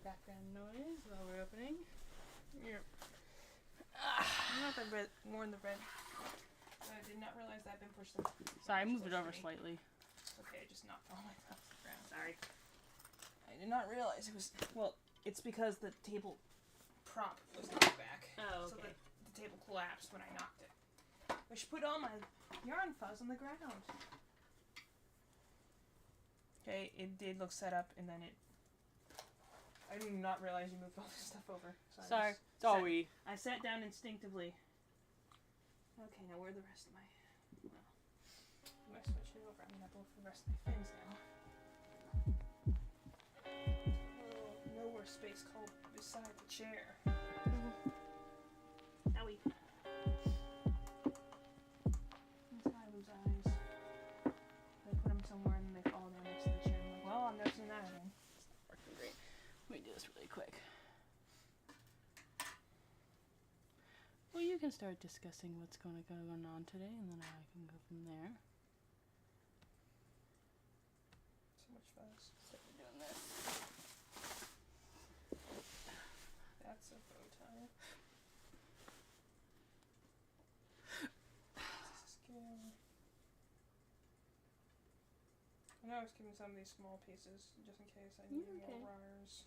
background noise while we're opening. Yep. I don't know if I worn the red. But I did not realize that I'd been pushed. Sorry, I moved it over slightly. Okay, I just knocked all my stuff to the ground. Sorry. I did not realize it was. Well, it's because the table prop was knocked back. Oh, okay. So the table collapsed when I knocked it. I should put all my yarn fuzz on the ground. Okay, it did look set up, and then it. I did not realize you moved all this stuff over. Sorry. Sorry. I sat down instinctively. Okay, now where are the rest of my... Well, I'm going to switch it over. I'm going to have both the rest of my things now. Oh, nowhere space called beside the chair. Owie. That's how I lose eyes. I put them somewhere and then they fall down next to the chair. I'm like, well, I've never seen that again. It's not working great. Let me do this really quick. Well, you can start discussing what's going on today, and then I can go from there. So much fuzz. So we're doing this. That's a bow tie. Scale. I know I was keeping some of these small pieces just in case I needed more wires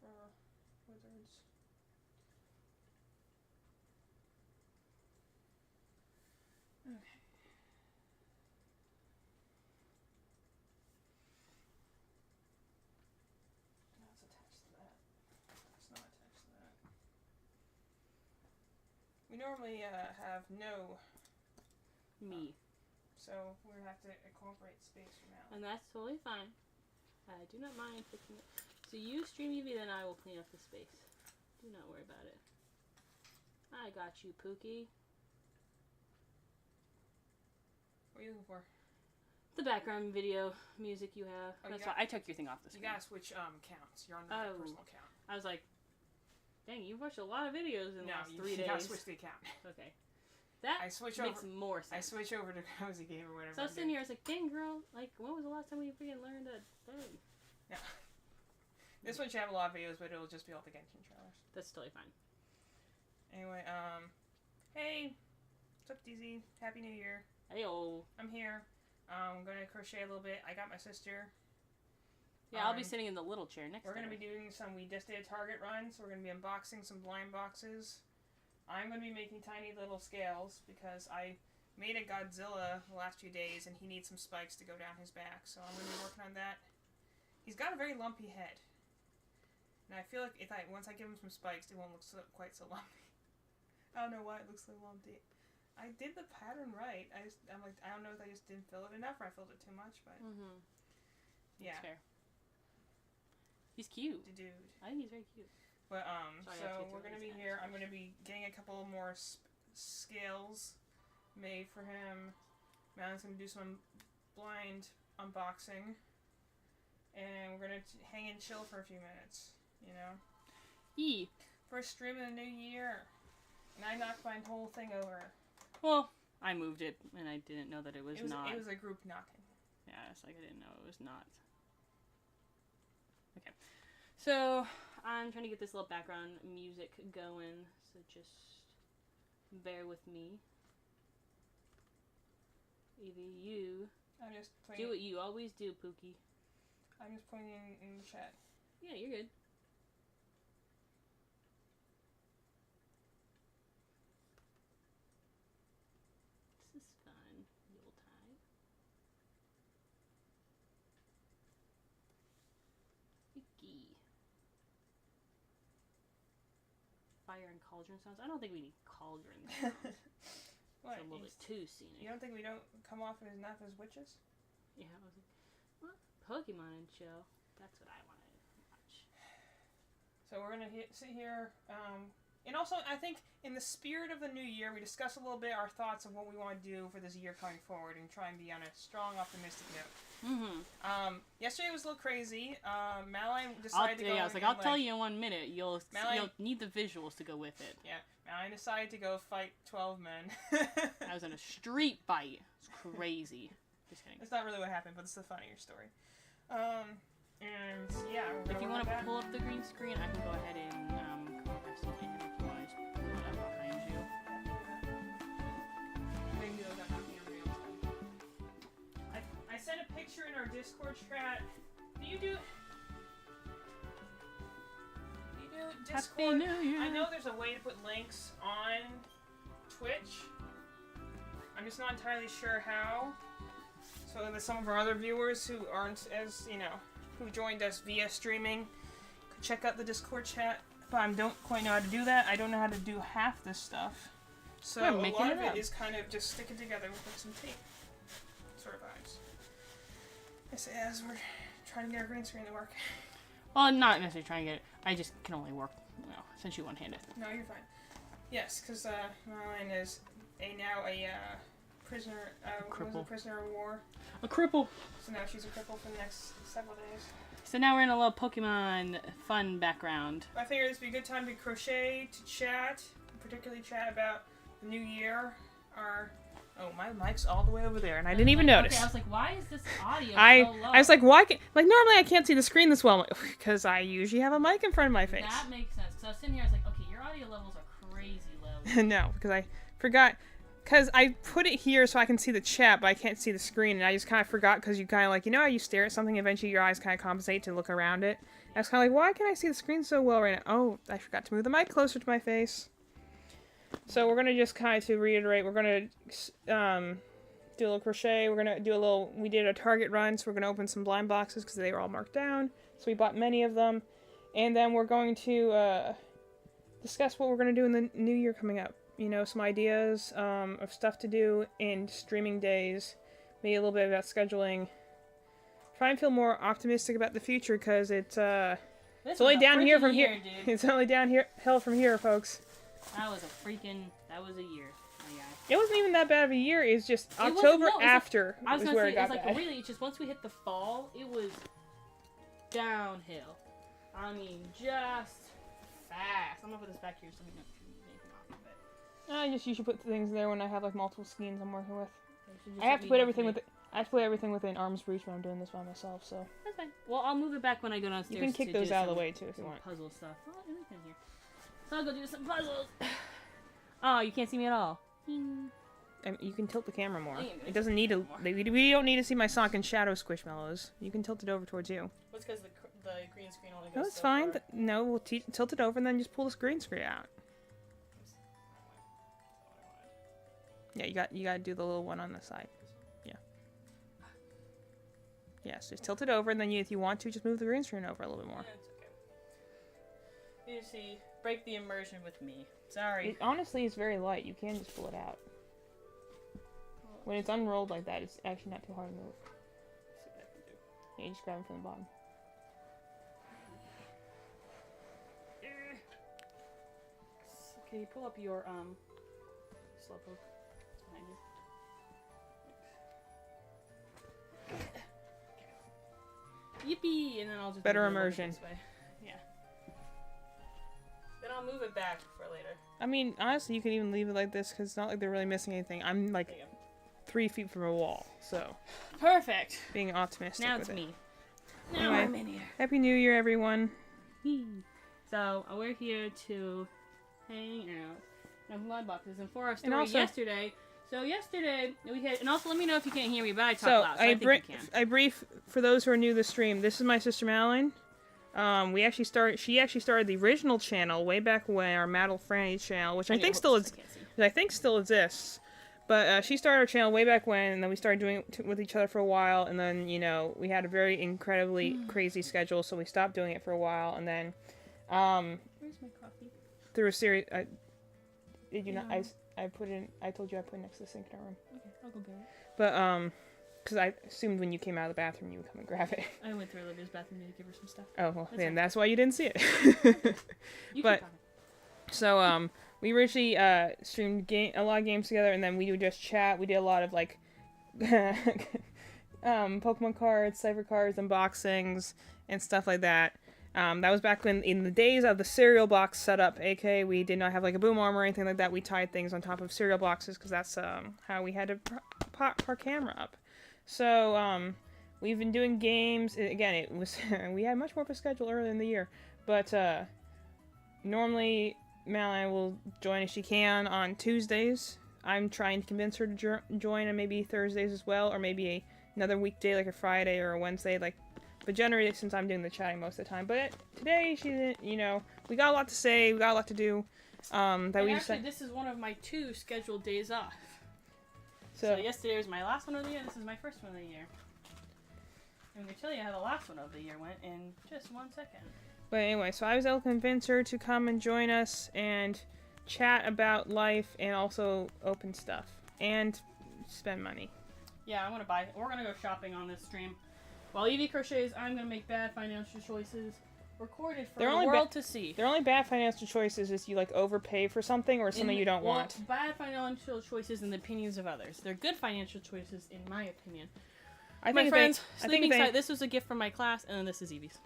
for wizards. Okay. Now it's attached to that. It's not attached to that. We normally have no Me. So we have to incorporate space from now. And that's totally fine. I do not mind fixing it. So you stream Evie, then I will clean up the space. Do not worry about it. I got you, Pookie. What are you looking for? The background video music you have. Oh, that's why I took your thing off the screen. You gotta switch counts. You're on my personal account. I was like, dang, you've watched a lot of videos in the last 3 days. You gotta switch the account. Okay. That makes more sense. I switch over to Cozy Game or whatever. So I was sitting here, I was like, dang, girl, like, when was the last time we freaking learned a thing? Yeah. This one should have a lot of videos, but it'll just be all the Genshin trailers. That's totally fine. Anyway, hey, what's up, DZ? Happy New Year. Hey-o. I'm here. I'm gonna crochet a little bit. I got my sister. Yeah, I'll be sitting in the little chair next to her. We're gonna be doing we just did a Target run, so we're gonna be unboxing some blind boxes. I'm going to be making tiny little scales because I made a Godzilla the last few days and he needs some spikes to go down his back. So I'm going to be working on that. He's got a very lumpy head. And I feel like once I give him some spikes, it won't look quite so lumpy. I don't know why it looks so lumpy. I did the pattern right. I'm like, I don't know if I just didn't fill it enough or I filled it too much, but yeah. That's fair. He's cute. The dude. I think he's very cute. But, sorry, so we're going to be here. I'm going to be getting a couple more scales made for him. Madeline's going to do some blind unboxing. And we're going to hang and chill for a few minutes, you know? Yee. First stream of the new year. And I knocked my whole thing over. Well, I moved it, and I didn't know that it was not. It was a group knocking. Yeah, it's like I didn't know it was not. Okay. So, I'm trying to get this little background music going, so just bear with me. Evie, you I'm just do what you always do, Pookie. I'm just putting in the chat. Yeah, you're good. This is fun. You'll tie. Icky. Fire and cauldron sounds. I don't think we need cauldron sounds. What? It's a little bit too scenic. You don't think we don't come off as enough as witches? Yeah, I was like, what? Pokemon and chill. That's what I wanted to watch. So we're gonna sit here, and also I think in the spirit of the new year, we discuss a little bit our thoughts of what we want to do for this year coming forward, and try and be on a strong, optimistic note. Yesterday was a little crazy. Madeline decided to go. I was like, I'll tell you in 1 minute. You'll need the visuals to go with it. Yeah, Madeline decided to go fight 12 men. I was in a street fight. It's crazy. Just kidding. It's not really what happened, but it's the funnier story. And yeah, we're If you want to pull up the green screen, I can go ahead and come up with something if you want to just pull it up behind you. I sent a picture in our Discord chat. Do you do Discord? Happy New Year. I know there's a way to put links on Twitch. I'm just not entirely sure how. So that some of our other viewers who aren't as, who joined us via streaming could check out the Discord chat. But I don't quite know how to do that. I don't know how to do half this stuff. So a lot of it is kind of just sticking together with some tape. Sort of vibes. As we're trying to get our green screen to work. Well, not necessarily trying to get it. I just can only work, since you one-handed. No, you're fine. Yes, because Marlene is now a prisoner. Was a prisoner of war. A cripple. So now she's a cripple for the next several days. So now we're in a little Pokemon fun background. I figured this would be a good time to crochet, to chat, particularly chat about the new year. Oh, my mic's all the way over there, and I didn't even notice. Okay, I was like, why is this audio so low? I was like, why normally I can't see the screen this well, because I usually have a mic in front of my face. That makes sense, because I was sitting here, I was like, okay, your audio levels are crazy low. No, because I forgot, because I put it here so I can see the chat, but I can't see the screen, and I just kind of forgot, because you kind of how you stare at something, eventually your eyes kind of compensate to look around it. I was kind of like, why can't I see the screen so well right now? Oh, I forgot to move the mic closer to my face. So we're going to just kind of, to reiterate, we're going to do a little crochet. We're going to do we did a Target run, so we're going to open some blind boxes because they were all marked down. So we bought many of them. And then we're going to discuss what we're going to do in the new year coming up. Some ideas of stuff to do in streaming days. Maybe a little bit about scheduling. Try and feel more optimistic about the future because it's only down here from here. Dude. It's only downhill from here, folks. That was a year. It wasn't even that bad of a year. It was just October after. I was gonna say, it's like really, it's just once we hit the fall, it was downhill. I mean, just fast. I'm gonna put this back here so we don't do anything off of it. You should put things there when I have multiple schemes I'm working with. I have to put everything within arm's reach when I'm doing this by myself. So that's fine. Well, I'll move it back when I go downstairs. You can kick those out of the way too if you want. Puzzle stuff. Oh, everything here. So I'll go do some puzzles. Oh, you can't see me at all. You can tilt the camera more. It doesn't need to. We don't need to see my sunken shadow squishmallows. You can tilt it over towards you. That's because the green screen only goes. No, it's fine. No, we'll tilt it over and then just pull this green screen out. Yeah, you got to do the little one on the side. Yeah. Yes, just tilt it over and then if you want to, just move the green screen over a little bit more. Yeah, it's okay. You see, break the immersion with me. Sorry. It honestly is very light. You can just pull it out. When it's unrolled like that, it's actually not too hard to move. Let's see what I can do. Yeah, you just grab it from the bottom. So can you pull up your slowpoke behind you? Yippee! And then I'll just better immersion. This way. Yeah. Then I'll move it back for later. I mean, honestly, you can even leave it like this because it's not like they're really missing anything. I'm like 3 feet from a wall, so perfect. Being optimistic. Now it's with me. It. Now Anyway, I'm in here. Happy New Year, everyone. So we're here to hang out in blind boxes, and for our story yesterday. So yesterday we had, and also let me know if you can't hear me, but I talk loud, so I think you can. I brief for those who are new to the stream. This is my sister Madeline. She actually started the original channel way back when, our Maddle Franny's channel, which I think still exists. But she started our channel way back when, and then we started doing it with each other for a while, and then we had a very incredibly crazy schedule, so we stopped doing it for a while, and then where's my coffee? Through a series. Did you not? I put it. I told you I put it next to the sink in our room. Okay, I'll go get it. But because I assumed when you came out of the bathroom you would come and grab it. I went through Olivia's bathroom to give her some stuff. Oh well, then that's why you didn't see it. But so we originally streamed a lot of games together, and then we would just chat. We did a lot of like Pokemon cards, cipher cards, unboxings, and stuff like that. That was back when, in the days of the cereal box setup, aka we did not have like a boom arm or anything like that. We tied things on top of cereal boxes because that's how we had to prop our camera up. So we've been doing games. Again, it was we had much more of a schedule earlier in the year, but normally Mallory will join if she can on Tuesdays. I'm trying to convince her to join on maybe Thursdays as well, or maybe another weekday like a Friday or a Wednesday. But generally, since I'm doing the chatting most of the time. But today she didn't. We got a lot to say. We got a lot to do. This is one of my 2 scheduled days off. So yesterday was my last one of the year. This is my first one of the year. I'm going to tell you how the last one of the year went in just 1 second. But anyway, so I was able to convince her to come and join us and chat about life and also open stuff and spend money. Yeah, I'm going to buy. We're going to go shopping on this stream. While Evie crochets, I'm going to make bad financial choices. Recorded for the world to see. Their only bad financial choices is you overpay for something or something you don't want. Bad financial choices in the opinions of others. They're good financial choices in my opinion. This was a gift from my class, and then this is Evie's.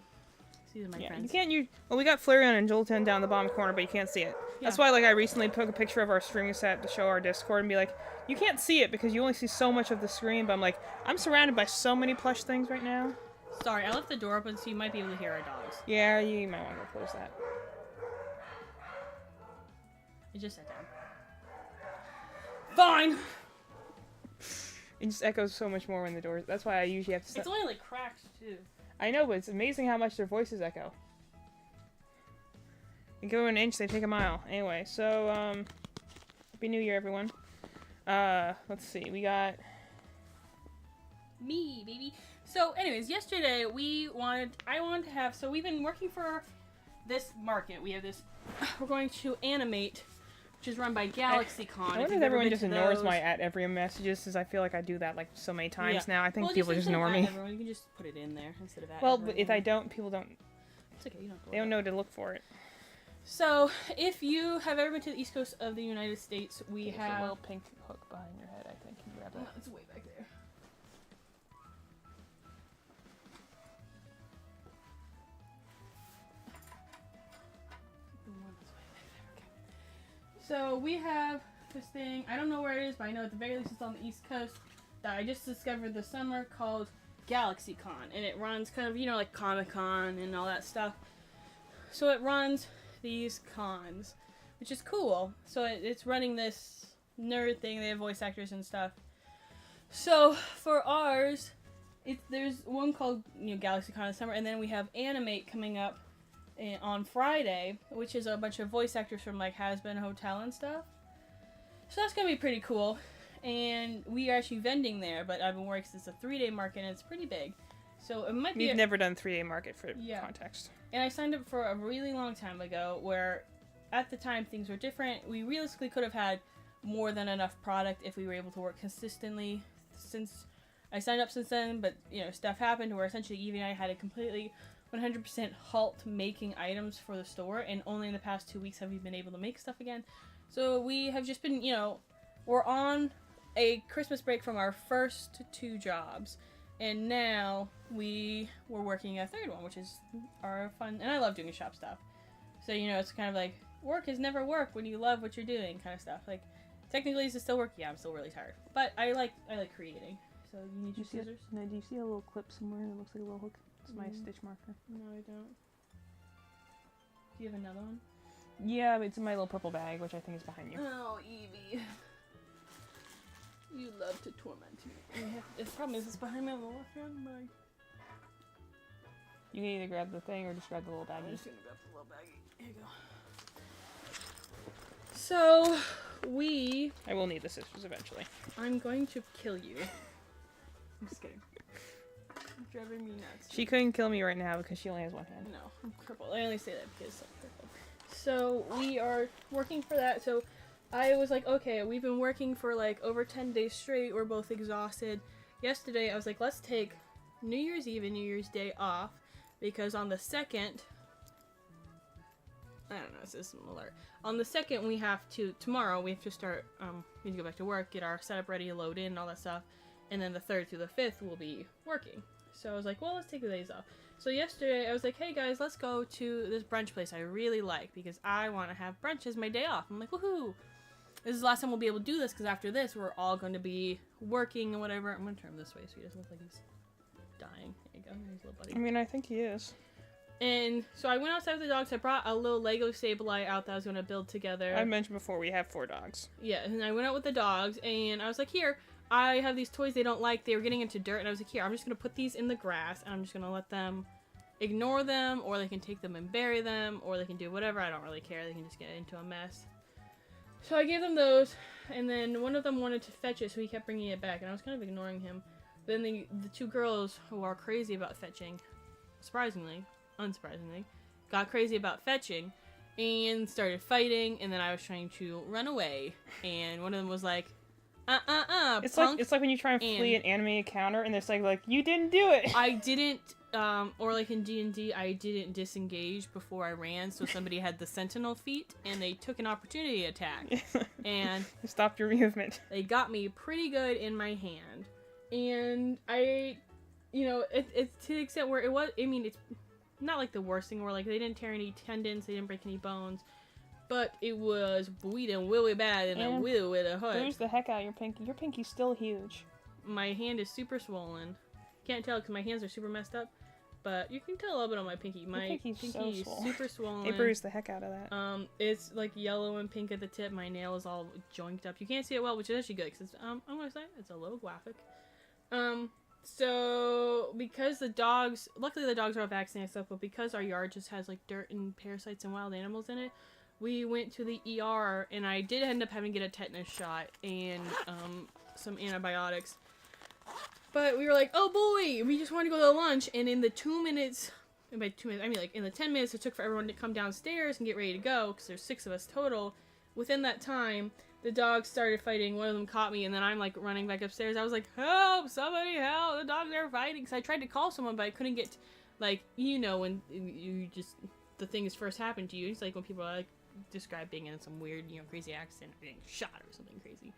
These are my friends. You can't use. Well, we got Flareon and Jolton down the bottom corner, but you can't see it. Yeah. That's why, I recently took a picture of our streaming set to show our Discord and be like, you can't see it because you only see so much of the screen. But I'm surrounded by so many plush things right now. Sorry, I left the door open so you might be able to hear our dogs. Yeah, you might want to close that. You just sat down. Fine! It just echoes so much more when the doors. That's why I usually have to. It's only cracked too. I know, but it's amazing how much their voices echo. You go an inch, they take a mile. Anyway, so Happy New Year, everyone. Let's see, we got me, baby. So, anyways, yesterday I wanted to have. So we've been working for this market. We have this. We're going to animate, which is run by GalaxyCon. I wonder if everyone just ignores my @every messages, since I feel like I do that so many times now. I think people just ignore me. You can just put it in there instead of @. Well, but if I don't, people don't. It's okay. They don't know to look for it. So, if you have ever been to the East Coast of the United States, There's a little pink hook behind your head. I think. Can you grab that? No, it's way back there. So we have this thing. I don't know where it is, but I know at the very least it's on the East Coast. That I just discovered this summer called GalaxyCon, and it runs kind of like Comic-Con and all that stuff. So it runs these cons, which is cool. So it's running this nerd thing. They have voice actors and stuff. So for ours, there's one called GalaxyCon this summer, and then we have Animate coming up on Friday, which is a bunch of voice actors from Has Been Hotel and stuff. So that's gonna be pretty cool. And we are actually vending there, but I've been working since it's a 3-day market and it's pretty big. So it might be. We've never done 3-day market for context. And I signed up for a really long time ago, where at the time things were different. We realistically could have had more than enough product if we were able to work consistently. Since I signed up since then, but stuff happened where essentially Evie and I had a completely 100% halt making items for the store, and only in the past 2 weeks have we been able to make stuff again. So we have just been, we're on a Christmas break from our first 2 jobs, and now we're working a 3rd one, which is our fun, and I love doing shop stuff. So, it's kind of like, work is never work when you love what you're doing kind of stuff. Technically, is it still work? Yeah, I'm still really tired, but I like creating. So you need your scissors? No, do you see a little clip somewhere that looks like a little hook? It's my stitch marker. No, I don't. Do you have another one? Yeah, but it's in my little purple bag, which I think is behind you. Oh, Evie. You love to torment me. The problem is it's behind me on the left hand bag. You can either grab the thing or just grab the little baggie. I'm just gonna grab the little baggie. Here you go. So, I will need the scissors eventually. I'm going to kill you. I'm just kidding. You're driving me nuts. She couldn't kill me right now because she only has one hand. No, I'm crippled. I only say that because I'm crippled. So we are working for that. So I was like, okay, we've been working for over 10 days straight. We're both exhausted. Yesterday I was like, let's take New Year's Eve and New Year's Day off, because on the 2nd, I don't know, it's just an alert. On the 2nd tomorrow we have to start, we need to go back to work, get our setup ready, load in, all that stuff. And then the 3rd through the 5th we'll be working. So I was like, well, let's take the days off. So yesterday I was like, hey guys, let's go to this brunch place I really like, because I want to have brunch as my day off. I'm like, woohoo! This is the last time we'll be able to do this, because after this we're all going to be working and whatever. I'm going to turn him this way so he doesn't look like he's dying. There you go, here's little buddy. I mean, I think he is. And so I went outside with the dogs. I brought a little Lego Sableye out that I was going to build together. I mentioned before we have 4 dogs. Yeah, and I went out with the dogs, and I was like, here, I have these toys they don't like. They were getting into dirt, and I was like, here, I'm just going to put these in the grass, and I'm just going to let them ignore them, or they can take them and bury them, or they can do whatever. I don't really care. They can just get into a mess. So I gave them those, and then one of them wanted to fetch it, so he kept bringing it back, and I was kind of ignoring him. Then the 2 girls who are crazy about fetching, unsurprisingly, got crazy about fetching and started fighting, and then I was trying to run away, and one of them was like, It's punk. like when you try and flee an anime encounter, and it's like you didn't do it. I didn't, or like in D&D, I didn't disengage before I ran, so somebody had the sentinel feat, and they took an opportunity attack, and you stopped your movement. They got me pretty good in my hand, and I, it's to the extent where it's not like the worst thing where like they didn't tear any tendons, they didn't break any bones, but it was bleeding really bad and a wheel with a hood. Bruise the heck out of your pinky. Your pinky's still huge. My hand is super swollen. Can't tell because my hands are super messed up, but you can tell a little bit on my pinky. My pinky is super swollen. They bruised the heck out of that. It's like yellow and pink at the tip. My nail is all joinked up. You can't see it well, which is actually good because I'm gonna say it's a little graphic. So, because luckily the dogs are all vaccinated and stuff, but because our yard just has, like, dirt and parasites and wild animals in it, we went to the ER, and I did end up having to get a tetanus shot and, some antibiotics. But we were like, oh boy, we just wanted to go to lunch, and in the 2 minutes, and by 2 minutes, I mean, like, in the 10 minutes it took for everyone to come downstairs and get ready to go, because there's 6 of us total, within that time, the dogs started fighting. One of them caught me, and then I'm like running back upstairs. I was like, help, somebody help, the dogs are fighting. So I tried to call someone, but I couldn't get, like, when you just, the thing is first happened to you. It's like when people are like, describe being in some weird, crazy accident or getting shot or something crazy.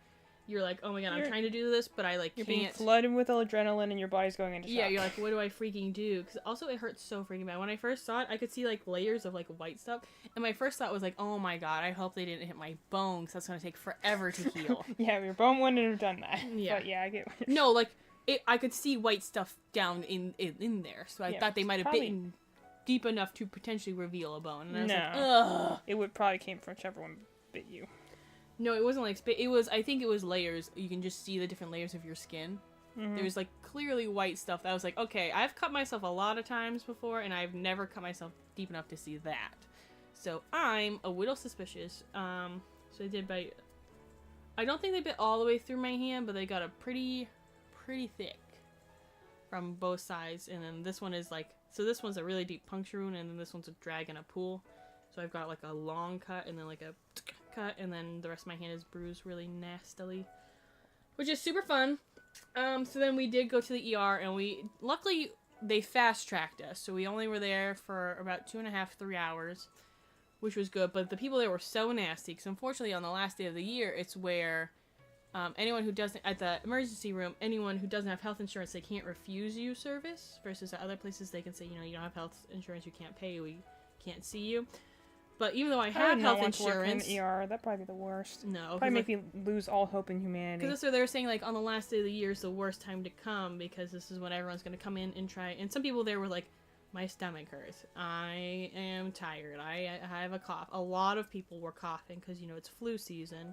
You're like, oh my god, I'm trying to do this, but I like you're can't. You're being flooded with adrenaline and your body's going into shock. Yeah, you're like, what do I freaking do? Because also it hurts so freaking bad. When I first saw it, I could see like layers of like white stuff, and my first thought was like, oh my god, I hope they didn't hit my bone, because that's gonna take forever to heal. Yeah, your bone wouldn't have done that. Yeah, but yeah, I get. No, like I could see white stuff down in there, so I thought they might have bitten deep enough to potentially reveal a bone. And I was like, ugh. It would probably came from whichever one bit you. No, it wasn't like spit. I think it was layers. You can just see the different layers of your skin. Mm-hmm. There was like clearly white stuff that I was like, okay, I've cut myself a lot of times before, and I've never cut myself deep enough to see that. So I'm a little suspicious. So they did bite. I don't think they bit all the way through my hand, but they got a pretty thick from both sides. And then this one is like, so this one's a really deep puncture wound, and then this one's a drag and a pull. So I've got like a long cut and then like a cut, and then the rest of my hand is bruised really nastily, which is super fun. So then we did go to the ER, and luckily they fast tracked us, so we only were there for about 2.5, 3 hours, which was good. But the people there were so nasty, because unfortunately on the last day of the year, it's where anyone who doesn't, at the emergency room, anyone who doesn't have health insurance, they can't refuse you service, versus at other places they can say, you don't have health insurance, you can't pay, we can't see you. But even though I have health insurance, in the ER, that'd probably be the worst. No, probably make me lose all hope in humanity. Because that's what they were saying. Like on the last day of the year is the worst time to come, because this is when everyone's going to come in and try. And some people there were like, "My stomach hurts. I am tired. I have a cough." A lot of people were coughing because it's flu season,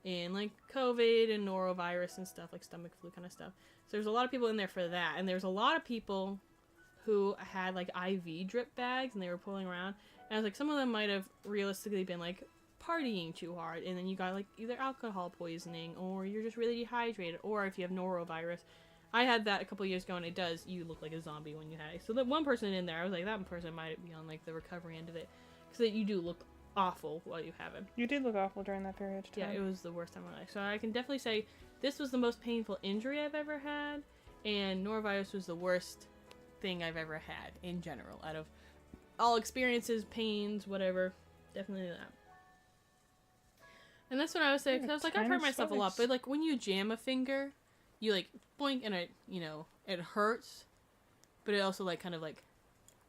and like COVID and norovirus and stuff, like stomach flu kind of stuff. So there's a lot of people in there for that, and there's a lot of people who had like IV drip bags, and they were pulling around. And I was like, some of them might have realistically been like partying too hard, and then you got like either alcohol poisoning, or you're just really dehydrated, or if you have norovirus. I had that a couple years ago, and you look like a zombie when you had it. So the one person in there, I was like, that person might be on like the recovery end of it, because you do look awful while you have it. You did look awful during that period of time. Yeah, it was the worst time of my life. So I can definitely say this was the most painful injury I've ever had, and norovirus was the worst thing I've ever had in general, out of all experiences, pains, whatever. Definitely that. And that's what I was saying, because I was like, I've hurt myself a lot, but like when you jam a finger, you like boink, and it it hurts, but it also like kind of like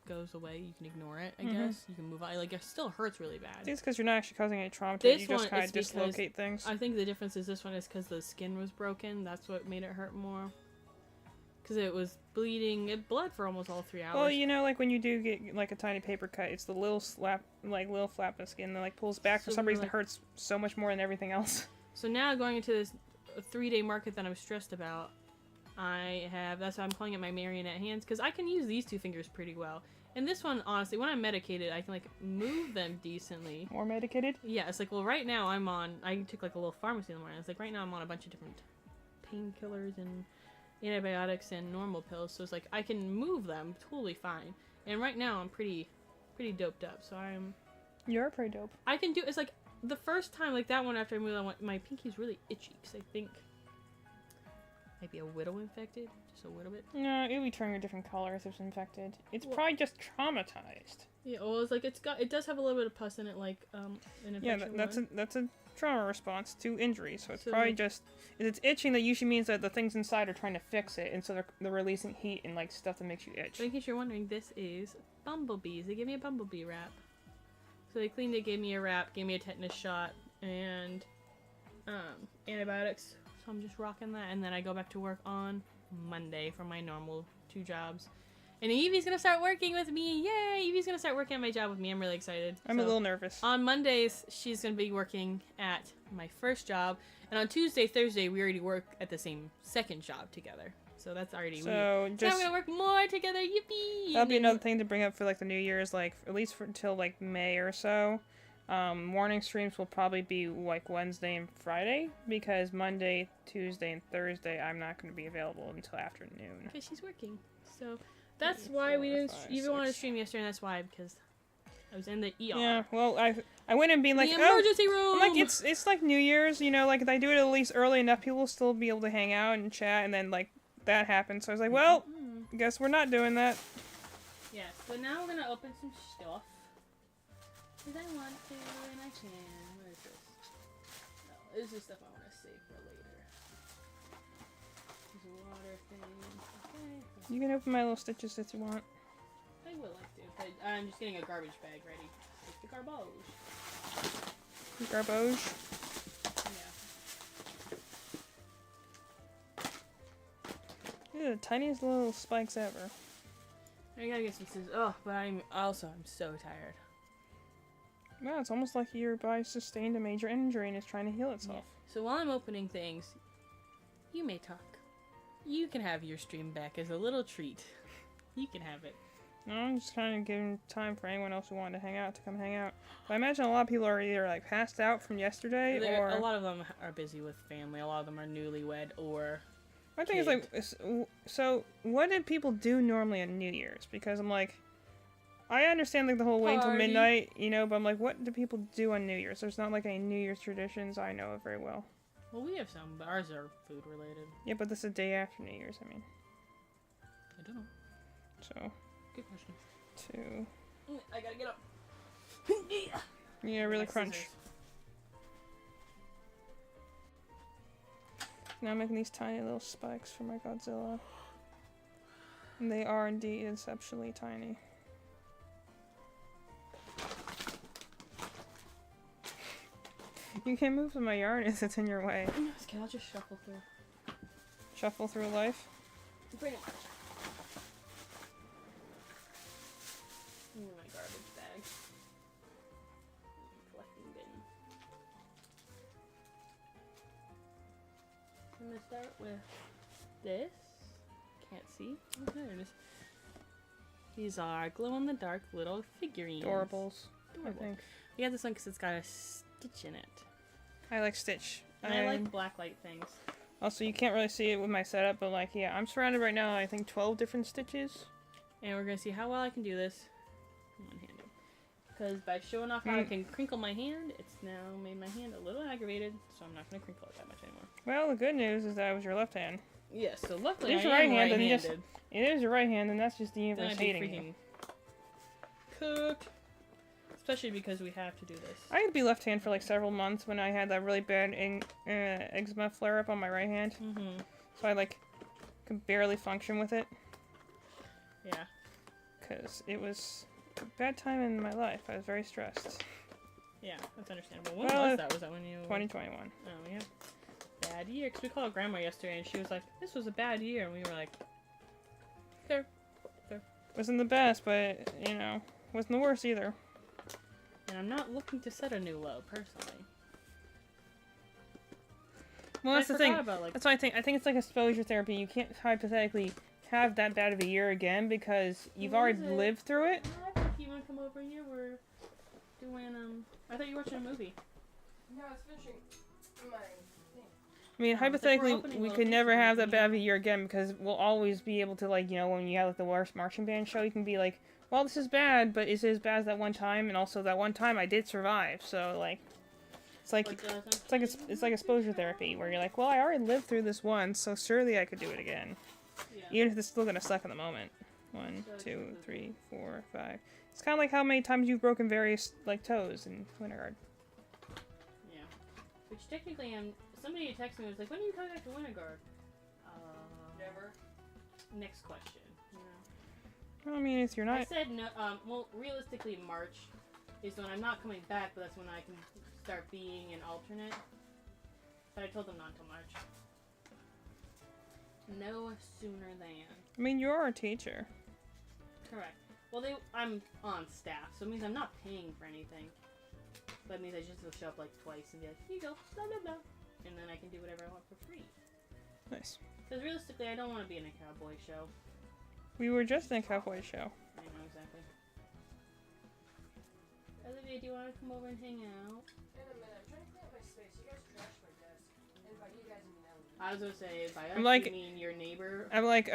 goes away. You can ignore it, I guess. You can move on. Like it still hurts really bad. I think it's because you're not actually causing any trauma to it. You just kind of dislocate things. I think the difference is this one is because the skin was broken. That's what made it hurt more. because it was bleeding. It bled for almost all 3 hours. Well, you know, like when you do get like a tiny paper cut, it's the little little flap of skin that like pulls back. For some reason, it hurts so much more than everything else. So now going into this 3-day market that I'm stressed about, that's why I'm calling it my marionette hands, because I can use these 2 fingers pretty well. And this one, honestly, when I'm medicated, I can like move them decently. More medicated? Yeah, it's like, well, right now I took like a little pharmacy in the morning. It's like right now I'm on a bunch of different painkillers and antibiotics and normal pills, so it's like I can move them totally fine. And right now I'm pretty doped up, so You're pretty dope. I can do. It's like the first time, like that one after I moved, my pinky's really itchy because I think maybe a whittle infected, just a little bit. No, it'll be turning a different color if it's infected. It's probably just traumatized. Yeah, well, it's like it does have a little bit of pus in it, like an infection. Yeah, that's a trauma response to injury. So it's probably just if it's itching. That usually means that the things inside are trying to fix it, and so they're releasing heat and like stuff that makes you itch. But in case you're wondering, this is bumblebees. They gave me a bumblebee wrap. So they cleaned it, gave me a wrap, gave me a tetanus shot, and antibiotics. So I'm just rocking that, and then I go back to work on Monday for my normal 2 jobs. And Evie's gonna start working with me. Yay! Evie's gonna start working at my job with me. I'm really excited. I'm a little nervous. On Mondays, she's gonna be working at my first job, and on Tuesday, Thursday, we already work at the same second job together. So that's already so now we're gonna work more together. Yippee! That'll be another thing to bring up for like the New Year's, like at least until like May or so. Morning streams will probably be like Wednesday and Friday, because Monday, Tuesday, and Thursday I'm not going to be available until afternoon. Because she's working. So that's why we didn't even want to stream yesterday, and that's why, because I was in the ER. Yeah, well, I went and being like, the emergency room! I'm like, it's like New Year's, you know, like if I do it at least early enough, people will still be able to hang out and chat, and then like that happened. So I was like, well, I guess we're not doing that. Yeah, so now we're going to open some stuff. Because I want to, and I can. What is this? No, this is stuff I want to save for later. There's a water thing. Okay. You can open my little stitches if you want. I would like to, but I'm just getting a garbage bag ready. Take the garbage. Garbage? Yeah. Ew, the tiniest little spikes ever. I gotta get some scissors. Oh, but I'm so tired. Yeah, it's almost like your body sustained a major injury and is trying to heal itself. Yeah. So while I'm opening things, you may talk. You can have your stream back as a little treat. You can have it. No, I'm just kind of giving time for anyone else who wanted to hang out to come hang out. But I imagine a lot of people are either like passed out from yesterday or... A lot of them are busy with family. A lot of them are newlywed or... My thing is like, so what did people do normally on New Year's? Because I'm like... I understand like the whole wait until midnight, you know, but I'm like, what do people do on New Year's? There's not like any New Year's traditions I know of very well. Well, we have some, but ours are food related. Yeah, but this is the day after New Year's, I mean. I don't know. So. Good question. 2. I gotta get up. Yeah, really crunch. Scissors. Now I'm making these tiny little spikes for my Godzilla. And they are indeed exceptionally tiny. You can't move my yarn as it's in your way. Okay, I'll just shuffle through. Shuffle through life? Pretty much. In my garbage bag. Collecting bin. I'm gonna start with this. Can't see. Oh, there it is. These are glow-in-the-dark little figurines. Adorables, I think. We got this one because it's got a stitch in it. I like Stitch. And I like blacklight things. Also, you can't really see it with my setup, but like, yeah, I'm surrounded right now, I think 12 different stitches. And we're gonna see how well I can do this one-handed. Because by showing off how I can crinkle my hand, it's now made my hand a little aggravated, so I'm not gonna crinkle it that much anymore. Well, the good news is that it was your left hand. Yes, so luckily I am right-handed. It is your right hand, and that's just the universe hating you. Cooked. Especially because we have to do this. I had to be left-hand for like several months when I had that really bad eczema flare-up on my right hand. Mm-hmm. So I like could barely function with it. Yeah. Because it was a bad time in my life. I was very stressed. Yeah, that's understandable. When was that? Was that when you... 2021. Oh, yeah. Bad year. Because we called Grandma yesterday and she was like, this was a bad year. And we were like, Fair. Wasn't the best, but, you know, wasn't the worst either. And I'm not looking to set a new low, personally. Well, that's the thing. About, That's why I think it's like exposure therapy. You can't hypothetically have that bad of a year again because you've already lived through it. I think you want to come over here. We're doing, I thought you were watching a movie. No, I was finishing my thing. I mean, hypothetically, we could never have that bad of a year again because we'll always be able to, like, you know, when you have, like, the worst marching band show, you can be like, well, this is bad, but is it as bad as that one time? And also, that one time I did survive, so, like, it's like exposure therapy, where you're like, well, I already lived through this once, so surely I could do it again. Yeah. Even if it's still gonna suck in the moment. 1, 2, 3, 4, 5. It's kind of like how many times you've broken various, like, toes in Winterguard. Yeah. Which technically, somebody texted me and was like, when are you coming back to Winterguard? Never. Next question. Well, I mean, if you're not... I said no, well, realistically, March is when I'm not coming back, but that's when I can start being an alternate. But I told them not until March. No sooner than. I mean, you are a teacher. Correct. Well, I'm on staff, so it means I'm not paying for anything. That means I just will show up like twice and be like, here you go, blah blah blah. And then I can do whatever I want for free. Nice. Because realistically, I don't want to be in a cowboy show. We were just in a cowboy show. I know, exactly. Olivia, do you want to come over and hang out? In a minute. I'm trying to clean up my space. You guys trashed my desk. And by you guys, I mean Ellie. I was going to say, by us, I'm like, you mean your neighbor? I'm like,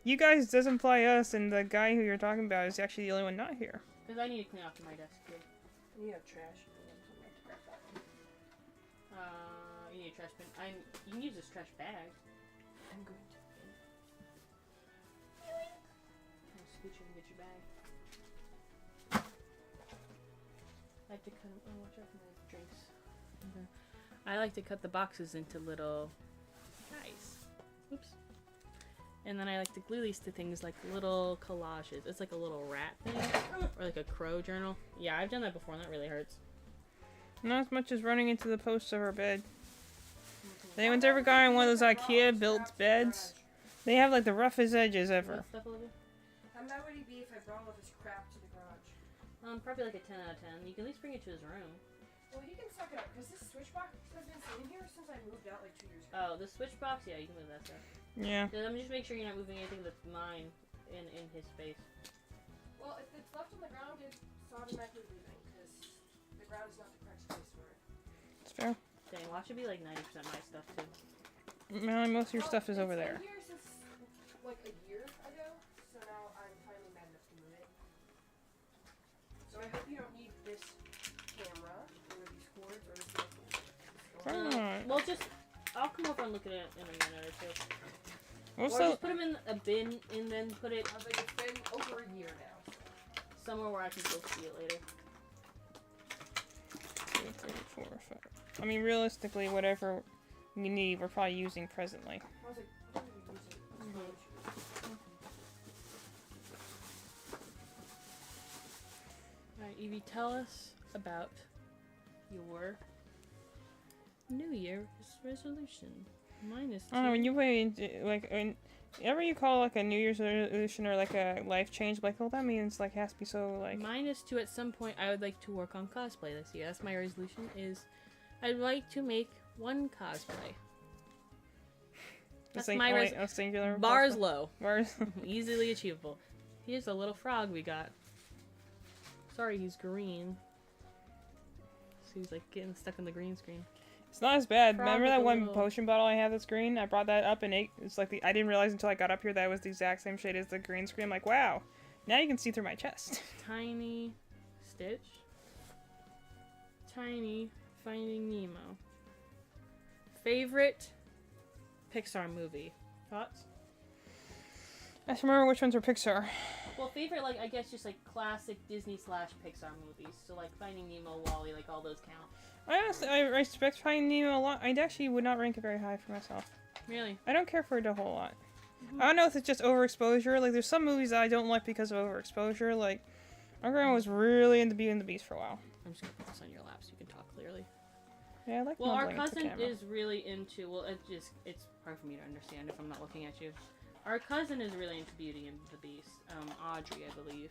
you guys does imply us, and the guy who you're talking about is actually the only one not here. Because I need to clean off my desk, too. You have trash. You need a trash bin. You can use this trash bag. I'm going to. I'll scooch in and get your bag. I like to cut them. Oh, watch out for my drinks. Okay. I like to cut the boxes into little guys. Oops. And then I like to glue these to things like little collages. It's like a little rat thing. Or like a crow journal. Yeah, I've done that before and that really hurts. Not as much as running into the posts of our bed. Anyone's ever gotten one of those IKEA built beds? They have like the roughest edges ever. What stuff, Olivia? How mad would he be if I brought all of his crap to the garage? Probably like a 10 out of 10. You can at least bring it to his room. Well, he can suck it up, because this switch box has been sitting here since I moved out like 2 years ago. Oh, the switch box? Yeah, you can move that stuff. Yeah. Let me just make sure you're not moving anything that's mine in his space. Well, if it's left on the ground, it's automatically moving, because the ground is not the correct space for it. It's fair. Dang, watch it be like 90% my stuff too. Well, most of your stuff is over there. It's been here since like a year ago, so now I'm finally mad enough to move it. So I hope you don't need this camera, or these cords, or this Alright. Well, I'll come over and look at it in a minute or two. Or Also, just put them in a bin and then put it I was like, it's been over a year now. somewhere where I can go see it later. 2, 3, 4, 5. I mean, realistically, whatever you need, we're probably using presently. I was like, what do we use it? Alright, Evie, tell us about your New Year's resolution. Mine is I don't know, when you play, like, whenever you call, like, a New Year's resolution or, like, a life change, like, well, that means, like, it has to be so, like... Mine is to, at some point, I would like to work on cosplay this year. That's my resolution, is I'd like to make one cosplay. That's my a singular Bars cosplay? low. Bars. Easily achievable. Here's a little frog we got. Sorry, he's green. So he's, like, getting stuck in the green screen. It's not as bad. Frog Remember with that a one little- potion bottle I have that's green? I brought that up and it's like I didn't realize until I got up here that it was the exact same shade as the green screen. I'm like, wow, now you can see through my chest. Tiny Stitch. Tiny Finding Nemo. Favorite Pixar movie? Thoughts? I just remember which ones were Pixar. Well, favorite, like, I guess just, like, classic Disney/Pixar movies. So, like, Finding Nemo, WALL-E, like, all those count. I honestly, I respect Finding Nemo a lot. I actually would not rank it very high for myself. Really? I don't care for it a whole lot. I don't know if it's just overexposure. Like, there's some movies that I don't like because of overexposure. Like, my grandma was really into Beauty and the Beast for a while. I'm just gonna put this on your lap so you can talk clearly. Yeah, I like Well, our mumbling into the cousin camera. is really into, well, it's hard for me to understand if I'm not looking at you. Our cousin is really into Beauty and the Beast. Audrey, I believe.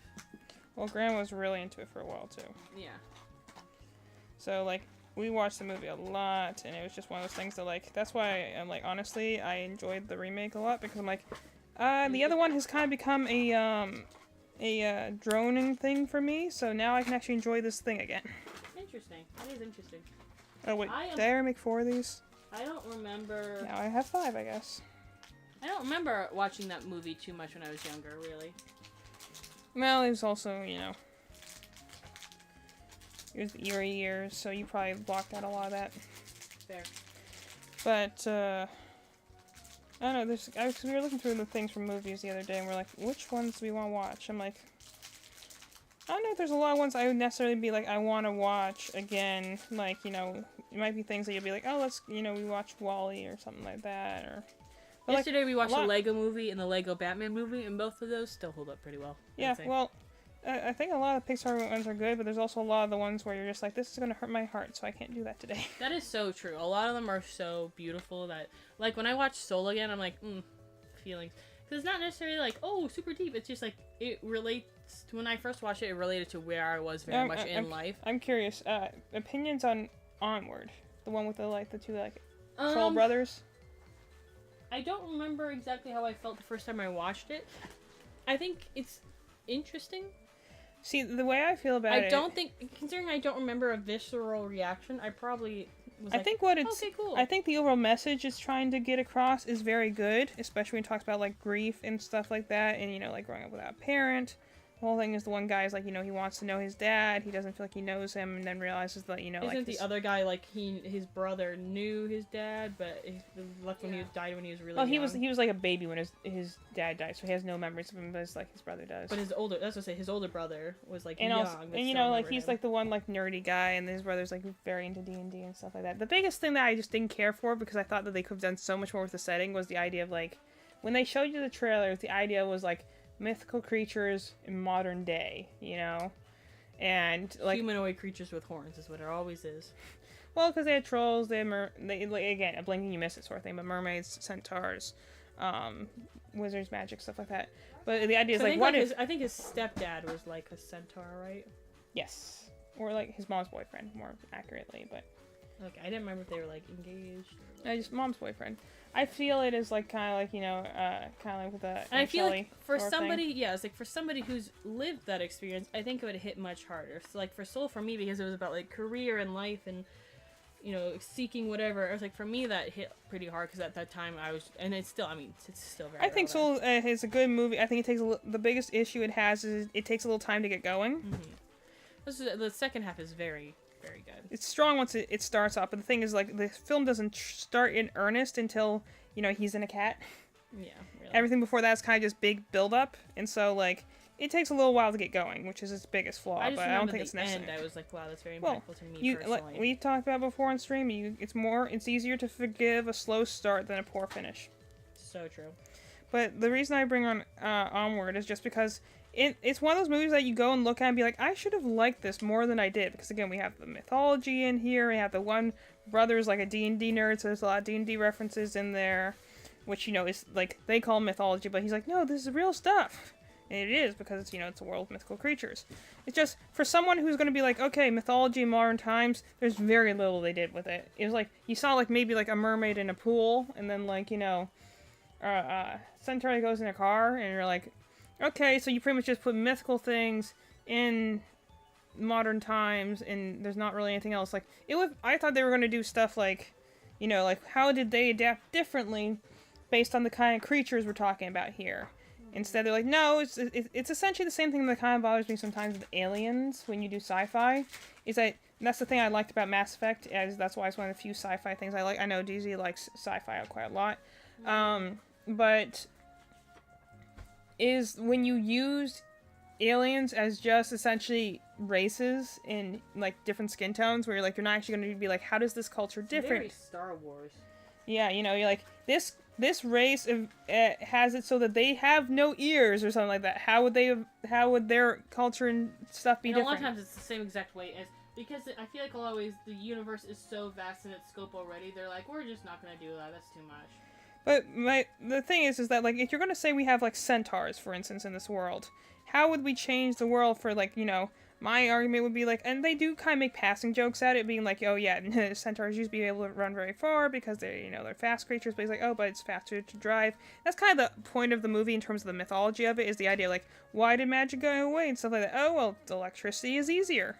Well, Grandma was really into it for a while, too. Yeah. So, like, we watched the movie a lot, and it was just one of those things that, like, that's why I'm like, honestly, I enjoyed the remake a lot, because I'm like, the other one has kind of become a droning thing for me, so now I can actually enjoy this thing again. Interesting. That is interesting. Oh, wait, did I ever make 4 of these? I don't remember... Now I have 5, I guess. I don't remember watching that movie too much when I was younger, really. Well, it was also, you know... It was the eerie years, so you probably blocked out a lot of that. Fair. But, I don't know, we were looking through the things from movies the other day, and we're like, which ones do we want to watch? I'm like, I don't know if there's a lot of ones I would necessarily be like, I want to watch again. Like, you know, it might be things that you'll be like, oh, let's, you know, we watched WALL-E or something like that, or... But yesterday like, we watched the Lego movie and the Lego Batman movie, and both of those still hold up pretty well. Yeah, well, I think a lot of Pixar ones are good, but there's also a lot of the ones where you're just like, this is going to hurt my heart, so I can't do that today. That is so true. A lot of them are so beautiful that, like, when I watch Soul again, I'm like, feelings. Because it's not necessarily like, oh, super deep. It's just like, it relates to, when I first watched it, it related to where I was very much in life. I'm curious, opinions on Onward, the one with the, like, the two, like, troll brothers? I don't remember exactly how I felt the first time I watched it. I think it's interesting. See, the way I feel about it... I don't think, considering I don't remember a visceral reaction, I probably was like, I think what it's... okay, cool. I think the overall message it's trying to get across is very good, especially when it talks about, like, grief and stuff like that, and, you know, like, growing up without a parent. The whole thing is the one guy's like, you know, he wants to know his dad, he doesn't feel like he knows him, and then realizes that, you know, Isn't like... the other guy, like, his brother knew his dad, but he left when he died when he was really young? young? He was like a baby when his dad died, so he has no memories of him, but it's like his brother does. But his older, that's what I say, his older brother was, like, and young. Also, and, you know, like, he's, like, the one, like, nerdy guy, and his brother's, like, very into D&D and stuff like that. The biggest thing that I just didn't care for, because I thought that they could have done so much more with the setting, was the idea of, like, when they showed you the trailers, the idea was, like, mythical creatures in modern day, you know? And, like... humanoid creatures with horns is what it always is. Well, because they had trolls, they had, like, again, a blink and you miss it sort of thing, but mermaids, centaurs, wizards, magic, stuff like that. But the idea is, like, what if... I think his stepdad was, like, a centaur, right? Yes. Or, like, his mom's boyfriend, more accurately, but... Okay, I didn't remember if they were, like, engaged. Or, like... just mom's boyfriend. I feel it is, like, kind of like, you know, kind of like with a... And I feel like for somebody, yeah, it's like for somebody who's lived that experience, I think it would hit much harder. So, like, for Soul, for me, because it was about, like, career and life and, you know, seeking whatever, it was like, for me, that hit pretty hard, because at that time, I was, and it's still, I mean, it's still very I think Soul is a good movie. I think it takes the biggest issue it has is it takes a little time to get going. Mm-hmm. The second half is very... very good. It's strong once it starts off, but the thing is, like, the film doesn't start in earnest until, you know, he's in a cat. Yeah, really. Everything before that is kind of just big build-up, and so, like, it takes a little while to get going, which is its biggest flaw, but I don't think it's necessary. End, I was like, wow, that's very impactful to me personally. Like we talked about before on stream, it's easier to forgive a slow start than a poor finish. So true. But the reason I bring on Onward is just because it's one of those movies that you go and look at and be like, I should have liked this more than I did. Because, again, we have the mythology in here. We have the one brother's like a D&D nerd, so there's a lot of D&D references in there. Which, you know, is, like, they call mythology, but he's like, no, this is real stuff. And it is, because it's, you know, it's a world of mythical creatures. It's just, for someone who's going to be like, okay, mythology in modern times, there's very little they did with it. It was like, you saw, like, maybe, like, a mermaid in a pool, and then, like, you know, centaur goes in a car, and you're like, okay, so you pretty much just put mythical things in modern times, and there's not really anything else. Like, I thought they were going to do stuff like, you know, like, how did they adapt differently based on the kind of creatures we're talking about here? Instead, they're like, no, it's essentially the same thing that kind of bothers me sometimes with aliens when you do sci-fi. That's the thing I liked about Mass Effect, as that's why it's one of the few sci-fi things I like. I know DZ likes sci-fi quite a lot. But is when you use aliens as just essentially races in, like, different skin tones, where you're like, you're not actually going to be like, how does this culture different? Very Star Wars. Yeah, you know, you're like, this race has it so that they have no ears or something like that. How would their culture and stuff be different? A lot of times it's the same exact way as, because I feel like always the universe is so vast in its scope already, they're like, we're just not going to do that, that's too much. But the thing is that, like, if you're going to say we have, like, centaurs, for instance, in this world, how would we change the world for, like, you know, my argument would be, like, and they do kind of make passing jokes at it, being like, oh, yeah, centaurs used to be able to run very far because they're, you know, they're fast creatures, but he's like, oh, but it's faster to drive. That's kind of the point of the movie in terms of the mythology of it, is the idea, like, why did magic go away and stuff like that? Oh, well, electricity is easier.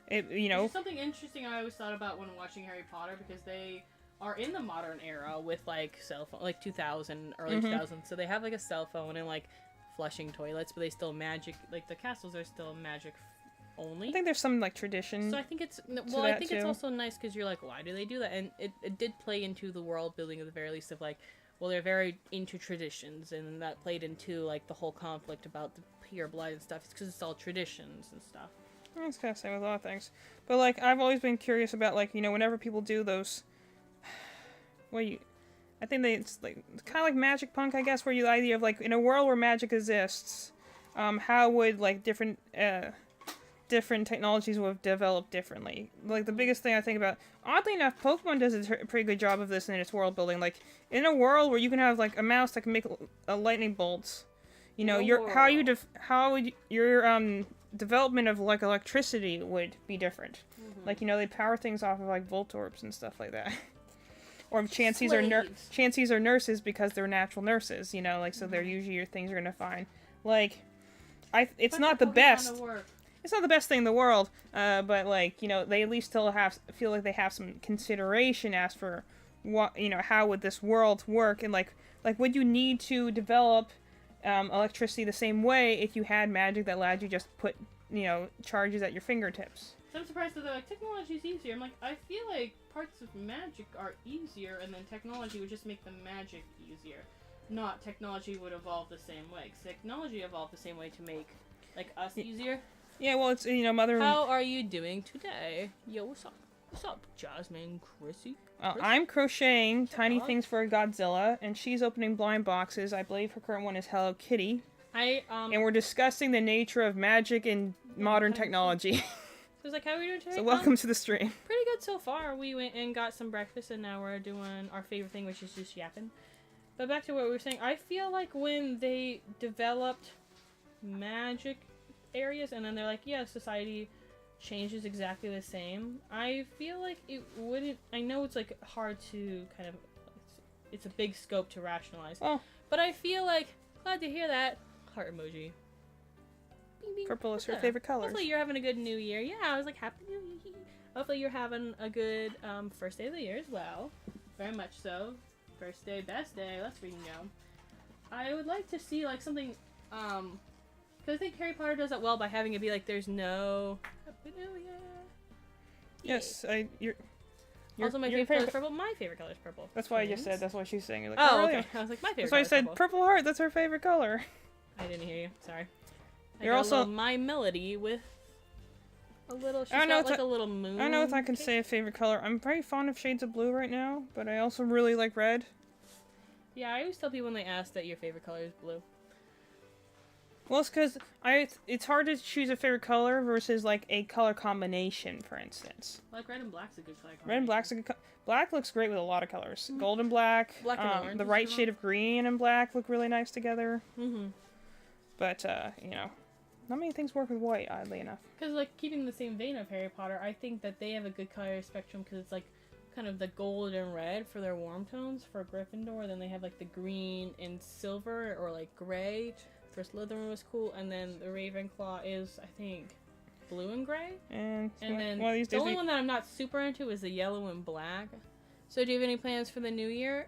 It, you know. Which is something interesting I always thought about when watching Harry Potter, because they are in the modern era with, like, cell phone, like 2000, early 2000s, so they have, like, a cell phone and, like, flushing toilets, but they still magic, like, the castles are still magic only. I think there's some, like, tradition. So I think it's, well, I think it's also nice because you're like, why do they do that? And it did play into the world building at the very least of, like, well, they're very into traditions, and that played into, like, the whole conflict about the pure blood and stuff. It's because it's all traditions and stuff. I was kind of saying with a lot of things. But, like, I've always been curious about, like, you know, whenever people do those, I think it's, like, kind of like magic punk, I guess, where the idea of, like, in a world where magic exists, how would, like, different technologies would have developed differently. Like, the biggest thing I think about, oddly enough, Pokemon does a pretty good job of this in its world building. Like, in a world where you can have, like, a mouse that can make lightning bolts, you know, how would your development of, like, electricity would be different. Like, you know, they power things off of, like, Voltorbs and stuff like that. Or Chanseys are nurses because they're natural nurses, you know, like, so they're usually your things you're gonna find. Like, it's not the best. It's not the best thing in the world, but, like, you know, they at least still feel like they have some consideration as for what, you know, how would this world work, and, like, would you need to develop electricity the same way if you had magic that allowed you just put, you know, charges at your fingertips? So I'm surprised that they're like, technology's easier. I'm like, I feel like parts of magic are easier, and then technology would just make the magic easier. Not technology would evolve the same way. 'Cause technology evolved the same way to make, like, us easier. Yeah, well, it's, you know, How are you doing today? Yo, what's up? What's up, Jasmine, Chrissy? I'm crocheting tiny things for Godzilla, and she's opening blind boxes. I believe her current one is Hello Kitty. And we're discussing the nature of magic and modern technology. So it's like, how are we doing today? So welcome to the stream. Pretty good so far. We went and got some breakfast, and now we're doing our favorite thing, which is just yapping. But back to what we were saying, I feel like when they developed magic areas, and then they're like, yeah, society changes exactly the same, I feel like it wouldn't, I know it's, like, hard to kind of, it's a big scope to rationalize. Oh. But I feel like, glad to hear that. Heart emoji. Bing, bing. Purple is her favorite color. Hopefully you're having a good new year. Yeah, I was like, happy new year. Hopefully you're having a good first day of the year as well. Very much so. First day, best day. Let's freaking go. I would like to see, like, something, because I think Harry Potter does that well by having it be like, there's no happy new year. Yes, also, my favorite color is purple. My favorite color is purple. That's why I just said. That's what she's saying. You're like, oh, really? okay. I was like, my favorite. That's why I said purple heart. That's her favorite color. I didn't hear you. Sorry. You're also my melody with a little. She's got like a little moon. I don't know if I can say a favorite color. I'm very fond of shades of blue right now, but I also really like red. Yeah, I always tell people when they ask that your favorite color is blue. Well, it's because it's hard to choose a favorite color versus, like, a color combination, for instance. Like red and black's a good color combination. Red and black's a good black looks great with a lot of colors. Mm-hmm. Gold and black. Black and orange. The right shade of green and black look really nice together. Mm-hmm. But, you know, not many things work with white, oddly enough. Because, like, keeping the same vein of Harry Potter, I think that they have a good color spectrum because it's, like, kind of the gold and red for their warm tones for Gryffindor. Then they have, like, the green and silver or, like, gray. For Slytherin was cool, and then the Ravenclaw is, I think, blue and gray. And then the only one that I'm not super into is the yellow and black. So do you have any plans for the new year?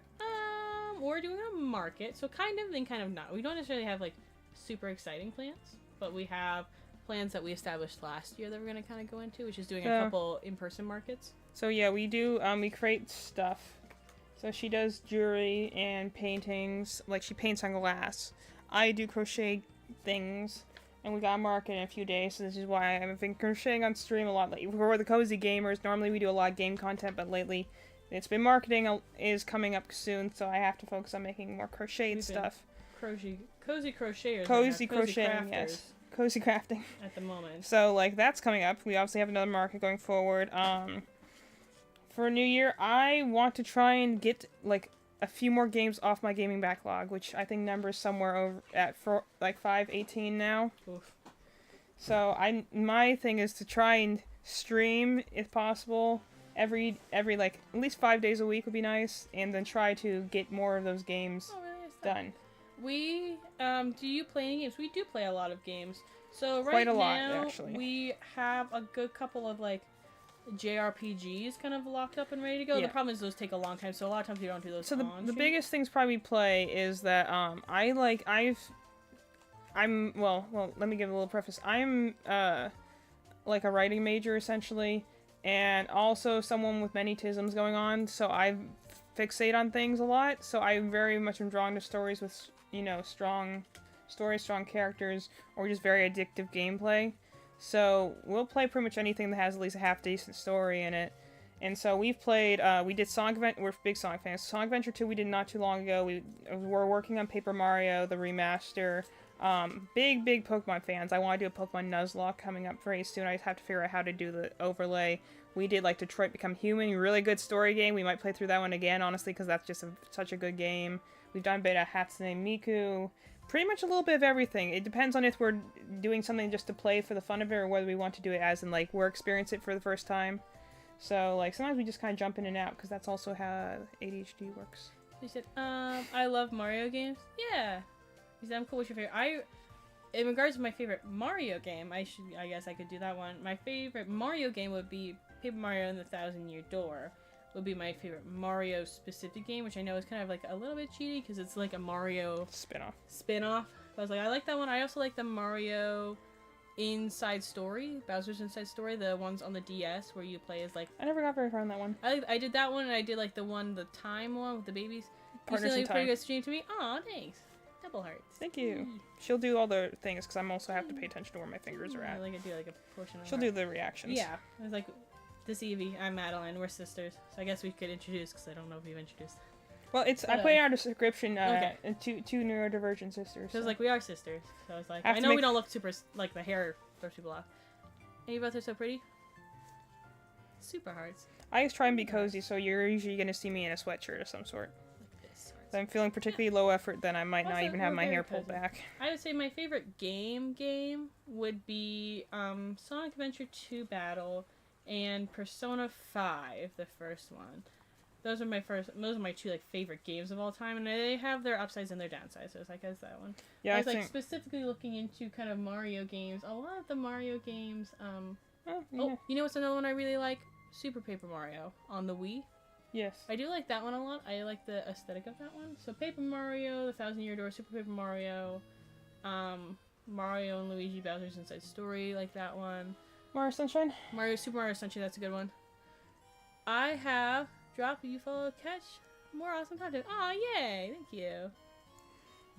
We're doing a market, so kind of and kind of not. We don't necessarily have, like, super exciting plans, but we have plans that we established last year that we're going to kind of go into, which is doing a couple in-person markets. So yeah, we do, we create stuff. So she does jewelry and paintings, like she paints on glass. I do crochet things, and we got a market in a few days, so this is why I've been crocheting on stream a lot lately. We're the Cozy Gamers. Normally we do a lot of game content, but lately it's been marketing is coming up soon, so I have to focus on making more crocheted stuff. Cozy crocheters. Cozy crocheting, yes. Cozy crafting. At the moment. So, like, that's coming up. We obviously have another market going forward. For New Year, I want to try and get, like, a few more games off my gaming backlog, which I think numbers somewhere over at 518 now. Oof. So my thing is to try and stream if possible every like at least 5 days a week would be nice, and then try to get more of those games done. We do you play any games? We do play a lot of games. So right Quite a now lot, actually. we have a good couple of like JRPGs kind of locked up and ready to go. Yeah. The problem is those take a long time, so a lot of times we don't do those. So on the stream. biggest things probably play is that well, let me give a little preface. I'm like a writing major essentially, and also someone with many tisms going on, so I fixate on things a lot. So I very much am drawn to stories with, strong stories, strong characters, or just very addictive gameplay. So we'll play pretty much anything that has at least a half decent story in it. And so we've played, we did Sonic Adventure, we're big Sonic fans. Sonic Adventure 2 we did not too long ago. We're working on Paper Mario, the remaster. Big Pokemon fans. I want to do a Pokemon Nuzlocke coming up very soon. I just have to figure out how to do the overlay. We did like Detroit Become Human, really good story game. We might play through that one again, honestly, because that's just such a good game. We've done beta Hatsune Miku. Pretty much a little bit of everything. It depends on if we're doing something just to play for the fun of it, or whether we want to do it as in like we're experiencing it for the first time. So like sometimes we just kind of jump in and out because that's also how ADHD works. You said, I love Mario games. Yeah. You said, I'm cool. What's your favorite? In regards to my favorite Mario game, I guess I could do that one. My favorite Mario game would be Paper Mario and the Thousand-Year Door. Would be my favorite Mario specific game, which I know is kind of like a little bit cheaty because it's like a Mario spin-off. But I was like, I like that one. I also like the Mario Inside Story, Bowser's Inside Story, the ones on the DS where you play as like. I never got very far on that one. I did that one, and I did like the time one with the babies. Partners in Time. Pretty good stream to me. Aw, thanks. Double hearts. Thank you. She'll do all the things because I'm also have to pay attention to where my fingers are at. I do like a portion of. She'll do the reactions. Yeah, I was like, this Evie, I'm Madeline. We're sisters, so I guess we could introduce because I don't know if we've introduced. Well, I put out a description. Okay. Two neurodivergent sisters. So it's like we are sisters. So I was like, I I know we don't look super like the hair throws people off. And you both are so pretty. Super hearts. I just try and be cozy, so you're usually gonna see me in a sweatshirt of some sort. Like this. If I'm feeling particularly low effort, then I might not Also, even have we're my very hair pulled cozy. back. I would say my favorite game would be Sonic Adventure 2 Battle and Persona 5, the first one. Those are my two like favorite games of all time, and they have their upsides and their downsides. So it's like, that's that one. Yeah, I was like specifically looking into kind of Mario games. A lot of the Mario games. yeah. Oh, you know what's another one I really like? Super Paper Mario on the Wii. Yes. I do like that one a lot. I like the aesthetic of that one. So Paper Mario, The Thousand-Year Door, Super Paper Mario, Mario and Luigi Bowser's Inside Story, like that one. Mario Sunshine? Super Mario Sunshine, that's a good one. I have dropped You Follow Catch more awesome content. Aw, yay! Thank you.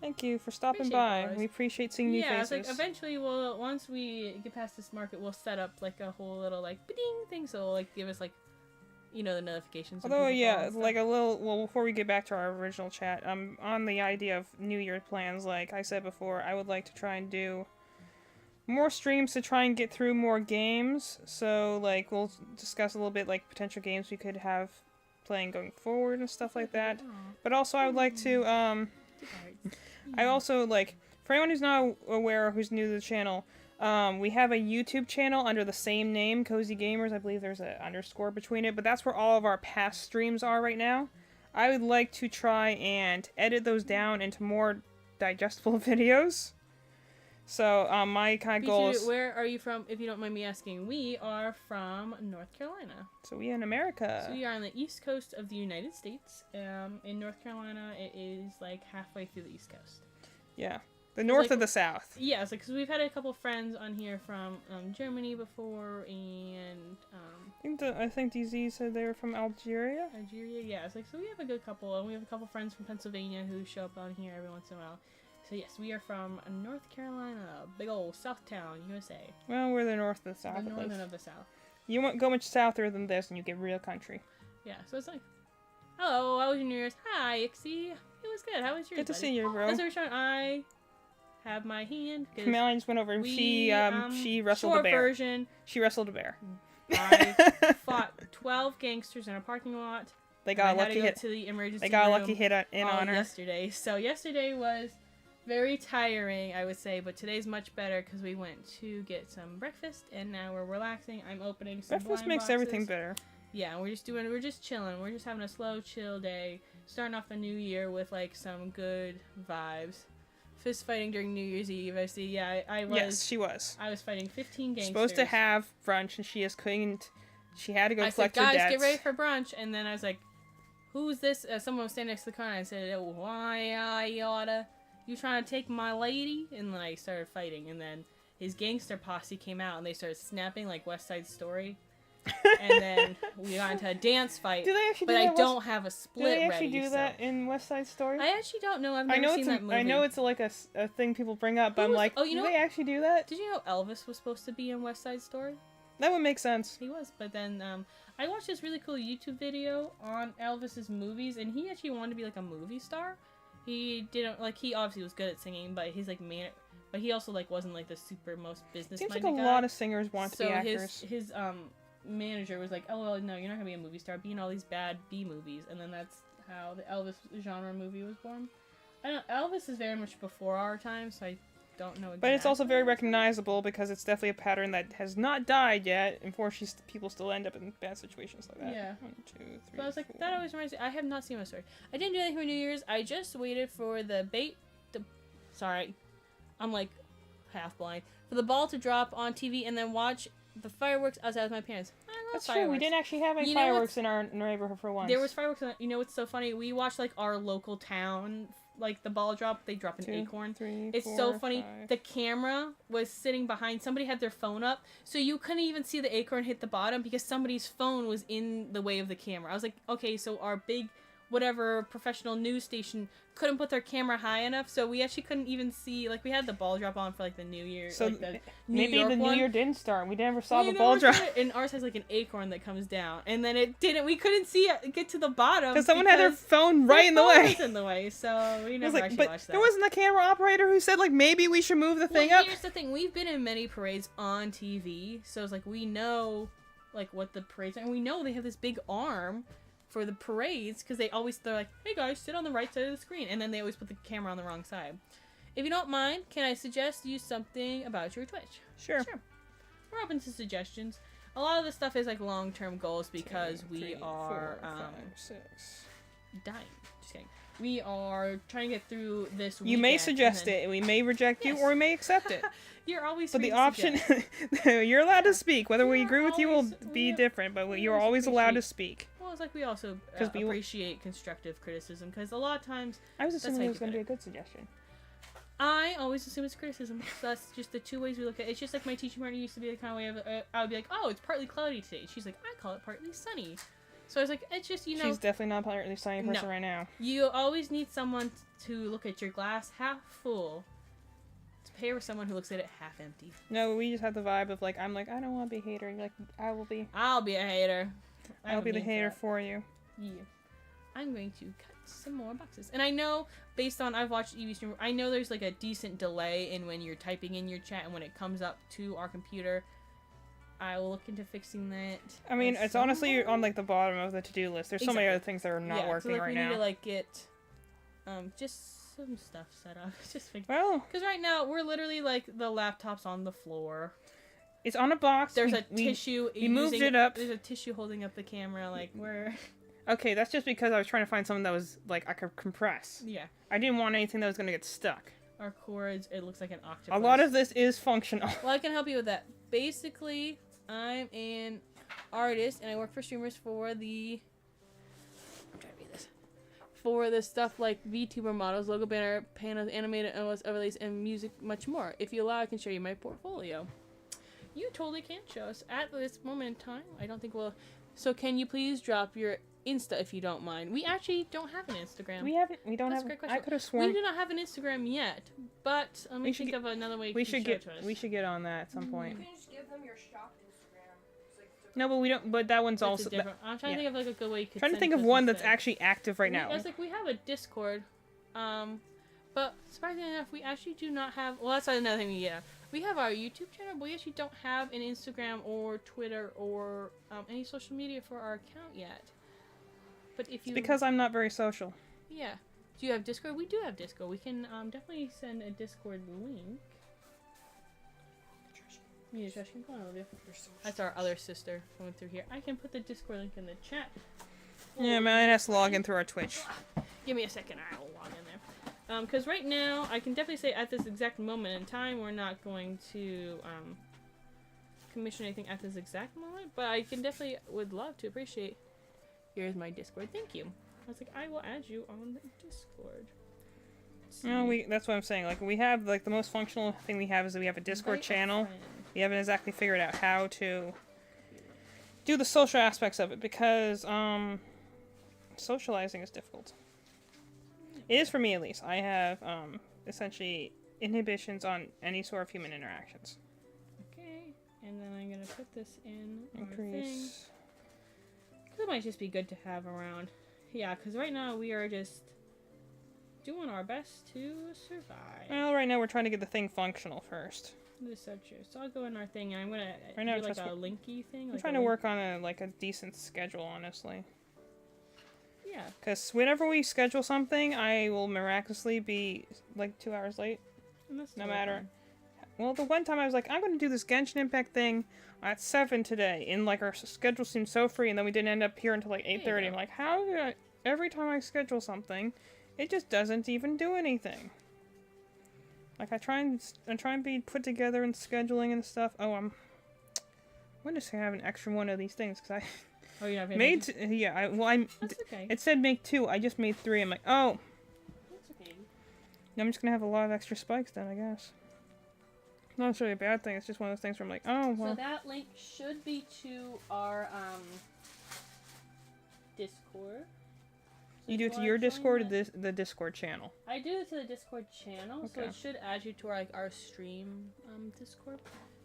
Thank you for stopping Appreciate by. yours. We appreciate seeing new faces. Yeah, it's like eventually once we get past this market, we'll set up like a whole little like ding thing, so it'll like give us like, the notifications. when Although, people yeah, follow and like a little, well, before we get back to our original chat, on the idea of New Year plans, like I said before, I would like to try and do more streams to try and get through more games. So, like, we'll discuss a little bit, like, potential games we could have playing going forward and stuff like that. But also, I would like to, I also, like, for anyone who's not aware or who's new to the channel, we have a YouTube channel under the same name, Cozy Gamers. I believe there's an underscore between it, but that's where all of our past streams are right now. I would like to try and edit those down into more digestible videos. So, my kind of goal is... Where are you from, if you don't mind me asking? We are from North Carolina. So we in America. So we are on the east coast of the United States. In North Carolina, it is like halfway through the east coast. Yeah. The north of the south. Yeah, it's like, because we've had a couple friends on here from Germany before, and I think DZ said they were from Algeria. Algeria, yeah. It's like, so we have a good couple, and we have a couple friends from Pennsylvania who show up on here every once in a while. So yes, we are from North Carolina, big old Southtown, USA. Well, we're the north of the south. The northern of the south. You won't go much souther than this, and you get real country. Yeah, so it's like, hello, how was your New Year's? Hi, Ixie. It was good. How was yours? Good to see you, bro. That's every time I have my hand. Kamelion just went over and she wrestled a bear. Version, She wrestled a bear. I fought 12 gangsters in a parking lot They got a I had lucky to go hit. to the emergency They got a room lucky hit in all on her. yesterday. So yesterday was very tiring, I would say, but today's much better because we went to get some breakfast and now we're relaxing. I'm opening some Breakfast blind makes boxes. everything better. Yeah, we're just chilling. We're just having a slow, chill day, starting off the new year with like some good vibes. Fist fighting during New Year's Eve. I see. Yeah, I was. Yes, she was. I was fighting 15 gangsters. Supposed to have brunch, and she just couldn't. She had to go I collect said, her guys, debts. get ready for brunch. And then I was like, who's this? Someone was standing next to the car, and I said, why I oughta? You trying to take my lady? And then I started fighting, and then his gangster posse came out, and they started snapping like West Side Story. And then we got into a dance fight. Do they actually but do I that? don't have a split Do they actually ready, do that in West Side Story? I actually don't know. I've never seen that movie. I know it's like a thing people bring up, but I'm like, oh, you know do they what? actually do that? Did you know Elvis was supposed to be in West Side Story? That would make sense. He was, but then I watched this really cool YouTube video on Elvis's movies, and he actually wanted to be like a movie star. He didn't like. He obviously was good at singing, but he's like man. But he also like wasn't like the super most business. Seems minded like a guy. lot of singers want to be actors. his manager was like, oh well, no, you're not gonna be a movie star. Be in all these bad B movies, and then that's how the Elvis genre movie was born. I don't. Elvis is very much before our time, so I don't know. But it's also very exactly. recognizable because it's definitely a pattern that has not died yet. Unfortunately, people still end up in bad situations like that. Yeah. 1, 2, 3. But I was like, 4. that always reminds me. I have not seen my story. I didn't do anything for New Year's. I just waited for sorry, I'm like half blind. For the ball to drop on TV and then watch the fireworks outside with my parents. I love That's fireworks. true. We didn't actually have any You know fireworks in our neighborhood for once. There was fireworks. You know what's so funny? We watched like our local town, like the ball drop. They drop an 2, acorn. 3, It's 4, so funny. 5. The camera was sitting behind. Somebody had their phone up, so you couldn't even see the acorn hit the bottom because somebody's phone was in the way of the camera. I was like, okay, so our big, whatever professional news station couldn't put their camera high enough, so we actually couldn't even see. Like we had the ball drop on for like the New Year. So like, the maybe York the New one. Year didn't start. We never saw We the ball never drop. saw it, and ours has like an acorn that comes down, and then it didn't. We couldn't see it get to the bottom Because someone had their phone right in the phone way. was in the way, so we It was never like, actually but watched that. there wasn't a camera operator who said like maybe we should move the thing Well, up. here's the thing: we've been in many parades on TV, so it's like we know like what the parades are, and we know they have this big arm for the parades because they're like, hey guys, sit on the right side of the screen, and then they always put the camera on the wrong side. If you don't mind, can I suggest you something about your Twitch? Sure. We're open to suggestions. A lot of this stuff is like long-term goals because 2, we 3, are 4, 5, 6. dying. Just kidding. We are trying to get through this weekend. You may suggest and then- it, and we may reject you, Yes. or we may accept it. You're always But free the to option, suggest. you're allowed to speak. Whether we You're agree with you will always- be we- different, but we you're always always allowed to appreciate- speak. Well, it's like we also 'Cause we- appreciate constructive criticism because a lot of times I was That's assuming how it you was do going to it. be a good suggestion. I always assume it's criticism. So that's just the two ways we look at it. It's just like my teaching partner used to be the kind of way of, I would be like, oh, it's partly cloudy today. She's like, I call it partly sunny. So I was like, it's just, you know, She's definitely not a partly sunny person No. right now. you always need someone to look at your glass half full to pair with someone who looks at it half empty. No, we just have the vibe of like, I'm like, I don't want to be a hater. You're like, I will be. I'll be a hater. I I'll have be a the meme for hater that. for you. Yeah. I'm going to cut some more boxes. And I know, based on, I've watched Evie stream, I know there's like a decent delay in when you're typing in your chat and when it comes up to our computer. I will look into fixing that. I mean, as it's honestly soon- on like the bottom of the to-do list. There's so many Exactly. other things that are not yeah, working so, like, right we now. need to like get just some stuff set up. Just Well, because right now we're literally like the laptop's on the floor. it's on a box. There's we, a we- tissue. we moved it up. There's a tissue holding up the camera. Like we're Okay, that's just because I was trying to find something that was like I could compress. yeah. I didn't want anything that was gonna get stuck. Our cords. It looks like an octopus. A lot of this is functional. Well, I can help you with that. Basically, I'm an artist and I work for streamers for the. I'm trying to read this. For the stuff like VTuber models, logo banner, panels, animated OS overlays, and music, much more. If you allow, I can show you my portfolio. You totally can show us at this moment in time. I don't think we'll. So can you please drop your Insta if you don't mind? We actually don't have an Instagram. We don't That's have. a great I question. could have We sworn do not have an Instagram yet, but let me We should think of another way we you should show get it to us. we should get on that at some point. You can just give them your shop Instagram. It's like No, but we don't. But that one's That's a also. different. I'm trying to yeah. think of like a good way you could Trying to send think it of us one that's instead. actually active right now. It's like we have a Discord, but surprisingly enough, we actually do not have. Well, that's another thing. Yeah, we have our YouTube channel, but we actually don't have an Instagram or Twitter or any social media for our account yet. But if It's you because I'm not very social. yeah, do you have Discord? We do have Discord. We can definitely send a Discord link. Yeah, trash can go on, Olivia. That's our other sister coming through here. I can put the Discord link in the chat. Yeah, man, has to log in through our Twitch. Give me a second, I will log in there. Because right now, I can definitely say at this exact moment in time, we're not going to commission anything at this exact moment, but I can definitely would love to appreciate. Here's my Discord. Thank you. I was like, I will add you on the Discord. No, that's what I'm saying. Like, we have, like, the most functional thing we have is that we have a Discord Invite a channel. friend. We haven't exactly figured out how to do the social aspects of it because, socializing is difficult. It is for me, at least. I have, essentially inhibitions on any sort of human interactions. Okay, and then I'm gonna put this in our thing. Increase. That might just be good to have around. Yeah, because right now we are just doing our best to survive. Well, right now we're trying to get the thing functional first. This is so true. So I'll go in our thing and I'm gonna Right now do like it's a just- linky thing. I'm Like trying to work on a decent schedule, honestly. Yeah. Because whenever we schedule something, I will miraculously be like 2 hours late. And that's No totally matter. fine. Well, the one time I was like, I'm going to do this Genshin Impact thing at 7 today. And like our schedule seemed so free, and then we didn't end up here until like 8:30. I'm go. like, how did I? Every time I schedule something, it just doesn't even do anything. Like I try and be put together in scheduling and stuff. Oh, I'm going to have an extra one of these things because I Oh, you're not paying made. attention? Yeah, That's okay. It said make 2. I just made 3. I'm like, oh, That's okay. I'm just gonna have a lot of extra spikes then, I guess. Not necessarily a bad thing. It's just one of those things where I'm like, oh well. So that link should be to our Discord. So You do it if to wanna your join Discord or that- the Discord channel? I do it to the Discord channel, so Okay. it should add you to our stream Discord,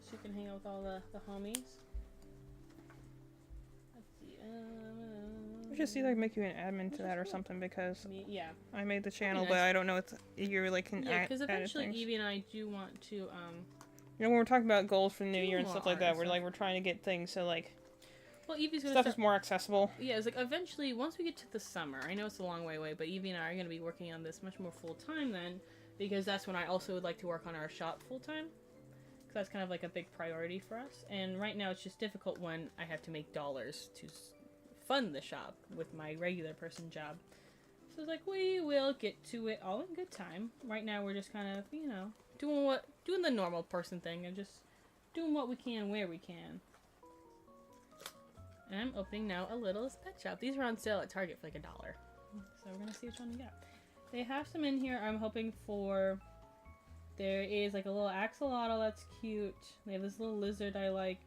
so you can hang out with all the homies. Let's see. We should see if I can make you an admin Which to is that or cool. something because Yeah, I made the channel, nice. but I don't know if you really can yeah, because add eventually things. Evie and I do want to You know, when we're talking about goals for the new do year and more stuff like art that, and we're stuff. like we're trying to get things so like Well, Evie's gonna stuff start. is more accessible. Yeah, it's like eventually, once we get to the summer, I know it's a long way away, but Evie and I are going to be working on this much more full time then, because that's when I also would like to work on our shop full time. Because that's kind of like a big priority for us. And right now it's just difficult when I have to make dollars to fund the shop with my regular person job. So it's like, we will get to it all in good time. Right now we're just kind of, you know, doing the normal person thing and just doing what we can where we can. And I'm opening now a little pet shop. These are on sale at Target for like $1. So we're gonna see which one we got. They have some in here I'm hoping for. There is like a little axolotl that's cute. They have this little lizard I like.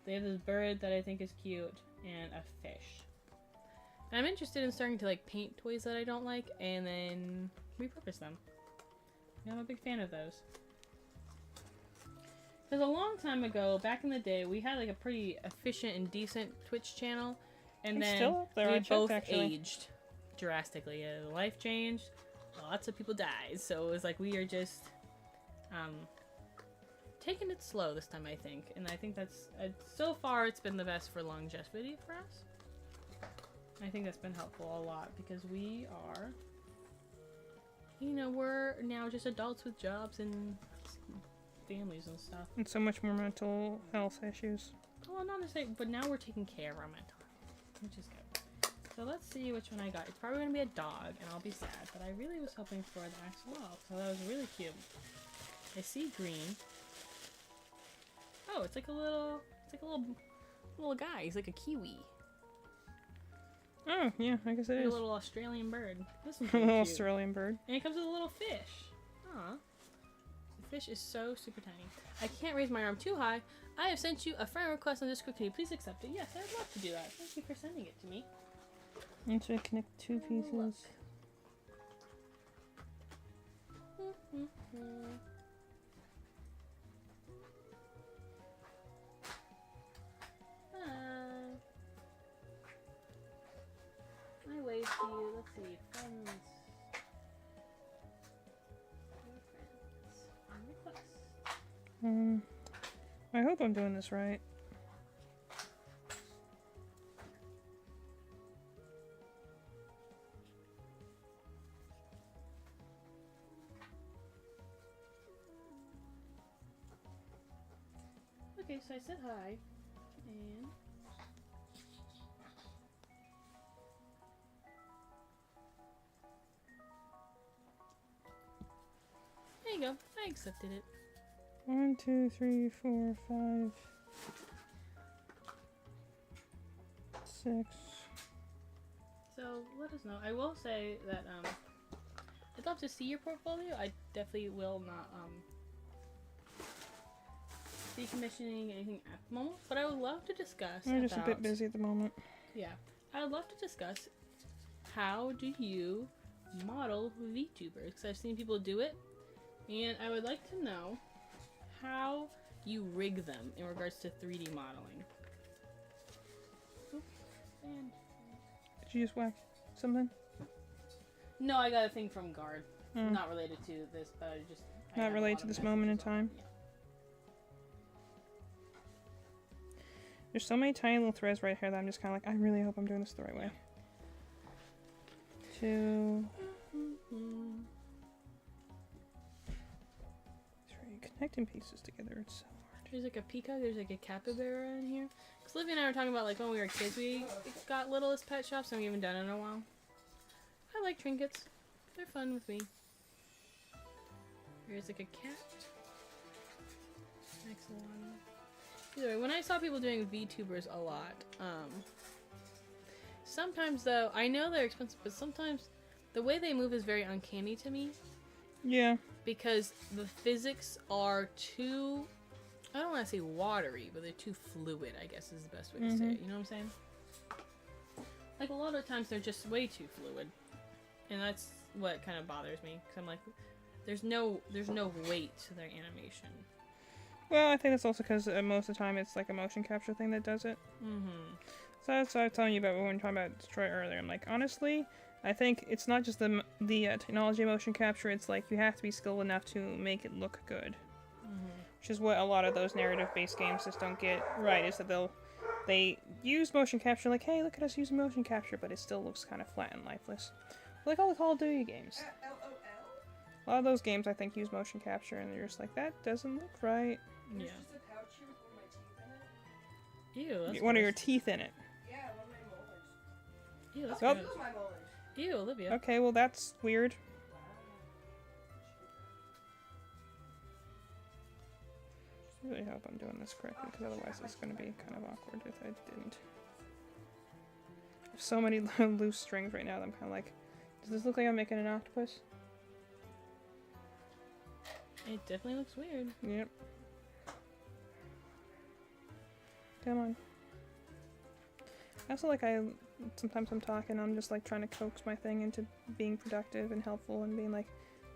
They have this bird that I think is cute. And a fish. And I'm interested in starting to like paint toys that I don't like and then repurpose them. And I'm a big fan of those. Because a long time ago, back in the day, we had like a pretty efficient and decent Twitch channel, and It's then still up there, I we checked, both actually. aged drastically. Life changed, lots of people died, so it was like we are just taking it slow this time, I think, and I think that's so far it's been the best for longevity for us. I think that's been helpful a lot because we are, you know, we're now just adults with jobs and families and stuff. And so much more mental health issues. Well, not necessarily, but now we're taking care of our mental health, which is good. So let's see which one I got. It's probably gonna be a dog, and I'll be sad, but I really was hoping for the axolotl, so that was really cute. I see green. Oh, it's like a little guy. He's like a kiwi. Oh yeah, I guess it Like a is. little Australian bird. This one's A really little cute. Australian bird. And it comes with a little fish. Aw. The fish is so super tiny. I can't raise my arm too high. I have sent you a friend request on Discord. Can you please accept it? Yes, I'd love to do that. Thank you for sending it to me. And so I connect 2 pieces. I wave to you. Let's see. Friends. Requests. I hope I'm doing this right. Okay, so I said hi, and there you go. I accepted it. 1, 2, 3, 4, 5, 6. So let us know. I will say that I'd love to see your portfolio. I definitely will not decommissioning anything at the moment, but I would love to discuss. I'm just a bit busy at the moment. Yeah, I would love to discuss how do you model VTubers, because I've seen people do it, and I would like to know how you rig them in regards to 3D modeling. Oops, and Did you just whack something? no, I got a thing from Guard. Oh. Not related to this, but I Not have a related lot to of this moment in messages on time? it. There's so many tiny little threads right here that I'm just kind of like, I really hope I'm doing this the right way. 2, 3. Connecting pieces together, it's so hard. There's like a peacock, there's like a capybara in here. Because Livy and I were talking about like when we were kids, we got littlest pet shops and we haven't done it in a while. I like trinkets. They're fun with me. There's like a cat. Excellent. Either way, when I saw people doing VTubers a lot, sometimes though, I know they're expensive, but sometimes the way they move is very uncanny to me. Yeah. Because the physics are too, I don't want to say watery, but they're too fluid, I guess is the best way to say it. You know what I'm saying? Like a lot of times they're just way too fluid. And that's what kind of bothers me. Because I'm like, there's no weight to their animation. Well, I think that's also because most of the time it's like a motion capture thing that does it. So that's what I was telling you about when we were talking about Destroy earlier. I'm like, honestly, I think it's not just the technology of motion capture, it's like you have to be skilled enough to make it look good. Which is what a lot of those narrative-based games just don't get right, is that they use motion capture like, hey, look at us using motion capture, but it still looks kind of flat and lifeless. Like all the Call of Duty games. A lot of those games, I think, use motion capture, and you're just like, that doesn't look right. Yeah. There's just a pouch here with one of my teeth in it. Ew, that's One of gross. your teeth in it. Yeah, one of my molars. Ew, that's Oh. gross. Those are my molars. Ew, Olivia. Okay, well that's weird. I really hope I'm doing this correctly, because otherwise it's going to be kind of awkward if I didn't. There's so many loose strings right now that I'm kind of like, does this look like I'm making an octopus? It definitely looks weird. Yep. Come on. I also like, sometimes I'm talking, I'm just like trying to coax my thing into being productive and helpful and being like,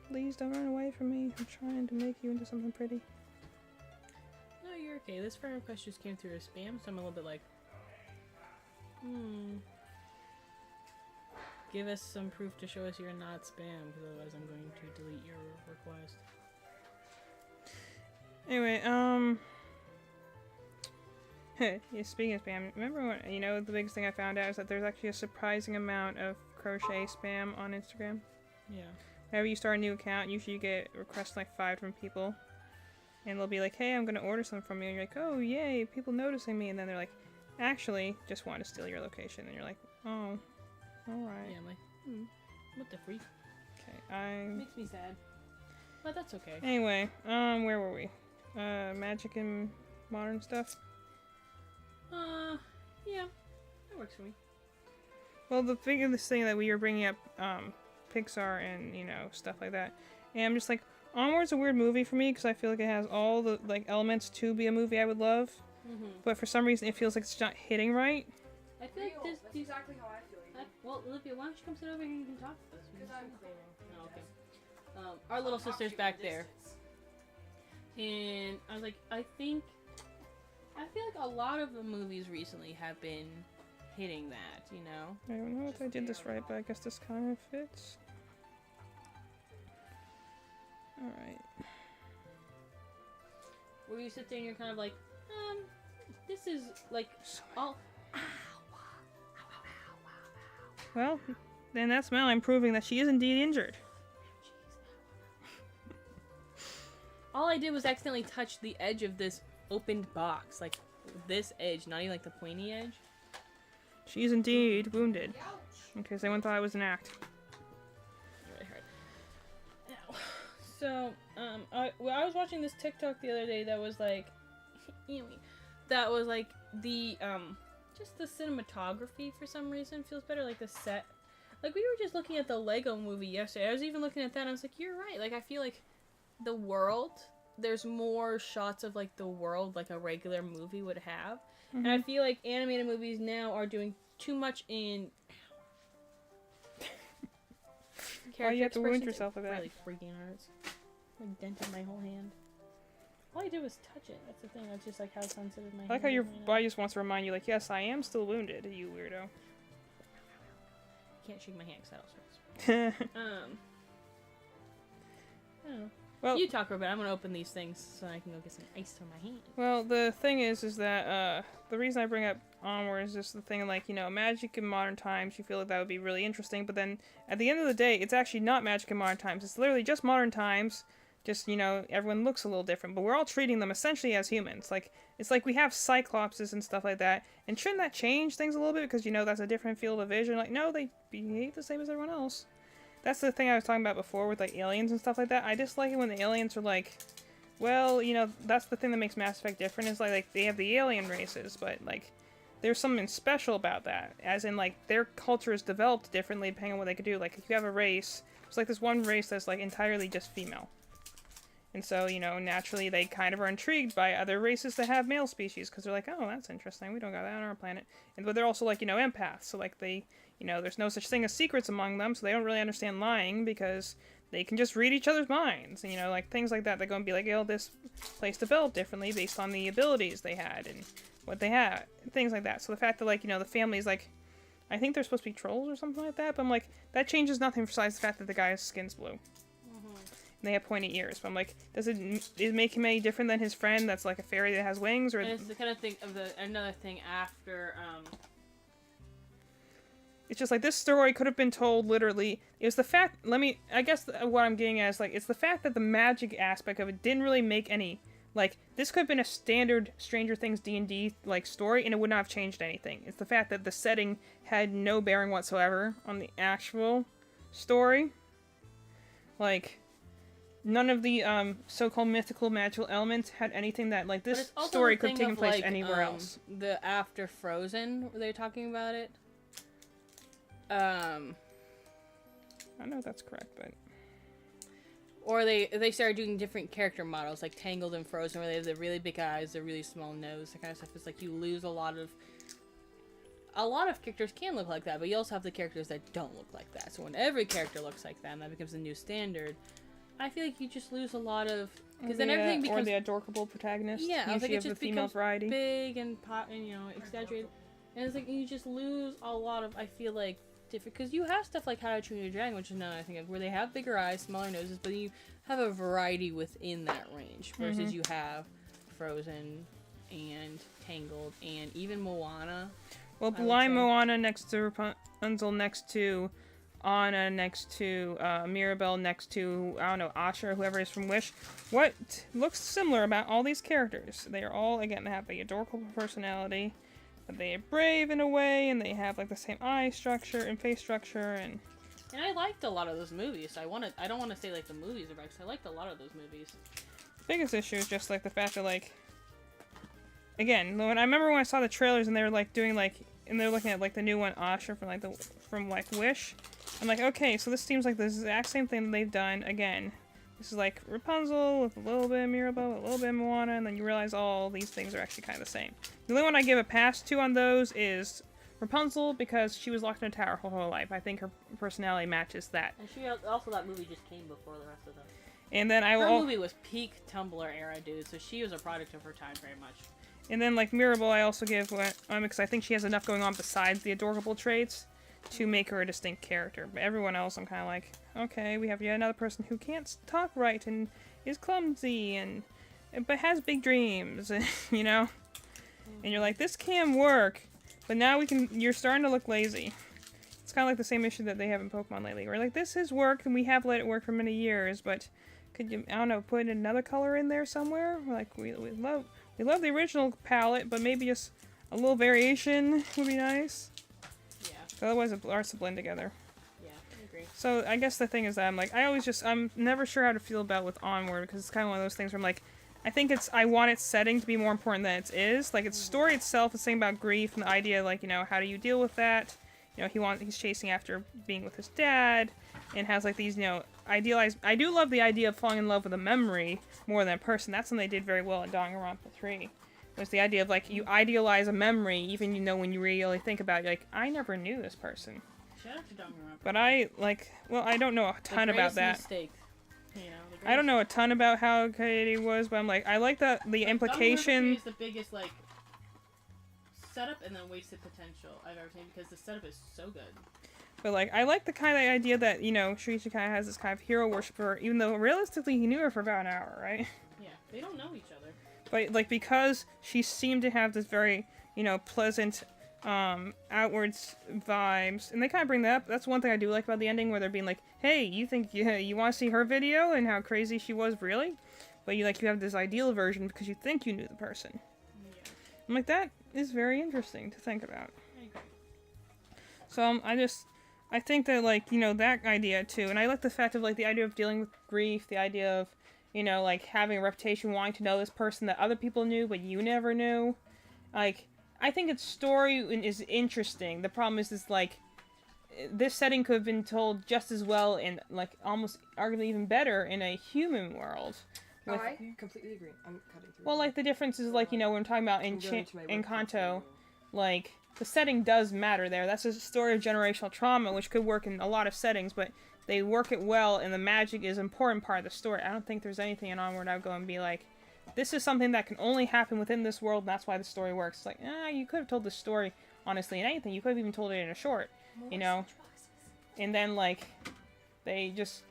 please don't run away from me, I'm trying to make you into something pretty. No, you're okay. This friend request just came through as spam, so I'm a little bit like, give us some proof to show us you're not spam, because otherwise I'm going to delete your request. Anyway, yeah, speaking of spam, remember when, you know, the biggest thing I found out is that there's actually a surprising amount of crochet spam on Instagram. Yeah. Whenever you start a new account, usually you get requests like 5 different people. And they'll be like, hey, I'm gonna order something from you. And you're like, oh, yay, people noticing me. And then they're like, actually, just want to steal your location. And you're like, oh, alright. Yeah, I'm like, what the freak? Okay, Makes me sad. But that's okay. Anyway, where were we? Magic and modern stuff? Yeah. That works for me. Well, the biggest thing that we were bringing up, Pixar and, you know, stuff like that. And I'm just like, Onward's a weird movie for me because I feel like it has all the, like, elements to be a movie I would love. But for some reason it feels like it's not hitting right. I feel like That's these exactly how I feel. Even. well, Olivia, why don't you come sit over here and you can talk to us? Because I'm cleaning. Oh, okay. Our little sister's back there. And I was like, I feel like a lot of the movies recently have been hitting that, you know? I don't know if I did this right, but I guess this kind of fits. Alright. Where you sit there and you're kind of like, this is like all. Well, then that's Malin proving that she is indeed injured. All I did was accidentally touch the edge of this opened box, like this edge, not even like the pointy edge. She is indeed wounded. In case anyone thought it was an act. It really hurt. Ow. So, I was watching this TikTok the other day that was like, that was like the just the cinematography for some reason feels better, like the set. Like, we were just looking at the Lego movie yesterday. I was even looking at that and I was like, you're right. Like, I feel like the world, there's more shots of, like, the world like a regular movie would have. Mm-hmm. And I feel like animated movies now are doing too much in... Why you have to wound yourself with that? Really freaking hurts. Like, dented my whole hand. All I did was touch it. That's the thing. That's just, like, how sensitive my hand is. I like how your body just wants to remind you, like, yes, I am still wounded, you weirdo. Can't shake my hand because that also hurts. I don't know. Well, you talk for a bit. I'm gonna open these things so I can go get some ice on my hand. Well, the thing is that the reason I bring up Onward is just the thing, like, you know, magic in modern times. You feel like that would be really interesting, but then at the end of the day, it's actually not magic in modern times. It's literally just modern times. Just, you know, everyone looks a little different, but we're all treating them essentially as humans. Like, it's like we have cyclopses and stuff like that, and shouldn't that change things a little bit? Because, you know, that's a different field of vision. Like, no, they behave the same as everyone else. That's the thing I was talking about before with, like, aliens and stuff like that. I just like it when the aliens are like, well, you know, that's the thing that makes Mass Effect different, is like they have the alien races, but, like, there's something special about that. As in, like, their culture is developed differently depending on what they could do. Like, if you have a race, it's like this one race that's, like, entirely just female. And so, you know, naturally they kind of are intrigued by other races that have male species, because they're like, oh, that's interesting, we don't got that on our planet. But they're also, like, you know, empaths, so, like, they, you know, there's no such thing as secrets among them, so they don't really understand lying, because they can just read each other's minds, and, you know, like, things like that. They're going to be like, oh, this place developed differently based on the abilities they had, and what they had, things like that. So the fact that, like, you know, the family's, like, I think they're supposed to be trolls or something like that, but I'm like, that changes nothing besides the fact that the guy's skin's blue. And they have pointy ears, but I'm like, does it make him any different than his friend that's like a fairy that has wings? Or and it's the kind of thing of another thing after. It's just like this story could have been told literally. It was the fact. I guess what I'm getting at is like it's the fact that the magic aspect of it didn't really make any. Like, this could have been a standard Stranger Things D&D like story, and it would not have changed anything. It's the fact that the setting had no bearing whatsoever on the actual story. Like, none of the so-called mythical magical elements had anything that, like, this story could have taken place like, anywhere else. The after Frozen, were they talking about it? I don't know if that's correct, but... Or they started doing different character models, like Tangled and Frozen, where they have the really big eyes, the really small nose, that kind of stuff. It's like you lose a lot of characters can look like that, but you also have the characters that don't look like that. So when every character looks like that, and that becomes the new standard... I feel like you just lose a lot of, because then everything becomes... Or the adorable protagonist. Yeah, I was like, it just female variety. Big and pop, and, you know, exaggerated. And it's like, you just lose a lot of, I feel like, different... Because you have stuff like How to Train Your Dragon, which is another I think of, where they have bigger eyes, smaller noses, but you have a variety within that range. Versus you have Frozen and Tangled and even Moana. Well, blind Moana next to Rapunzel next to... Anna next to Mirabelle next to, I don't know, Asha or whoever is from Wish. What looks similar about all these characters? They are all, again, they have the adorable personality, but they are brave in a way, and they have like the same eye structure and face structure, and I liked a lot of those movies. I don't want to say like the movies are bad, because I liked a lot of those movies. The biggest issue is just like the fact that, like, again, I remember when I saw the trailers and they were like doing like, and they're looking at like the new one, Asha from Wish. I'm like, okay, so this seems like the exact same thing they've done again. This is like Rapunzel with a little bit of Mirabelle, a little bit of Moana, and then you realize all these things are actually kind of the same. The only one I give a pass to on those is Rapunzel, because she was locked in a tower her whole life. I think her personality matches that. And she also, that movie just came before the rest of them. And then her movie was peak Tumblr era, dude, so she was a product of her time very much. And then, like, Mirabelle, I also give, because I think she has enough going on besides the adorable traits to make her a distinct character. But everyone else, I'm kind of like, okay, we have yet another person who can't talk right and is clumsy but has big dreams, you know? And you're like, this can work, but now you're starting to look lazy. It's kind of like the same issue that they have in Pokemon lately. We're like, this has worked, and we have let it work for many years, but Could you, I don't know, put another color in there somewhere? Like, we love the original palette, but maybe just a little variation would be nice. Yeah. Otherwise, it starts to blend together. Yeah, I agree. So, I guess the thing is that I'm never sure how to feel about with Onward, because it's kind of one of those things where I'm like, I think I want its setting to be more important than it is. Like, its story itself is saying about grief and the idea, like, you know, how do you deal with that? You know, he's chasing after being with his dad, and has, like, these, you know, idealized... I do love the idea of falling in love with a memory more than a person. That's something they did very well in Danganronpa 3. Was the idea of, like, you idealize a memory, even, you know, when you really think about it, you're like, I never knew this person. Shout out to Danganronpa. But I don't know a ton about that. Mistake. You know, I don't know a ton about how Katie was, but I'm like, I like the implication. Danganronpa is the biggest, like, setup and then wasted potential I've ever seen, because the setup is so good. But, like, I like the kind of idea that, you know, Shuichi kind of has this kind of hero worship for her, even though realistically he knew her for about an hour, right? Yeah, they don't know each other. But, like, because she seemed to have this very, you know, pleasant, outwards vibes, and they kind of bring that up. That's one thing I do like about the ending, where they're being like, hey, you think you want to see her video and how crazy she was, really? But you have this ideal version because you think you knew the person. Yeah. I'm like, that is very interesting to think about. I agree. So, I think that, like, you know, that idea, too, and I like the fact of, like, the idea of dealing with grief, the idea of, you know, like, having a reputation, wanting to know this person that other people knew, but you never knew. Like, I think its story is interesting. The problem is, like, this setting could have been told just as well and, like, almost arguably even better in a human world. With, I completely agree. I'm cutting through. Well, like, the difference is, like, you know, when I'm talking about in Kanto, like, the setting does matter there. That's a story of generational trauma, which could work in a lot of settings, but they work it well, and the magic is an important part of the story. I don't think there's anything in Onward I would go and be like, this is something that can only happen within this world, and that's why the story works. It's like, you could have told this story, honestly, in anything. You could have even told it in a short, you know? And then, like, they just...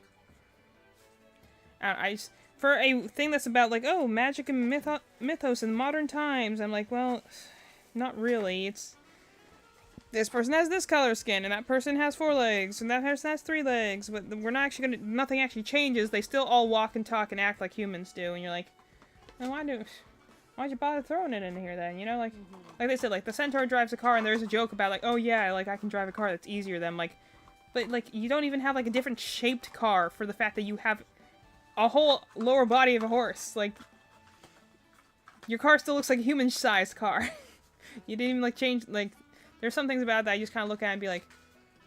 for a thing that's about, like, oh, magic and mythos in modern times, I'm like, well, not really. It's... This person has this color skin, and that person has 4 legs, and that person has 3 legs, but we're not actually gonna... Nothing actually changes. They still all walk and talk and act like humans do, and you're like, well, why'd you bother throwing it in here then, you know? Like, like they said, like, the centaur drives a car, and there's a joke about, like, oh yeah, like, I can drive a car that's easier than, like... But, like, you don't even have, like, a different shaped car for the fact that you have a whole lower body of a horse. Like, your car still looks like a human-sized car. You didn't even, like, change, like... There's some things about that I just kind of look at and be like,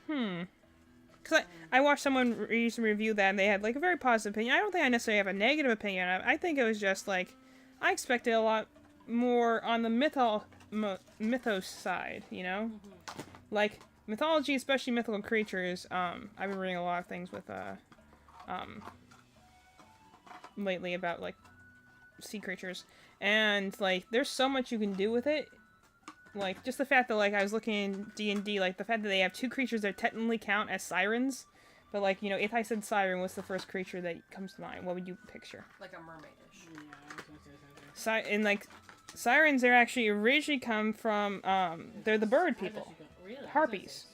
Because I watched someone recently review that, and they had, like, a very positive opinion. I don't think I necessarily have a negative opinion of it. I think it was just, like, I expected a lot more on the mythos side, you know? Like, mythology, especially mythical creatures, I've been reading a lot of things with, lately about, like, sea creatures. And, like, there's so much you can do with it. Like, just the fact that, like, I was looking in D&D, like, the fact that they have 2 creatures that technically count as sirens. But, like, you know, if I said siren, what's the first creature that comes to mind? What would you picture? Like a mermaidish. Yeah, I was gonna say something. And, like, sirens, they're actually originally come from, they're the bird people. Really? Harpies.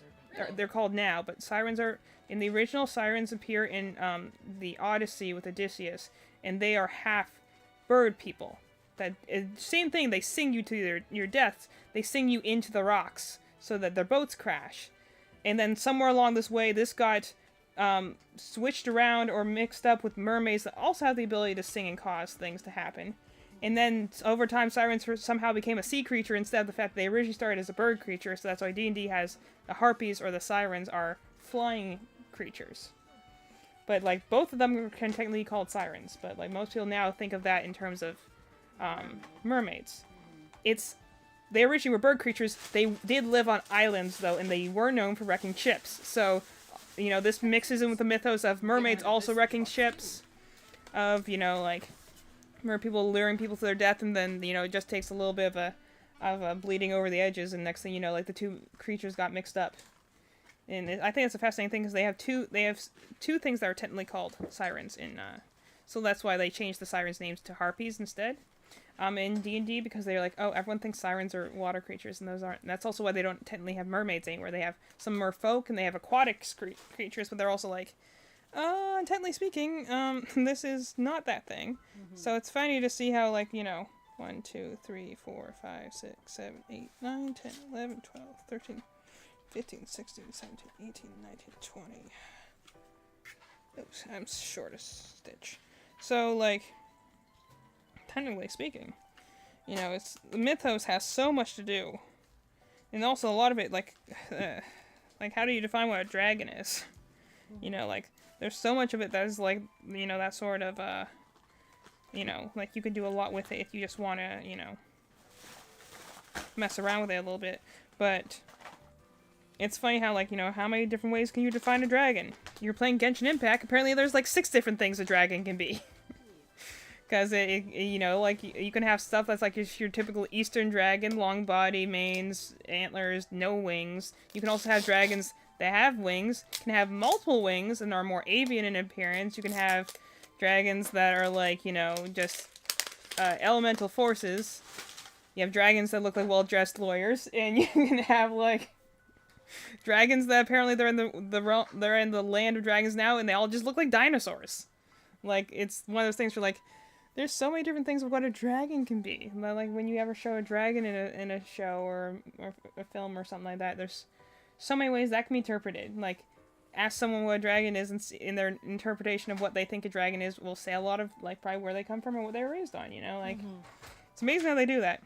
They're called now, but sirens are... In the original, sirens appear in, the Odyssey with Odysseus, and they are half bird people. That same thing, they sing you to your deaths. They sing you into the rocks so that their boats crash. And then somewhere along this way, this got switched around or mixed up with mermaids that also have the ability to sing and cause things to happen. And then over time, sirens somehow became a sea creature instead of the fact that they originally started as a bird creature. So that's why D&D has the harpies or the sirens are flying creatures. But, like, both of them can technically be called sirens. But, like, most people now think of that in terms of mermaids. They originally were bird creatures. They did live on islands, though, and they were known for wrecking ships. So, you know, this mixes in with the mythos of mermaids also wrecking ships. Of, you know, like, mer people luring people to their death, and then, you know, it just takes a little bit of a bleeding over the edges, and next thing you know, like, the 2 creatures got mixed up. And I think it's a fascinating thing, because they have two things that are technically called sirens in, so that's why they changed the sirens' names to harpies instead. In D&D, because they're like, oh, everyone thinks sirens are water creatures, and those aren't. And that's also why they don't technically have mermaids anymore. They have some merfolk, and they have aquatic creatures, but they're also, like, Intently speaking, this is not that thing. So it's funny to see how, like, 1, 2, 3, 4, 5, 6, 7, 8, 9, 10, 11, 12, 13, 15, 16, 17, 18, 19, 20. Oops, I'm short a stitch. So, like, technically speaking, it's the mythos has so much to do. And also a lot of it, like how do you define what a dragon is? Like, there's so much of it that is, like, that sort of, like, you could do a lot with it if you just want to, mess around with it a little bit. But it's funny how, like, how many different ways can you define a dragon? You're playing Genshin Impact, apparently there's, like, 6 different things a dragon can be. Because, like, you can have stuff that's, like, your typical Eastern dragon, long body, manes, antlers, no wings. You can also have dragons that have wings, can have multiple wings, and are more avian in appearance. You can have dragons that are, like, just elemental forces. You have dragons that look like well-dressed lawyers, and you can have, like, dragons that apparently they're in they're in the land of dragons now, and they all just look like dinosaurs. Like, it's one of those things where, like, there's so many different things of what a dragon can be. Like, when you ever show a dragon in a show or a film or something like that, there's so many ways that can be interpreted. Like, ask someone what a dragon is, and in their interpretation of what they think a dragon is will say a lot of, like, probably where they come from and what they were raised on, Like, it's amazing how they do that.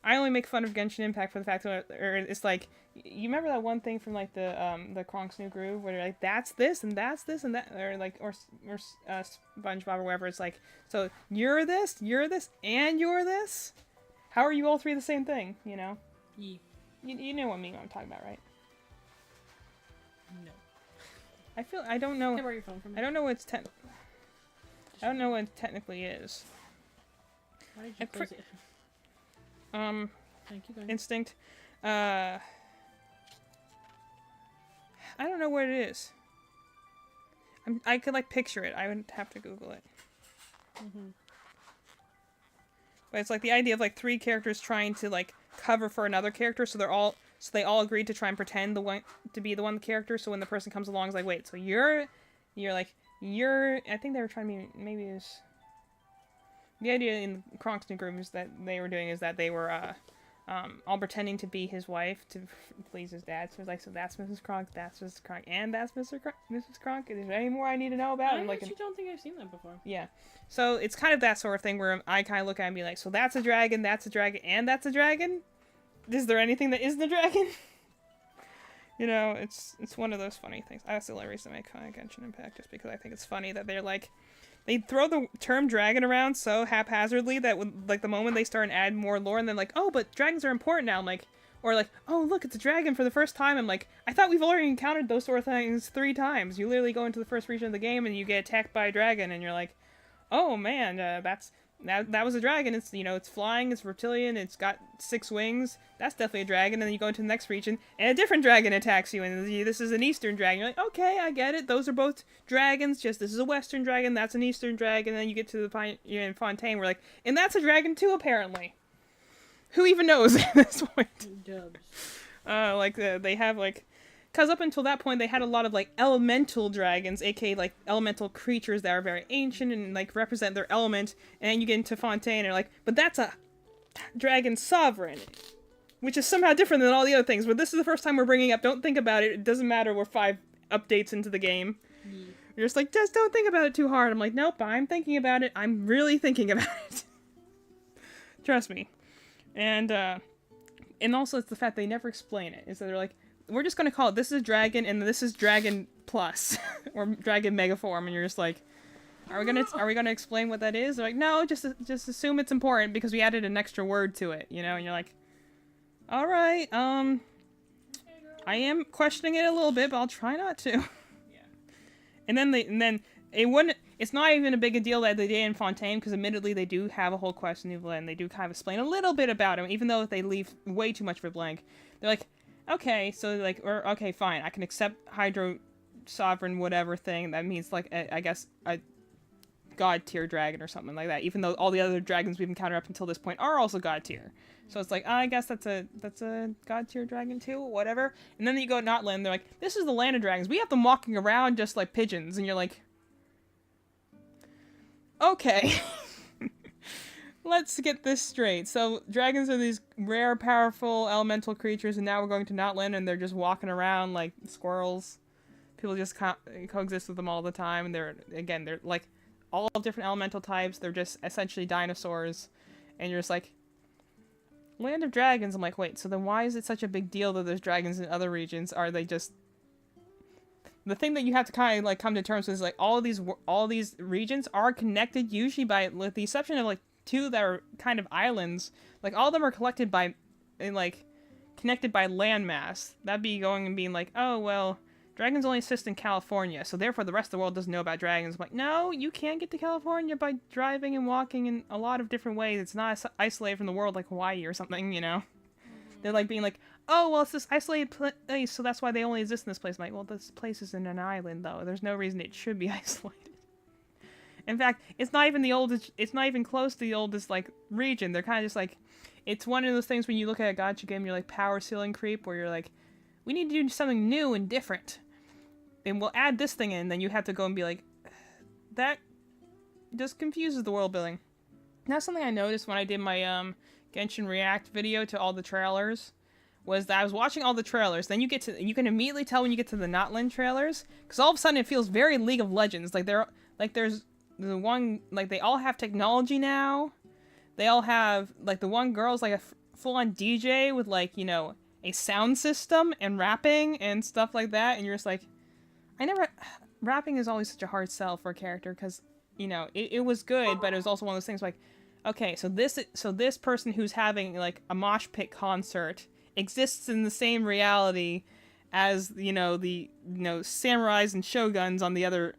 I only make fun of Genshin Impact for the fact that it's like, you remember that one thing from, like, the Kronk's New Groove where they're like, that's this and that's this and that, or like, or SpongeBob or whatever. It's like, so you're this, and you're this. How are you all three the same thing? Yeah. You know what meme I'm talking about, right? No. I don't know. Can I borrow your phone from me? I don't know what I don't know what it technically is. Why did you close it? Thank you, guys. Instinct. I don't know what it is. I could, like, picture it. I would have to Google it. But it's like the idea of, like, 3 characters trying to, like, cover for another character, so they all agreed to try and pretend to be the one character. So when the person comes along, it's like, wait, so you're I think they were trying to be, maybe it was. The idea in Kronk's New Groove that they were doing is that they were all pretending to be his wife to please his dad. So it was like, so that's Mrs. Kronk, that's Mrs. Kronk, and that's Mrs. Kronk. Is there any more I need to know about? I like, actually don't think I've seen that before. Yeah. So it's kind of that sort of thing where I kind of look at it and be like, so that's a dragon, and that's a dragon? Is there anything that isn't a dragon? It's one of those funny things. That's the only reason I make Genshin Impact, just because I think it's funny that they're like, they throw the term dragon around so haphazardly that when, like, the moment they start and add more lore, and then like, oh, but dragons are important now. I'm like, or like, oh, look, it's a dragon for the first time. I'm like, I thought we've already encountered those sort of things 3 times. You literally go into the first region of the game and you get attacked by a dragon, and you're like, oh man, that was a dragon. It's, it's flying, it's reptilian, it's got 6 wings. That's definitely a dragon. And then you go into the next region, and a different dragon attacks you, and this is an Eastern dragon. You're like, okay, I get it. Those are both dragons. Just this is a Western dragon, that's an Eastern dragon. And then you get to you're in Fontaine. We're like, and that's a dragon too, apparently. Who even knows at this point? Dubs. They have, like, because up until that point, they had a lot of, like, elemental dragons, aka, like, elemental creatures that are very ancient and, like, represent their element. And then you get into Fontaine, and they're like, but that's a dragon sovereign, which is somehow different than all the other things. But this is the first time we're bringing up, don't think about it. It doesn't matter, we're 5 updates into the game. You're just like, just don't think about it too hard. I'm like, nope, I'm thinking about it. I'm really thinking about it. Trust me. And also it's the fact they never explain it. Is that they're like, we're just gonna call it, this is dragon, and this is dragon plus, or dragon mega form, and you're just like, are we gonna explain what that is? They're like, no, just assume it's important because we added an extra word to it, and you're like, all right, I am questioning it a little bit, but I'll try not to. Yeah. And then it wouldn't. It's not even a big a deal that they did in Fontaine, because admittedly they do have a whole quest in Nouvelle, and they do kind of explain a little bit about him, even though they leave way too much of a blank. They're like, okay, so like, or okay, fine, I can accept Hydro Sovereign whatever thing. That means, like, I guess a god tier dragon or something like that. Even though all the other dragons we've encountered up until this point are also god tier. So it's like, I guess that's a god tier dragon too, whatever. And then you go to Notland, they're like, this is the land of dragons. We have them walking around just like pigeons, and you're like, okay. Let's get this straight. So, dragons are these rare, powerful elemental creatures, and now we're going to Notland, and they're just walking around like squirrels. People just coexist with them all the time, and they're like all different elemental types. They're just essentially dinosaurs, and you're just like, Land of Dragons. I'm like, wait, so then why is it such a big deal that there's dragons in other regions? Are they just... The thing that you have to kind of like come to terms with is like all these regions are connected usually by, with the exception of like 2 that are kind of islands. Like all of them are connected by landmass. That'd be going and being like, oh well, dragons only exist in California, so therefore the rest of the world doesn't know about dragons. I'm like, no, you can get to California by driving and walking in a lot of different ways. It's not isolated from the world like Hawaii or something, you know? They're like being like, oh, well, it's this isolated place, so that's why they only exist in this place. I'm like, well, this place isn't an island, though. There's no reason it should be isolated. In fact, it's not even the oldest, it's not even close to the oldest, like, region. They're kind of just like, it's one of those things when you look at a gacha game, you're like, power ceiling creep, where you're like, we need to do something new and different. And we'll add this thing in, then you have to go and be like, that just confuses the world building. And that's something I noticed when I did my, Genshin React video to all the trailers, was that I was watching all the trailers, then you can immediately tell when you get to the Notland trailers, because all of a sudden it feels very League of Legends, like there's the one, like they all have technology now, they all have, like the one girl's like a full-on DJ with like, you know, a sound system and rapping and stuff like that, and you're just like, rapping is always such a hard sell for a character, because, you know, it was good, but it was also one of those things like, okay, so this person who's having like a mosh pit concert exists in the same reality as, you know, the, you know, samurais and shoguns on the other.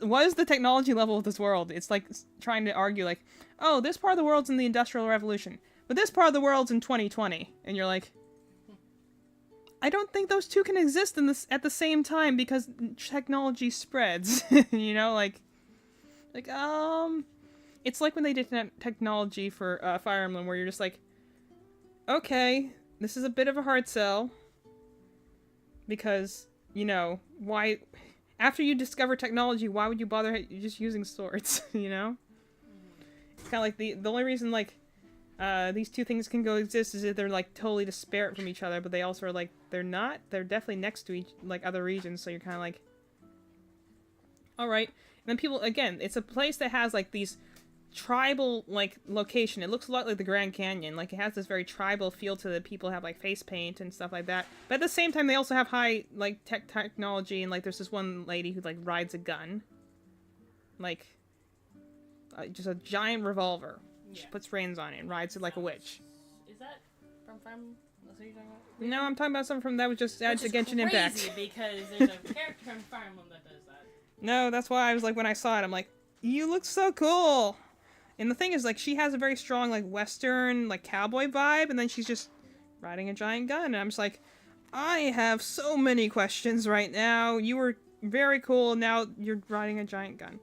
What is the technology level of this world? It's like trying to argue like, oh, this part of the world's in the Industrial Revolution, but this part of the world's in 2020, and you're like, I don't think those two can exist at the same time because technology spreads. You know, like it's like when they did technology for Fire Emblem, where you're just like, okay, this is a bit of a hard sell. Because, you know, why... After you discover technology, why would you bother just using swords, you know? It's kind of like the only reason, like, these two things can coexist is if they're, like, totally disparate from each other, but they also are, like, they're not. They're definitely next to each, like, other regions, so you're kind of like... Alright. And then people, again, it's a place that has, like, these... tribal, like, location. It looks a lot like the Grand Canyon. Like, it has this very tribal feel to it. People have, like, face paint and stuff like that. But at the same time, they also have high, like, technology, and, like, there's this one lady who, like, rides a gun. Like, just a giant revolver. Yeah. She puts reins on it and rides it like a witch. Is that from That's what you're talking about? No, I'm talking about something from that was just added to Genshin Impact. Because there's a character from Fire Emblem that does that. No, that's why I was like, when I saw it, I'm like, you look so cool! And the thing is, like, she has a very strong, like, Western, like, cowboy vibe, and then she's just riding a giant gun, and I'm just like, I have so many questions right now. You were very cool, now you're riding a giant gun.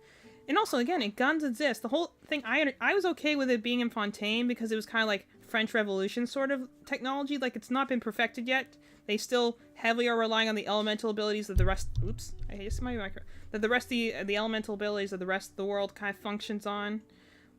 And also, again, guns exist. The whole thing, I was okay with it being in Fontaine, because it was kind of like French Revolution sort of technology. Like, it's not been perfected yet. They still heavily are relying on the elemental abilities of the rest... Oops, I hit my micro. That the rest of the elemental abilities of the rest of the world kind of functions on.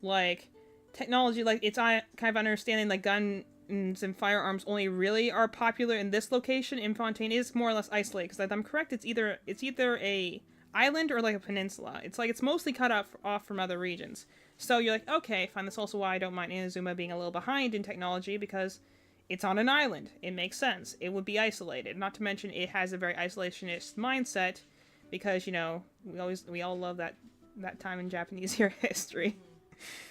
Like, technology, like, it's kind of understanding, like, guns and firearms only really are popular in this location. In Fontaine is more or less isolated, because if I'm correct, it's either a island or, like, a peninsula. It's, like, it's mostly cut off from other regions. So you're like, okay, fine, that's also why I don't mind Inazuma being a little behind in technology, because it's on an island. It makes sense. It would be isolated. Not to mention, it has a very isolationist mindset, because, you know, we all love that time in Japanese history.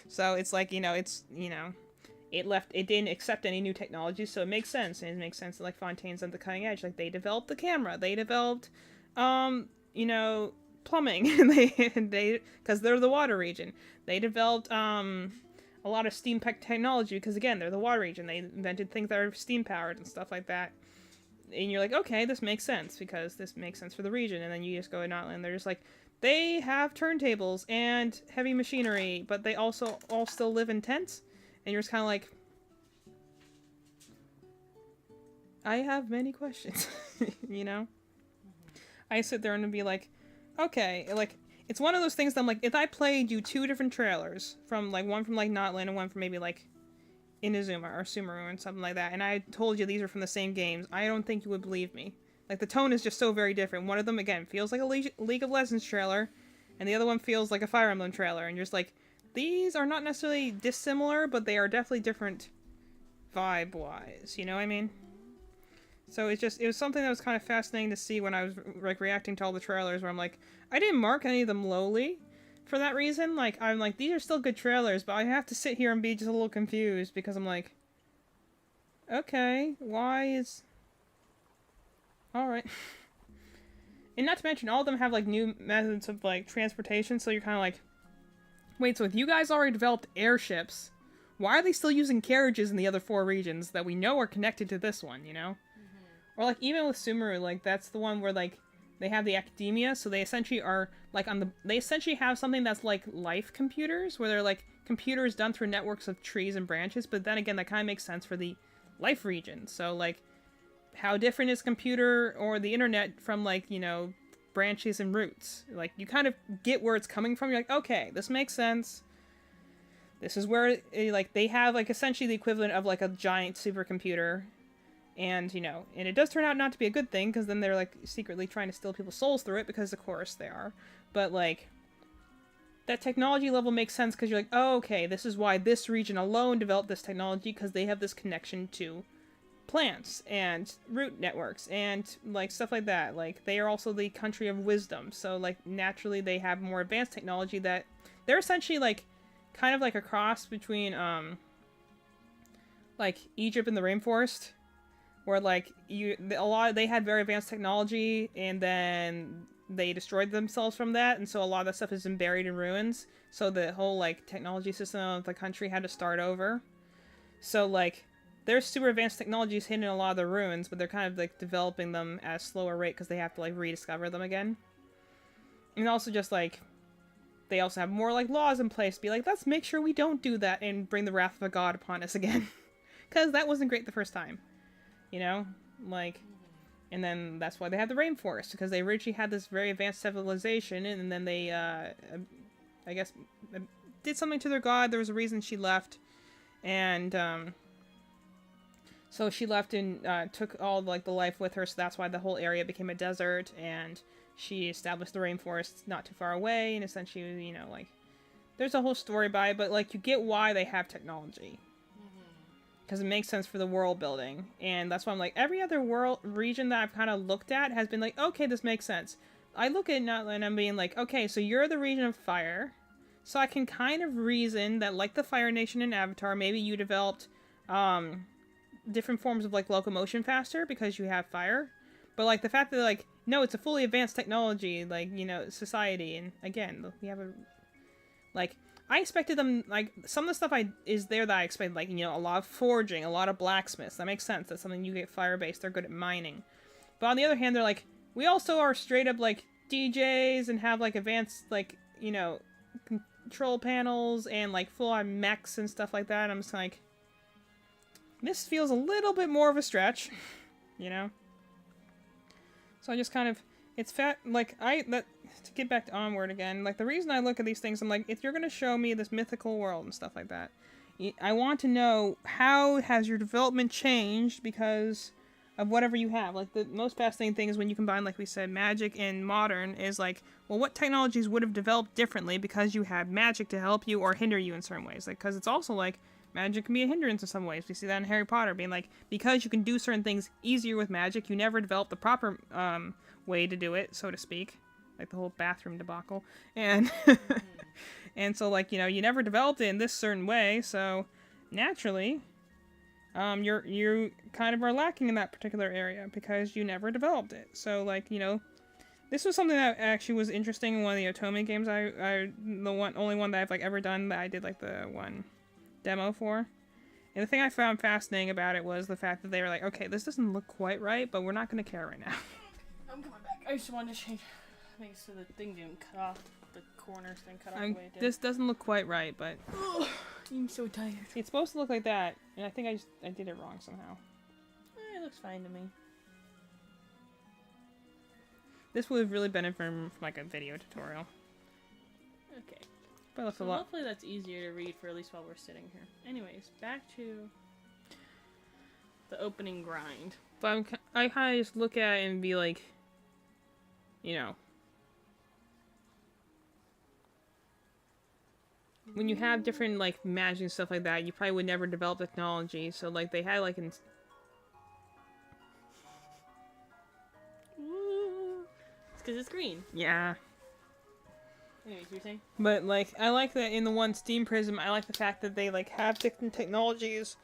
So it's like, you know, it didn't accept any new technology, so it makes sense. And it makes sense that, like, Fontaine's on the cutting edge. Like, they developed the camera, they developed, you know, plumbing, because they're the water region. They developed, a lot of steam technology, because, again, they're the water region. They invented things that are steam-powered and stuff like that. And you're like, okay, this makes sense, because this makes sense for the region. And then you just go to Notland, they're just like, they have turntables and heavy machinery, but they also all still live in tents. And you're just kind of like, I have many questions, you know? I sit there and be like, okay, like, it's one of those things that I'm like, if I played you 2 different trailers from like one from like Notland and one from maybe like Inazuma or Sumeru and something like that, and I told you these are from the same games, I don't think you would believe me. Like, the tone is just so very different. One of them, again, feels like a League of Legends trailer, and the other one feels like a Fire Emblem trailer, and you're just like, these are not necessarily dissimilar, but they are definitely different vibe-wise, you know what I mean? So it was something that was kind of fascinating to see when I was, like, reacting to all the trailers, where I'm like, I didn't mark any of them lowly for that reason. Like, I'm like, these are still good trailers, but I have to sit here and be just a little confused, because I'm like, okay, why is... Alright. And not to mention, all of them have, like, new methods of, like, transportation, so you're kind of like, wait, so if you guys already developed airships, why are they still using carriages in the other 4 regions that we know are connected to this one, you know? Or, like, even with Sumeru, like, that's the one where, like, they have the academia, so they essentially are, like, they essentially have something that's, like, life computers, where they're, like, computers done through networks of trees and branches, but then again, that kind of makes sense for the life region. So, like, how different is computer or the internet from, like, you know, branches and roots? Like, you kind of get where it's coming from. You're like, okay, this makes sense. This is where, like, they have, like, essentially the equivalent of, like, a giant supercomputer. And, you know, and it does turn out not to be a good thing, because then they're, like, secretly trying to steal people's souls through it, because of course they are. But, like, that technology level makes sense, because you're like, oh, okay, this is why this region alone developed this technology, because they have this connection to plants and root networks and, like, stuff like that. Like, they are also the country of wisdom, so, like, naturally they have more advanced technology that they're essentially, like, kind of like a cross between, like, Egypt and the rainforest. Where, like, they had very advanced technology, and then they destroyed themselves from that, and so a lot of that stuff has been buried in ruins. So the whole, like, technology system of the country had to start over. So, like, there's super advanced technologies hidden in a lot of the ruins, but they're kind of, like, developing them at a slower rate because they have to, like, rediscover them again. And also just, like, they also have more, like, laws in place to be like, let's make sure we don't do that and bring the wrath of a god upon us again. Because that wasn't great the first time. You know, like, and then that's why they have the rainforest, because they originally had this very advanced civilization, and then they, I guess, did something to their god. There was a reason she left, and, so she left and, took all, like, the life with her, so that's why the whole area became a desert, and she established the rainforest not too far away, and essentially, you know, like, there's a whole story by it, but, like, you get why they have technology. Because it makes sense for the world building. And that's why I'm like, every other world region that I've kind of looked at has been like, okay, this makes sense. I look at it now and I'm being like, okay, so you're the region of fire. So I can kind of reason that, like the Fire Nation in Avatar, maybe you developed different forms of, like, locomotion faster because you have fire. But, like, the fact that, like, no, it's a fully advanced technology, like, you know, society. And again, we have a, like, I expected them, like, some of the stuff is there that I expected, like, you know, a lot of forging, a lot of blacksmiths. That makes sense. That's something you get fire-based. They're good at mining. But on the other hand, they're like, we also are straight up, like, DJs and have, like, advanced, like, you know, control panels and, like, full-on mechs and stuff like that. I'm just like, this feels a little bit more of a stretch, you know? So I just kind of, it's like, to get back to Onward again, like, the reason I look at these things, I'm like, if you're going to show me this mythical world and stuff like that, I want to know, how has your development changed because of whatever you have? Like, the most fascinating thing is when you combine, like we said, magic and modern, is like, well, what technologies would have developed differently because you had magic to help you or hinder you in certain ways? Like, because it's also like, magic can be a hindrance in some ways. We see that in Harry Potter, being like, because you can do certain things easier with magic, you never develop the proper way to do it, so to speak. Like the whole bathroom debacle. And and so, like, you know, you never developed it in this certain way, so naturally, you kind of are lacking in that particular area because you never developed it. So, like, you know, this was something that actually was interesting in one of the Otome games. Only one that I've, like, ever done that I did, like, the one demo for. And the thing I found fascinating about it was the fact that they were like, okay, this doesn't look quite right, but we're not going to care right now. I'm coming back. I just wanted to change. Make so the thing didn't cut off, the corners didn't cut off the way it did. This doesn't look quite right, but I'm so tired. It's supposed to look like that, and I think I did it wrong somehow. It looks fine to me. This would have really benefited from like a video tutorial. But I left So a lot. hopefully that's easier to read for at least while we're sitting here. Anyways, back to the opening grind. But I kind of just look at it and be like, you know, when you have different like magic and stuff like that, you probably would never develop technology. So like they had like It's because it's green. yeah. Anyways, you were saying? But like I like that in the one Steam Prism, I like the fact that they like have different technologies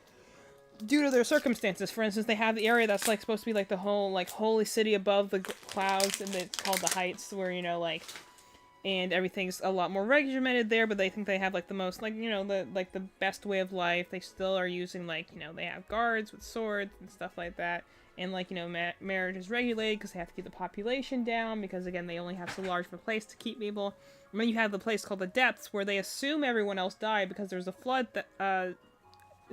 due to their circumstances. For instance, they have the area that's like supposed to be like the whole like holy city above the clouds, and it's called the Heights, where you know like, and everything's a lot more regimented there. But they think they have like the most like you know the best way of life. They still are using like you know they have guards with swords and stuff like that. And, like, you know, marriage is regulated because they have to keep the population down because, again, they only have so large of a place to keep people. And then you have the place called the Depths where they assume everyone else died because there's a flood that,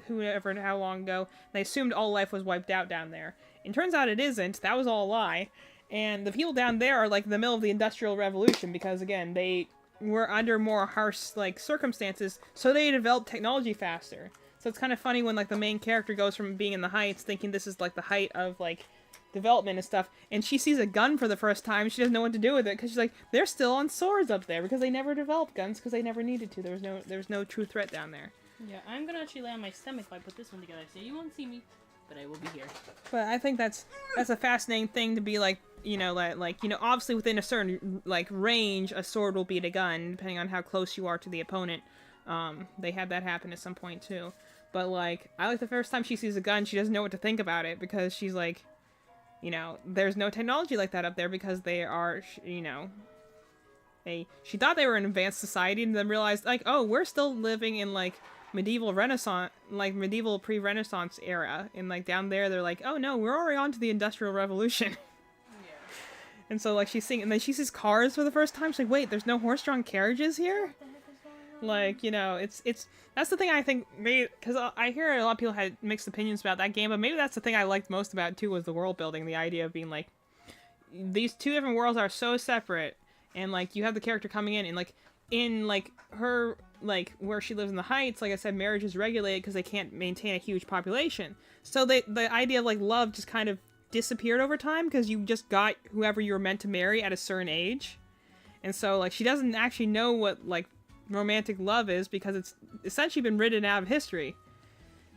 whoever and how long ago. They assumed all life was wiped out down there. And turns out it isn't. That was all a lie. And the people down there are, like, in the middle of the Industrial Revolution because, again, they were under more harsh, like, circumstances, so they developed technology faster. So it's kind of funny when, like, the main character goes from being in the Heights, thinking this is, like, the height of, like, development and stuff, and she sees a gun for the first time. She doesn't know what to do with it, because she's like, they're still on swords up there, because they never developed guns, because they never needed to. There was no true threat down there. Yeah, I'm gonna actually lay on my stomach if I put this one together. So you won't see me, but I will be here. But I think that's a fascinating thing to be, like, you know, like, you know, obviously within a certain, like, range, a sword will beat a gun, depending on how close you are to the opponent. They had that happen at some point, too. But, like, I like the first time she sees a gun, she doesn't know what to think about it, because she's like, you know, there's no technology like that up there, because they are, you know, she thought they were an advanced society, and then realized, like, oh, we're still living in, like, medieval Renaissance, like, medieval pre-Renaissance era, and, like, down there, they're like, oh, no, we're already on to the Industrial Revolution. Yeah. And so, like, she's seeing, and then she sees cars for the first time, she's like, wait, there's no horse-drawn carriages here? What the heck is going on? Like, you know, it's that's the thing I think, maybe, because I hear a lot of people had mixed opinions about that game, but maybe that's the thing I liked most about it, too, was the world building, the idea of being, like, these two different worlds are so separate, and, like, you have the character coming in, and, like, in, like, her, like, where she lives in the Heights, like I said, marriage is regulated because they can't maintain a huge population, so the idea of, like, love just kind of disappeared over time, because you just got whoever you were meant to marry at a certain age, and so, like, she doesn't actually know what, like, romantic love is, because it's essentially been written out of history.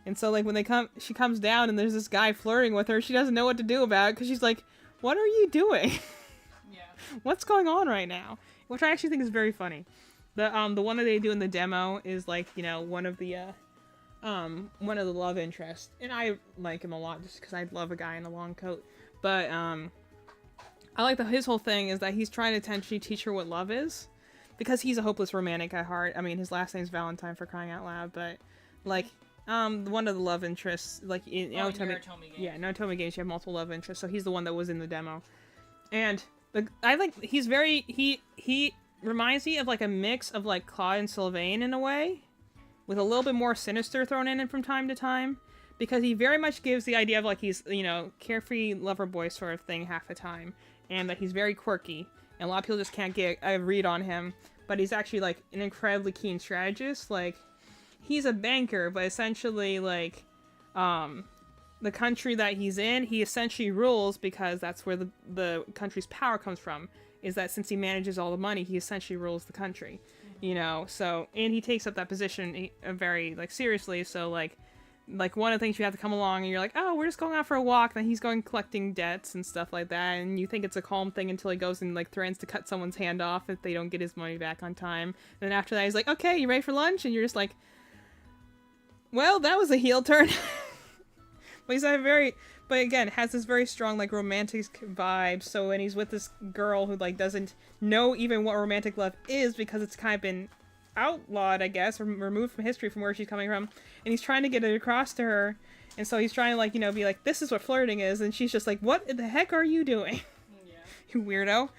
And so, like, when she comes down and there's this guy flirting with her, she doesn't know what to do about it, because she's like, what are you doing? Yeah. What's going on right now? Which I actually think is very funny. The one that they do in the demo is, like, you know, one of the love interests, and I like him a lot just because I love a guy in a long coat. But I like his whole thing is that he's trying to intentionally teach her what love is, because he's a hopeless romantic at heart. I mean, his last name's Valentine, for crying out loud. But, like, one of the love interests, like, in Otome game. yeah, in Otome games, you have multiple love interests. So he's the one that was in the demo, and I think he's very he reminds me of, like, a mix of, like, Claude and Sylvain in a way, with a little bit more sinister thrown in from time to time, because he very much gives the idea of, like, he's, you know, carefree lover boy sort of thing half the time, and that he's very quirky. And a lot of people just can't get a read on him. But he's actually, like, an incredibly keen strategist. Like, he's a banker, but essentially, like, the country that he's in, he essentially rules, because that's where the country's power comes from. Is that since he manages all the money, he essentially rules the country. You know, so, and he takes up that position very, like, seriously. So, like, one of the things you have to come along and you're like, oh, we're just going out for a walk. Then he's going collecting debts and stuff like that. And you think it's a calm thing until he goes and, like, threatens to cut someone's hand off if they don't get his money back on time. And then after that, he's like, okay, you ready for lunch? And you're just like, well, that was a heel turn. But he's but again, has this very strong, like, romantic vibe. So when he's with this girl who, like, doesn't know even what romantic love is, because it's kind of been outlawed, I guess, or removed from history from where she's coming from, and he's trying to get it across to her, and so he's trying to, like, you know, be like, this is what flirting is, and she's just like, what the heck are you doing? Yeah. You weirdo.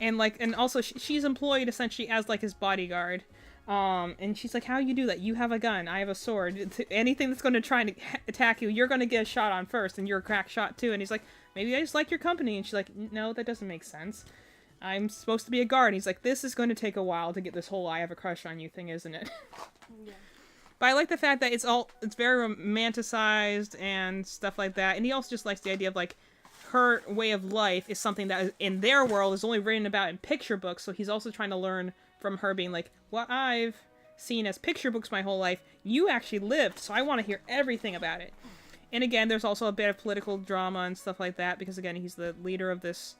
And, like, and also she's employed essentially as, like, his bodyguard, and she's like, how do you do that? You have a gun, I have a sword, anything that's going to try and attack you, you're going to get a shot on first, and you're a crack shot too. And he's like, maybe I just like your company. And she's like, no, that doesn't make sense. I'm supposed to be a guard. And he's like, this is going to take a while to get this whole I have a crush on you thing, isn't it? Yeah. But I like the fact that it's very romanticized and stuff like that. And he also just likes the idea of, like, her way of life is something that is, in their world is only written about in picture books. So he's also trying to learn from her, being like, what I've seen as picture books my whole life, you actually lived, so I want to hear everything about it. And again, there's also a bit of political drama and stuff like that, because again, he's the leader of this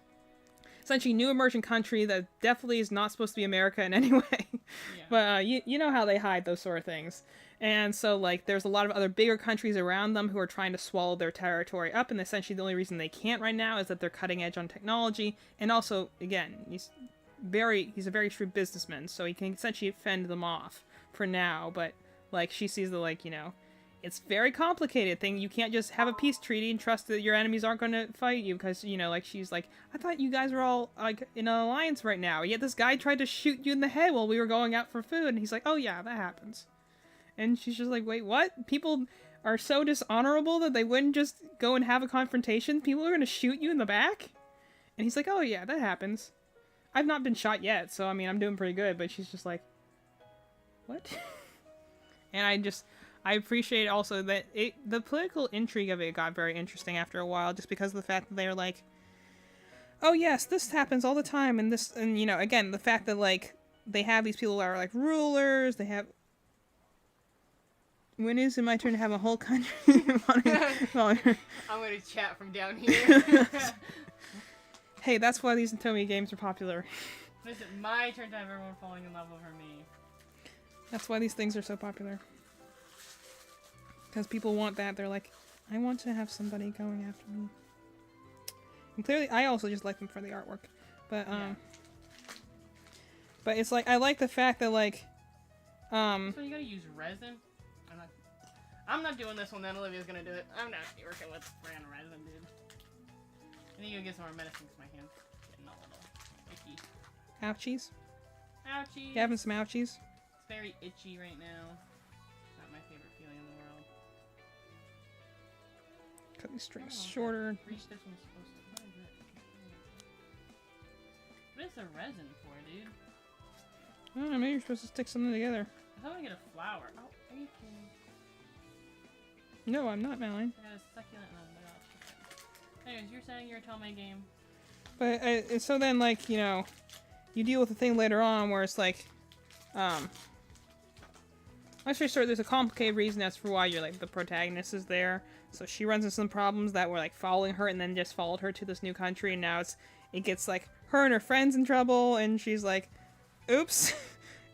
essentially new emerging country that definitely is not supposed to be America in any way. Yeah. But you know how they hide those sort of things. And so, like, there's a lot of other bigger countries around them who are trying to swallow their territory up, and essentially the only reason they can't right now is that they're cutting edge on technology. And also, again, he's a very shrewd businessman, so he can essentially fend them off for now. But, like, she sees the, like, you know, it's very complicated thing. You can't just have a peace treaty and trust that your enemies aren't going to fight you, because, you know, like, she's like, I thought you guys were all, like, in an alliance right now, yet this guy tried to shoot you in the head while we were going out for food. And he's like, oh yeah, that happens. And she's just like, wait, what? People are so dishonorable that they wouldn't just go and have a confrontation? People are going to shoot you in the back? And he's like, oh yeah, that happens. I've not been shot yet, so I mean, I'm doing pretty good. But she's just like, what? And I appreciate also that the political intrigue of it got very interesting after a while, just because of the fact that they're like, oh yes, this happens all the time, and this, and you know, again, the fact that, like, they have these people that are like rulers, they have... When is it my turn to have a whole country? I'm gonna chat from down here. Hey, that's why these Tomy games are popular. Is it my turn to have everyone falling in love over me? That's why these things are so popular. Because people want that. They're like, I want to have somebody going after me. And clearly, I also just like them for the artwork. But, Yeah. But it's like, I like the fact that, like, So you gotta use resin? I'm not doing this one then, Olivia's gonna do it. I'm not working with brand resin, dude. I need to get some more medicine because my hand's getting a little icky. ouchies. Ouchie! You having some ouchies? It's very itchy right now. Not my favorite feeling in the world. Cut these strings Oh, shorter. Reach this one's supposed to. What is it? What is the resin for, dude? I don't know, maybe you're supposed to stick something together. I thought I get a flower. Oh, are you kidding? No, I'm not, Maline. I got a succulent and a bell. Anyways, you're saying you're a Tome game. But, so then, like, you know, you deal with the thing later on where it's like, actually, sure, there's a complicated reason as for why you're, like, the protagonist is there. So she runs into some problems that were, like, following her and then just followed her to this new country, and now it gets, like, her and her friends in trouble, and she's like, oops.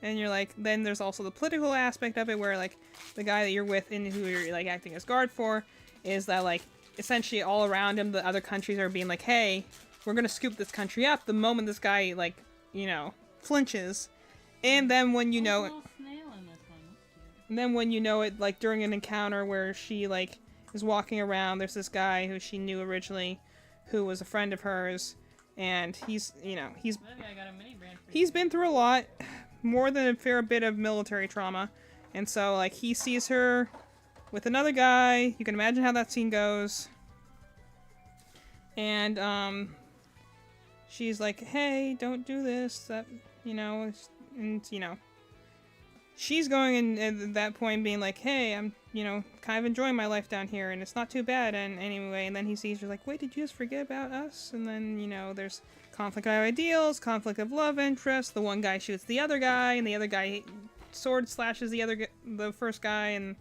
And you're like, then there's also the political aspect of it where, like, the guy that you're with and who you're, like, acting as guard for is that, like, essentially all around him, the other countries are being like, hey, we're gonna scoop this country up the moment this guy, like, you know, flinches. And then when you know... There's a little snail in this one. That's cute. And then when you know it, like, during an encounter where she, like, is walking around, there's this guy who she knew originally who was a friend of hers, and he's, you know, Olivia, I got a mini brand for he's you. been through a lot, more than a fair bit of military trauma, and so, like, he sees her with another guy. You can imagine how that scene goes. And, she's like, hey, don't do this, that, you know, and, you know, she's going in at that point being like, hey, I'm, you know, kind of enjoying my life down here, and it's not too bad, and anyway, and then he sees her like, wait, did you just forget about us? And then, you know, there's conflict of ideals, conflict of love interest, the one guy shoots the other guy, and the other guy sword slashes the first guy, and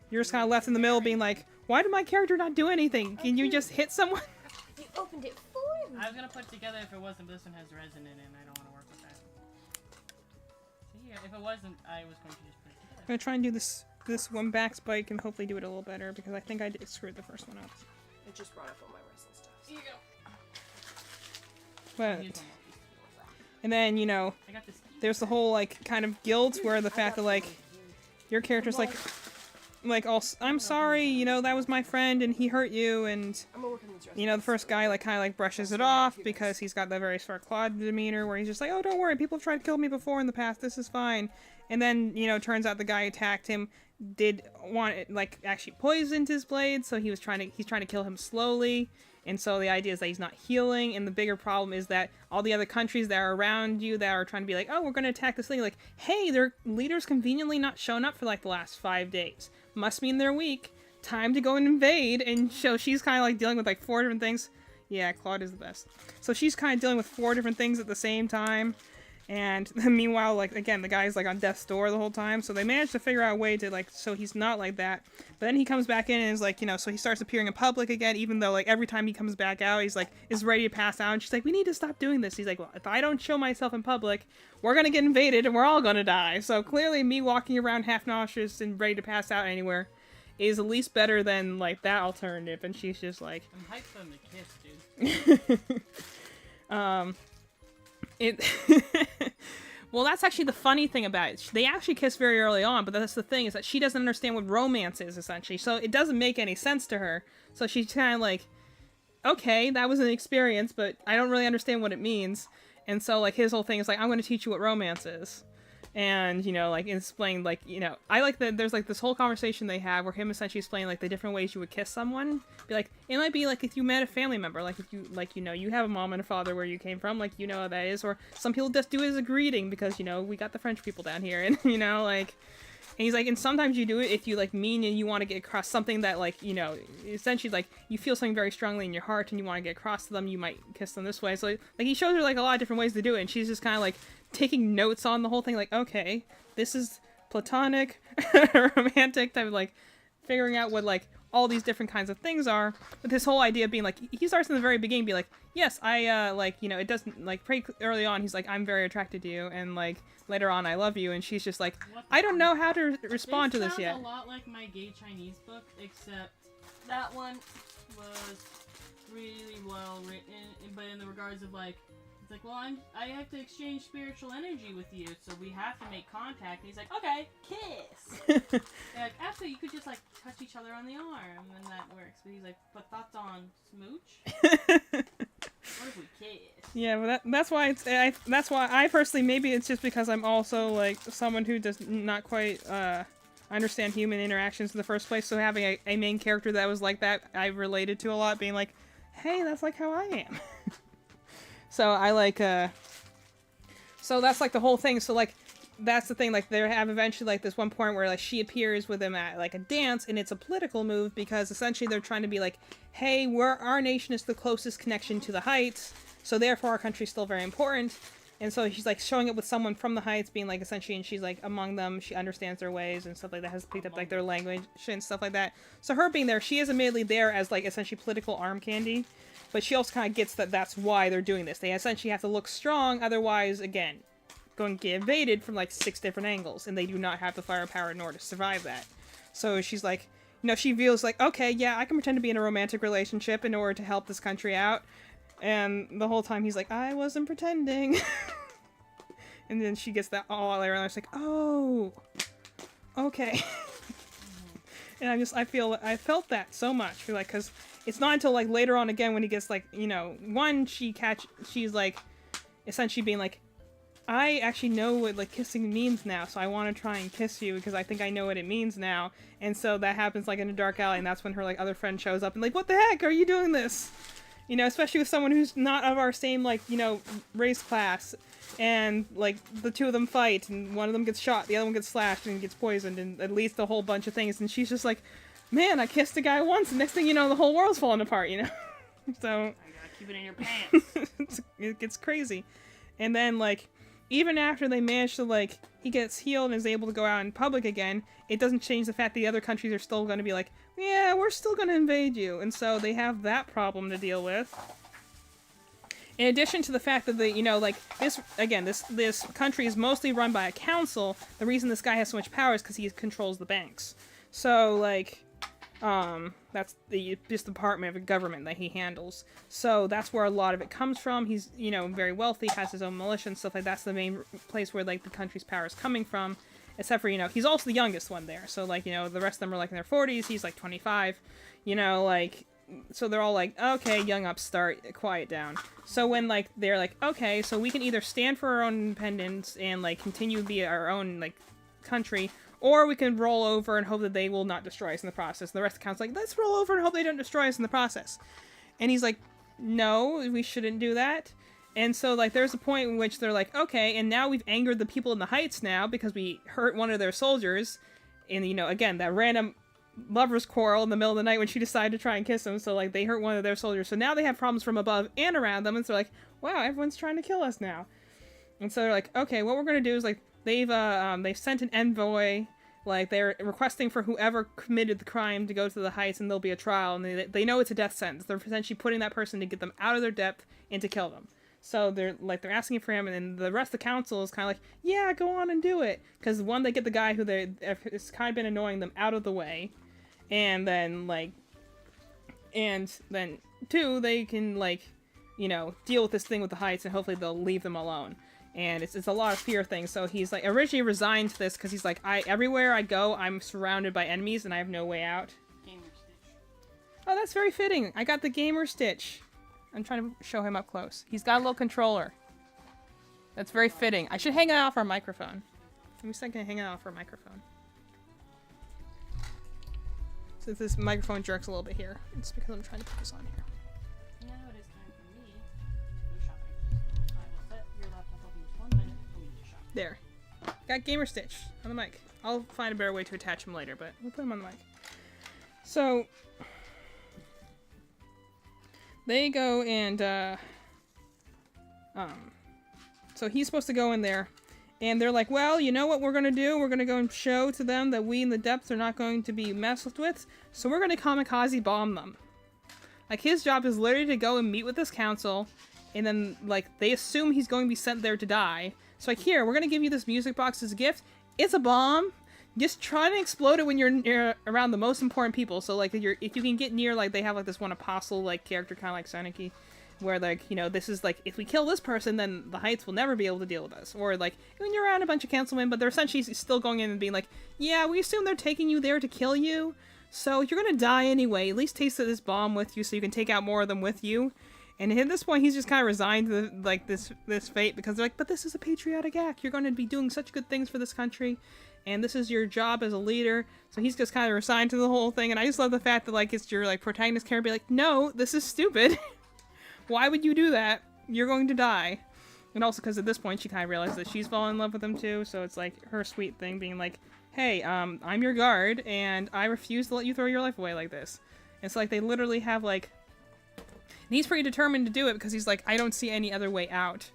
you're just kind of left in the middle being like, why did my character not do anything? Can you just hit someone? You opened it for me. I was gonna put it together if it wasn't, but this one has resin in it, and I don't want to work with that. So yeah, if it wasn't, I was going to just put it together. I'm gonna try and do this one back spike and hopefully do it a little better, because I think I screwed the first one up. It just brought up all my resin stuff. Here you go. But, Here's one more piece. and then, you know, I got this. there's the whole, like, kind of guilt where the fact that, like, your character's like, I'm sorry, you know, that was my friend and he hurt you, and, I'm gonna work on these you know, the first guy, like, kind of, like, brushes it off because he's got that very sort of Claude demeanor where he's just like, oh, don't worry, people have tried to kill me before in the past, this is fine. And then, you know, it turns out the guy who attacked him did want it, like, actually poisoned his blade, so he's trying to kill him slowly. And so the idea is that he's not healing, and the bigger problem is that all the other countries that are around you that are trying to be like, oh, we're going to attack this thing, like, hey, their leader's conveniently not shown up for like the last 5 days. Must mean they're weak. Time to go and invade. And so she's kind of like dealing with like 4 different things. Yeah, Claude is the best. So she's kind of dealing with 4 different things at the same time. And meanwhile, like, again, the guy's like on death's door the whole time. So they managed to figure out a way to like, so he's not like that. But then he comes back in and is like, you know, so he starts appearing in public again, even though like every time he comes back out, he's like, is ready to pass out. And she's like, we need to stop doing this. He's like, well, if I don't show myself in public, we're going to get invaded and we're all going to die. So clearly me walking around half nauseous and ready to pass out anywhere is at least better than like that alternative. And she's just like, I'm hyped for him to kiss, dude. Well, that's actually the funny thing about it. They actually kiss very early on, but that's the thing, is that she doesn't understand what romance is, essentially. So it doesn't make any sense to her. So she's kind of like, okay, that was an experience, but I don't really understand what it means. And so, like, his whole thing is like, I'm going to teach you what romance is. And, you know, like, explain, like, you know, I like that there's, like, this whole conversation they have where him essentially explaining, like, the different ways you would kiss someone. Be like, it might be, like, if you met a family member, like, if you, like, you know, you have a mom and a father where you came from, like, you know how that is. Or some people just do it as a greeting because, you know, we got the French people down here, and, you know, like... And he's like, and sometimes you do it if you, like, mean and you want to get across something that, like, you know, essentially, like, you feel something very strongly in your heart and you want to get across to them, you might kiss them this way. So, like, he shows her, like, a lot of different ways to do it, and she's just kind of, like, taking notes on the whole thing, like, okay, this is platonic, romantic, type of, like, figuring out what, like, all these different kinds of things are. But this whole idea of being, like, he starts in the very beginning, be like, yes, I, like, you know, it doesn't, like, pretty early on, he's like, I'm very attracted to you, and, like, later on, I love you, and she's just like, I don't know how to respond to this yet. It sounds a lot like my gay Chinese book, except that one was really well written, but in the regards of, like, it's like, well, I have to exchange spiritual energy with you, so we have to make contact. And he's like, okay, kiss. They're like, actually, you could just, like, touch each other on the arm, and that works. But he's like, but thoughts on smooch? What if we kiss? Yeah, but that's why that's why I personally, maybe it's just because I'm also like someone who does not quite understand human interactions in the first place. So having a main character that was like that, I related to a lot, being like, hey, that's like how I am. So I like so that's like the whole thing. So like that's the thing. Like they have eventually like this one point where like she appears with him at like a dance, and it's a political move because essentially they're trying to be like, hey, our nation is the closest connection to the Heights, so therefore our country's still very important. And so she's like showing up with someone from the Heights, being like essentially, and she's like among them, she understands their ways and stuff like that, has picked up like their language and stuff like that. So her being there, she is admittedly there as like essentially political arm candy, but she also kind of gets that that's why they're doing this. They essentially have to look strong, otherwise, again, going to get invaded from like 6 different angles, and they do not have the firepower in order to survive that. So she's like, you know, she feels like, okay, yeah, I can pretend to be in a romantic relationship in order to help this country out. And the whole time he's like, I wasn't pretending. And then she gets that all later, and I was like, oh, okay. And I felt that so much, like, because it's not until like later on again when he gets like, you know, she's like essentially being like, I actually know what like kissing means now, so I want to try and kiss you because I think I know what it means now. And so that happens like in a dark alley, and that's when her like other friend shows up and like, what the heck are you doing this? You know, especially with someone who's not of our same like, you know, race class. And like the two of them fight, and one of them gets shot, the other one gets slashed and gets poisoned, and at least a whole bunch of things. And she's just like, man, I kissed a guy once, and next thing you know, the whole world's falling apart, you know? So I gotta keep it in your pants. It gets crazy. And then like, even after they manage to like, he gets healed and is able to go out in public again, it doesn't change the fact that the other countries are still going to be like, yeah, we're still going to invade you. And so they have that problem to deal with. In addition to the fact that you know, like, this country is mostly run by a council, the reason this guy has so much power is because he controls the banks. So, like, that's this department of government that he handles. So that's where a lot of it comes from. He's, you know, very wealthy, has his own militia and stuff like that. That's the main place where, like, the country's power is coming from. Except for, you know, he's also the youngest one there. So, like, you know, the rest of them are, like, in their 40s. He's, like, 25. You know, like... So they're all like, okay, young upstart, quiet down. So when, like, they're like, okay, so we can either stand for our own independence and, like, continue to be our own, like, country, or we can roll over and hope that they will not destroy us in the process. And the rest of the council's like, let's roll over and hope they don't destroy us in the process. And he's like, no, we shouldn't do that. And so, like, there's a point in which they're like, okay, and now we've angered the people in the Heights now because we hurt one of their soldiers. And, you know, again, that random lovers quarrel in the middle of the night when she decided to try and kiss him. So, like, they hurt one of their soldiers. So now they have problems from above and around them. And so, like, wow, everyone's trying to kill us now. And so they're like, okay, what we're going to do is, like, they've sent an envoy. Like, they're requesting for whoever committed the crime to go to the Heights, and there'll be a trial. And they know it's a death sentence. They're essentially putting that person to get them out of their depth and to kill them. So they're asking for him, and then the rest of the council is kind of like, yeah, go on and do it. Because one, they get the guy who it's kind of been annoying them out of the way. And then, like, and then two, they can, like, you know, deal with this thing with the Heights, and hopefully they'll leave them alone. And it's a lot of fear things. So he's, like, originally resigned to this because he's like, everywhere I go, I'm surrounded by enemies and I have no way out. Gamer Stitch. Oh, that's very fitting. I got the Gamer Stitch. I'm trying to show him up close. He's got a little controller. That's very fitting. I should hang it off our microphone. Let me see if I can hang it off our microphone. Since this microphone jerks a little bit here, it's because I'm trying to put this on here. Now it is time for me to go shopping. I will set your laptop up in just 1 minute for me to shop. There. Got Gamer Stitch on the mic. I'll find a better way to attach him later, but we'll put him on the mic. So they go and so he's supposed to go in there, and they're like, well, you know what we're gonna do? We're gonna go and show to them that we in the depths are not going to be messed with, so we're gonna kamikaze bomb them. Like, his job is literally to go and meet with this council, and then, like, they assume he's going to be sent there to die. So, like, here, we're gonna give you this music box as a gift. It's a bomb. Just try to explode it when you're near around the most important people. So, like, if you can get near, like, they have, like, this one apostle, like, character, kind of like Seneki, where, like, you know, this is, like, if we kill this person, then the Heights will never be able to deal with us. Or, like, when you're around a bunch of councilmen, but they're essentially still going in and being like, yeah, we assume they're taking you there to kill you, so you're gonna die anyway. At least taste this bomb with you so you can take out more of them with you. And at this point, he's just kind of resigned to, like, this fate, because they're like, but this is a patriotic act. You're going to be doing such good things for this country, and this is your job as a leader. So he's just kind of resigned to the whole thing, and I just love the fact that, like, it's your, like, protagonist character be like, no, this is stupid. Why would you do that? You're going to die. And also because at this point, she kind of realizes that she's fallen in love with him, too, so it's, like, her sweet thing being like, hey, I'm your guard, and I refuse to let you throw your life away like this. And so, like, they literally have, like, and he's pretty determined to do it because he's like, I don't see any other way out.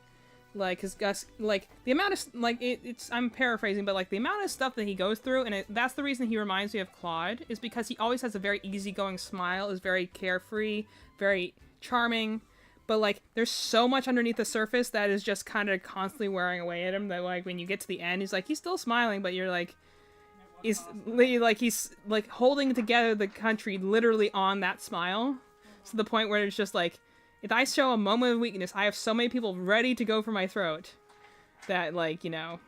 Like, his Gus, like, the amount of, like, it's, I'm paraphrasing, but, like, the amount of stuff that he goes through, and that's the reason he reminds me of Claude, is because he always has a very easygoing smile, is very carefree, very charming, but, like, there's so much underneath the surface that is just kind of constantly wearing away at him that, like, when you get to the end, he's like, he's still smiling, but you're like, he's like holding together the country literally on that smile. To the point where it's just like, if I show a moment of weakness, I have so many people ready to go for my throat that, like, you know,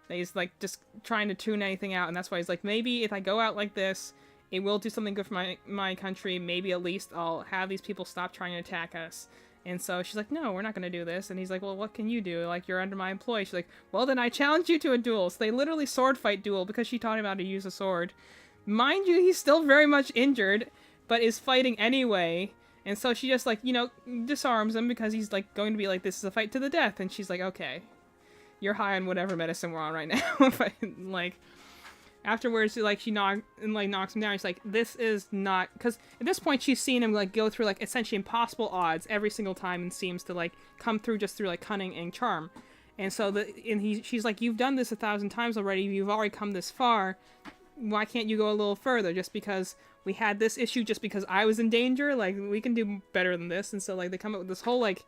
he's like just trying to tune anything out, and that's why he's like, maybe if I go out like this, it will do something good for my country. Maybe at least I'll have these people stop trying to attack us. And so she's like, no, we're not going to do this. And he's like, well, what can you do? Like, you're under my employ. She's like, well, then I challenge you to a duel. So they literally sword fight duel because she taught him how to use a sword. Mind you, he's still very much injured, but is fighting anyway. And so she just, like, you know, disarms him because he's, like, going to be like, this is a fight to the death. And she's like, okay, you're high on whatever medicine we're on right now. But, like, afterwards, like, she knocks him down. She's like, this is not, because at this point she's seen him, like, go through, like, essentially impossible odds every single time and seems to, like, come through just through, like, cunning and charm. And so she's like, you've done this 1,000 times already. You've already come this far. Why can't you go a little further? Just because we had this issue, just because I was in danger, like, we can do better than this. And so, like, they come up with this whole, like,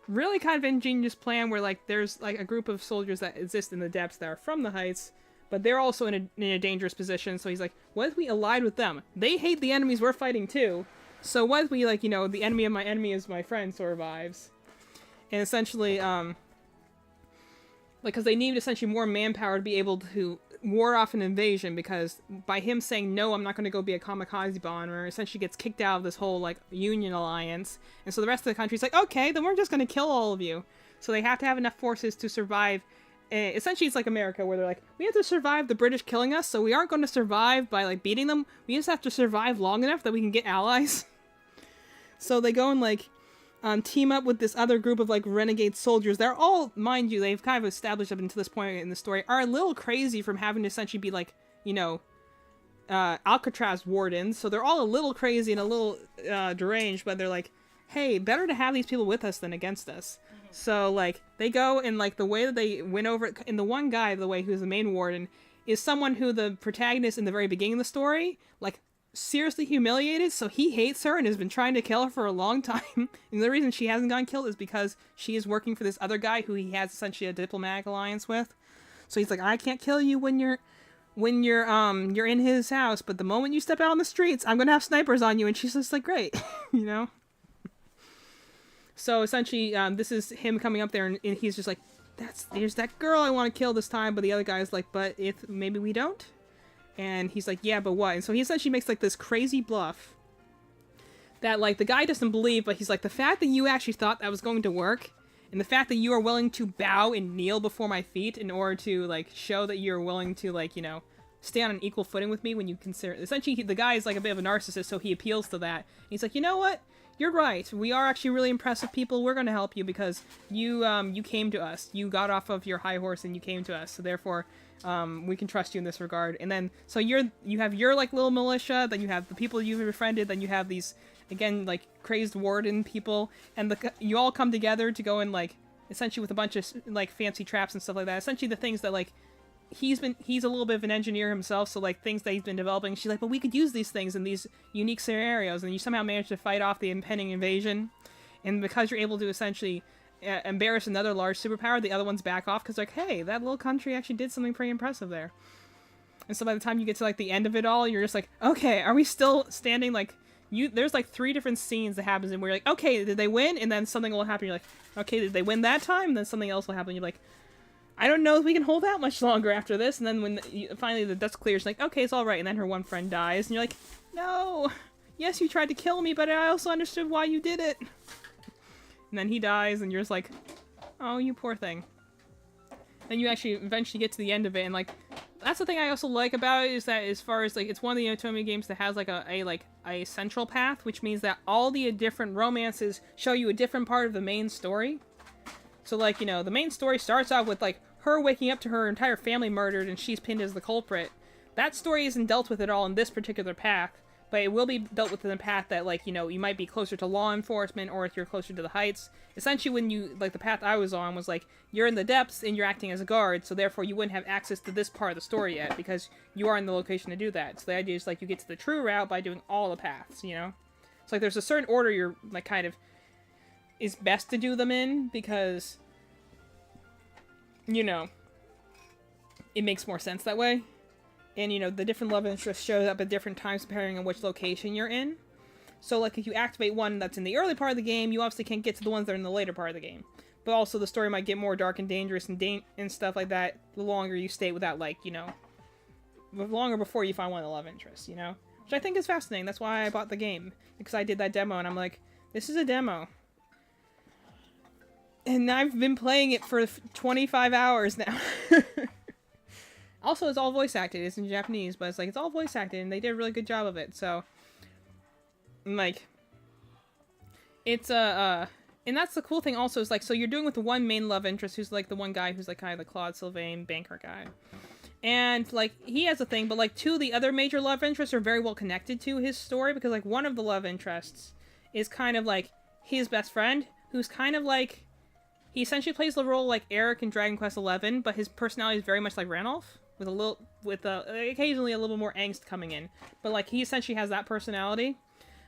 really kind of ingenious plan where, like, there's, like, a group of soldiers that exist in the depths that are from the Heights, but they're also in a dangerous position. So he's like, what if we allied with them? They hate the enemies we're fighting too. So what if we, like, you know, the enemy of my enemy is my friend sort of vibes. And essentially, like, because they need essentially more manpower to be able to ward off an invasion, because by him saying, no, I'm not going to go be a kamikaze bomber, essentially gets kicked out of this whole, like, Union alliance. And so the rest of the country's like, okay, then we're just going to kill all of you. So they have to have enough forces to survive. Essentially, it's like America, where they're like, we have to survive the British killing us, so we aren't going to survive by, like, beating them. We just have to survive long enough that we can get allies. So they go and like team up with this other group of like renegade soldiers. They're all, mind you, they've kind of established up until this point in the story, are a little crazy from having to essentially be like, you know, Alcatraz wardens. So they're all a little crazy and a little deranged, but they're like, hey, better to have these people with us than against us. So like they go and like the way that they win over it, and the one guy, the way who's the main warden, is someone who the protagonist in the very beginning of the story like seriously humiliated, so he hates her and has been trying to kill her for a long time. And the reason she hasn't gotten killed is because she is working for this other guy who he has essentially a diplomatic alliance with. So he's like, I can't kill you when you're in his house, but the moment you step out on the streets, I'm gonna have snipers on you. And she's just like, great. You know. So essentially, this is him coming up there, and he's just like, there's that girl I want to kill this time. But the other guy's like, but if maybe we don't. And he's like, yeah, but what? And so he essentially makes like this crazy bluff that like the guy doesn't believe, but he's like, the fact that you actually thought that was going to work, and the fact that you are willing to bow and kneel before my feet in order to like show that you're willing to like, you know, stay on an equal footing with me when you consider, essentially the guy is like a bit of a narcissist, so he appeals to that. And he's like, you know what? You're right. We are actually really impressive people. We're going to help you because you came to us. You got off of your high horse and you came to us. So therefore, we can trust you in this regard. And then, so you have your like little militia, then you have the people you've befriended, then you have these, again, like crazed warden people, and you all come together to go and like, essentially with a bunch of like fancy traps and stuff like that. Essentially the things that like, he's a little bit of an engineer himself, so like things that he's been developing, she's like, but we could use these things in these unique scenarios, and you somehow manage to fight off the impending invasion. And because you're able to essentially embarrass another large superpower, the other ones back off because like, hey, that little country actually did something pretty impressive there. And so by the time you get to like the end of it all, you're just like, okay, are we still standing? Like there's like 3 different scenes that happens, and we're like, okay, did they win? And then something will happen. You're like, okay, did they win that time? And then something else will happen. You're like, I don't know if we can hold out much longer after this. And then when finally the dust clears, like, okay, it's all right. And then her one friend dies, and you're like, no, yes, you tried to kill me, but I also understood why you did it. And then he dies, and you're just like, oh, you poor thing. Then you actually eventually get to the end of it, and like, that's the thing I also like about it, is that as far as like, it's one of the Otome games that has like a central path, which means that all the different romances show you a different part of the main story. So like, you know, the main story starts out with like her waking up to her entire family murdered and she's pinned as the culprit. That story isn't dealt with at all in this particular path, but it will be dealt with in the path that like, you know, you might be closer to law enforcement, or if you're closer to the heights. Essentially when you, like the path I was on was like, you're in the depths and you're acting as a guard, so therefore you wouldn't have access to this part of the story yet because you are in the location to do that. So the idea is like you get to the true route by doing all the paths, you know? It's like there's a certain order you're like kind of is best to do them in because, you know, it makes more sense that way. And, you know, the different love interests show up at different times depending on which location you're in. So, like, if you activate one that's in the early part of the game, you obviously can't get to the ones that are in the later part of the game. But also, the story might get more dark and dangerous and stuff like that the longer you stay without, like, you know, longer before you find one of the love interests, you know? Which I think is fascinating. That's why I bought the game. Because I did that demo, and I'm like, this is a demo. And I've been playing it for 25 hours now. Also, it's all voice acted. It's in Japanese, but it's like, it's all voice acted, and they did a really good job of it, so... like... it's, and that's the cool thing also, is like, so you're doing with the one main love interest, who's like the one guy who's like kind of the Claude Sylvain banker guy. And, like, he has a thing, but like, 2 of the other major love interests are very well connected to his story, because like, one of the love interests is kind of like his best friend, who's kind of like... he essentially plays the role like Eric in Dragon Quest XI, but his personality is very much like Ranulph, with occasionally a little more angst coming in. But like, he essentially has that personality.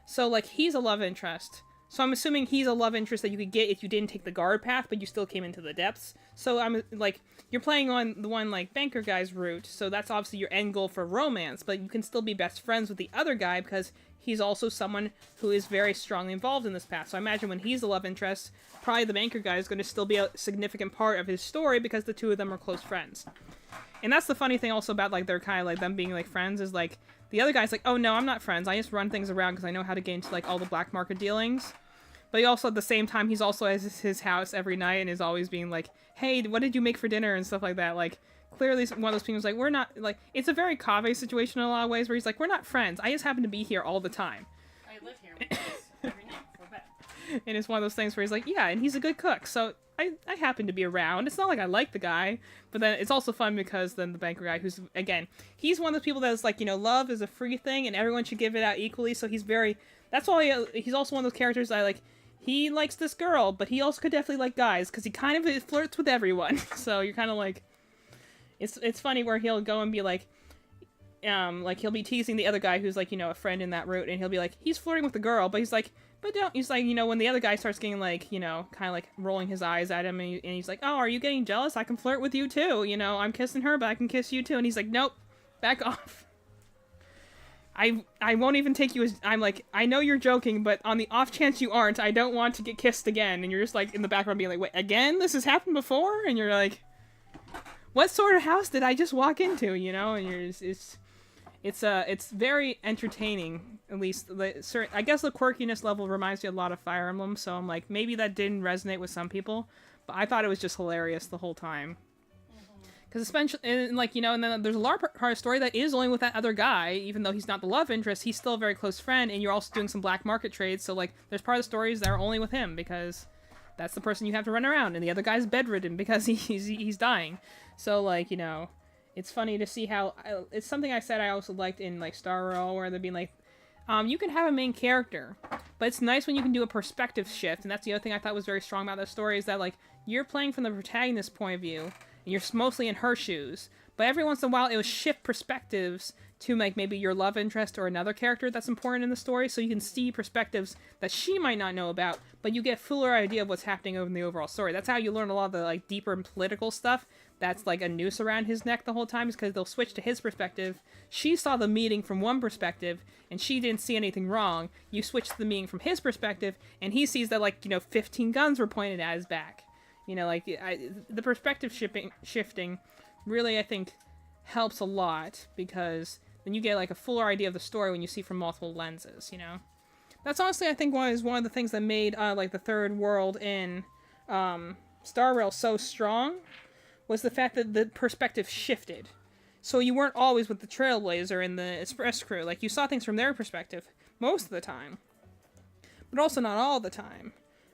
So like, he's a love interest. So I'm assuming he's a love interest that you could get if you didn't take the guard path, but you still came into the depths. So I'm like, you're playing on the one like banker guy's route, so that's obviously your end goal for romance, but you can still be best friends with the other guy because he's also someone who is very strongly involved in this path. So I imagine when he's the love interest, probably the banker guy is going to still be a significant part of his story because the 2 of them are close friends. And that's the funny thing also about like they're kind of like them being like friends, is like the other guy's like, oh no, I'm not friends, I just run things around because I know how to get into like all the black market dealings. But he also at the same time, he's also at his house every night and is always being like, hey, what did you make for dinner and stuff like that. Like, clearly one of those people is like, we're not, like, it's a very Kaveh situation in a lot of ways where he's like, we're not friends, I just happen to be here all the time. I I live here. We do this every night before bed. And it's one of those things where he's like, yeah, and he's a good cook, so I happen to be around. It's not like I like the guy, but then it's also fun because then the banker guy, who's, again, he's one of those people that's like, you know, love is a free thing and everyone should give it out equally, so he's very, that's why he's also one of those characters I like. He likes this girl, but he also could definitely like guys, because he kind of flirts with everyone, so you're kind of like, it's funny where he'll go and be like he'll be teasing the other guy who's like, you know, a friend in that route, and he'll be like, he's flirting with the girl, but he's like, but don't, he's like, you know, when the other guy starts getting like, you know, kind of like rolling his eyes at him, and he's like, oh, are you getting jealous? I can flirt with you too, you know, I'm kissing her, but I can kiss you too, and he's like, nope, back off. I won't even take you as, I'm like, I know you're joking, but on the off chance you aren't, I don't want to get kissed again, and you're just like in the background being like, wait, again? This has happened before? And you're like, what sort of house did I just walk into, you know? And you're just, it's very entertaining, at least. I guess the quirkiness level reminds me a lot of Fire Emblem, so I'm like, maybe that didn't resonate with some people, but I thought it was just hilarious the whole time. Because especially, and like, you know, and then there's a large part of the story that is only with that other guy, even though he's not the love interest, he's still a very close friend, and you're also doing some black market trades, so like, there's part of the stories that are only with him, because that's the person you have to run around, and the other guy's bedridden because he's dying. So like, you know, it's funny to see how, it's something I said I also liked in like Star Rail, where they'd be like, you can have a main character, but it's nice when you can do a perspective shift, and that's the other thing I thought was very strong about this story, is that like, you're playing from the protagonist's point of view, and you're mostly in her shoes, but every once in a while it will shift perspectives to like maybe your love interest or another character that's important in the story, so you can see perspectives that she might not know about, but you get a fuller idea of what's happening in the overall story. That's how you learn a lot of the like deeper and political stuff that's like a noose around his neck the whole time, is because they'll switch to his perspective. She saw the meeting from one perspective, and she didn't see anything wrong. You switch to the meeting from his perspective, and he sees that like, you know, 15 guns were pointed at his back. You know, like, the perspective shifting really, I think, helps a lot, because then you get, like, a fuller idea of the story when you see from multiple lenses, you know? That's honestly, I think, one of the things that made, like, the third world in Star Rail so strong, was the fact that the perspective shifted. So you weren't always with the Trailblazer and the Express crew. Like, you saw things from their perspective most of the time, but also not all the time.